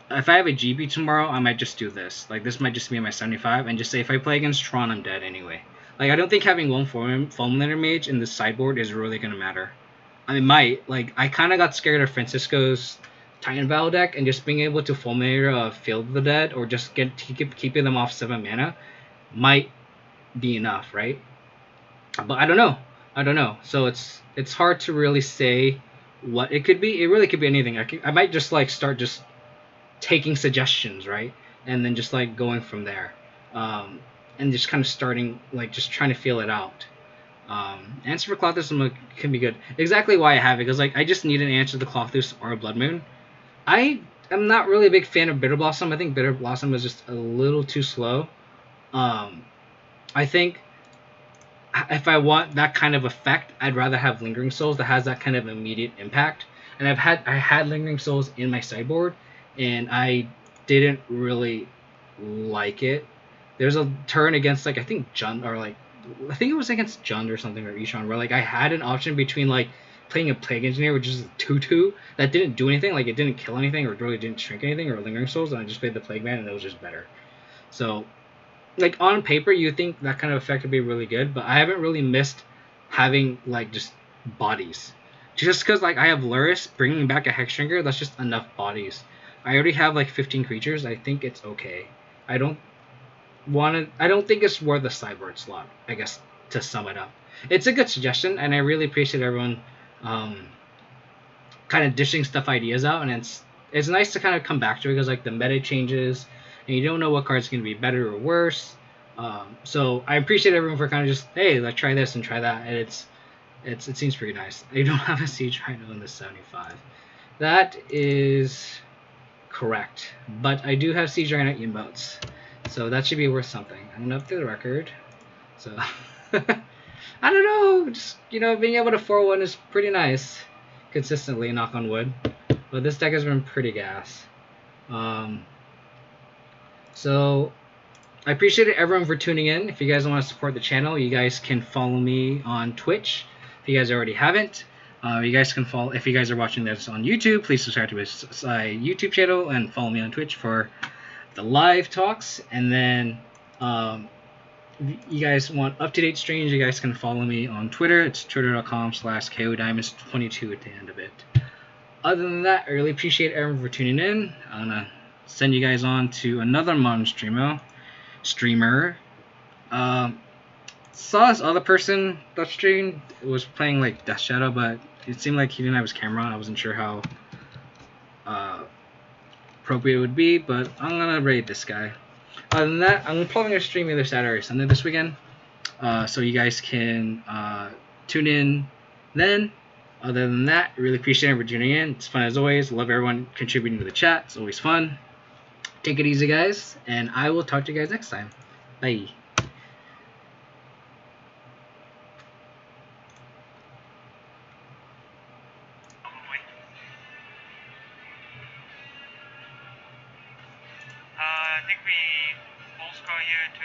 [SPEAKER 1] a GB tomorrow, I might just do this. Like this might just be my 75, and just say if I play against Tron, I'm dead anyway. Like I don't think having one Fulminator Mage in the sideboard is really gonna matter. I might. Like I kind of got scared of Francisco's Titan Val deck and just being able to Fulminator Field the Dead or just keeping them off 7 mana might be enough, right? But I don't know. I don't know. So it's hard to really say what it could be. It really could be anything. I might just like start just taking suggestions, right? And then just like going from there. And just kind of starting like just trying to feel it out. Answer for Clothus can be good. Exactly why I have it, because like I just need an answer to Clothus or Blood Moon. I am not really a big fan of Bitter Blossom. I think Bitter Blossom is just a little too slow. I think if I want that kind of effect, I'd rather have Lingering Souls that has that kind of immediate impact. And I had Lingering Souls in my sideboard, and I didn't really like it. There's a turn against I think it was against Jund or something, or Ishan, where like I had an option between like playing a Plague Engineer, which is a 2/2 that didn't do anything, like it didn't kill anything or really didn't shrink anything or Lingering Souls, and I just played the Plague Man and it was just better. So, like on paper, you think that kind of effect would be really good, but I haven't really missed having like just bodies. Just because like I have Lurrus, bringing back a Hexdrinker, that's just enough bodies. I already have like 15 creatures. I think it's okay. I don't I don't think it's worth a sideboard slot. I guess to sum it up, it's a good suggestion, and I really appreciate everyone kind of dishing stuff ideas out, and it's nice to kind of come back to it because like the meta changes, and you don't know what card's going to be better or worse. So I appreciate everyone for kind of just hey, let's try this and try that, and it seems pretty nice. I don't have a Siege Rhino in the 75. That is correct, but I do have Siege Rhino emotes, so that should be worth something. I'm gonna update the record. So I don't know, just being able to 4-1 is pretty nice consistently, knock on wood. But this deck has been pretty gas. So I appreciate everyone for tuning in. If you guys want to support the channel, you guys can follow me on Twitch. If you guys already haven't, you guys can follow. If you guys are watching this on YouTube, please subscribe to my YouTube channel and follow me on Twitch for the live talks. And then if you guys want up-to-date streams, you guys can follow me on Twitter. It's twitter.com/KODiamonds22 at the end of it. Other than that, I really appreciate everyone for tuning in. I'm going to send you guys on to another modern streamer. Saw this other person that streamed. It was playing like Death Shadow, but it seemed like he didn't have his camera on. I wasn't sure how appropriate it would be, but I'm going to raid this guy. Other than that, I'm probably going to stream either Saturday or Sunday this weekend. So you guys can tune in then. Other than that, I really appreciate everyone tuning in. It's fun as always. Love everyone contributing to the chat. It's always fun. Take it easy, guys, and I will talk to you guys next time. Bye.
[SPEAKER 2] I think we full score here 2-2.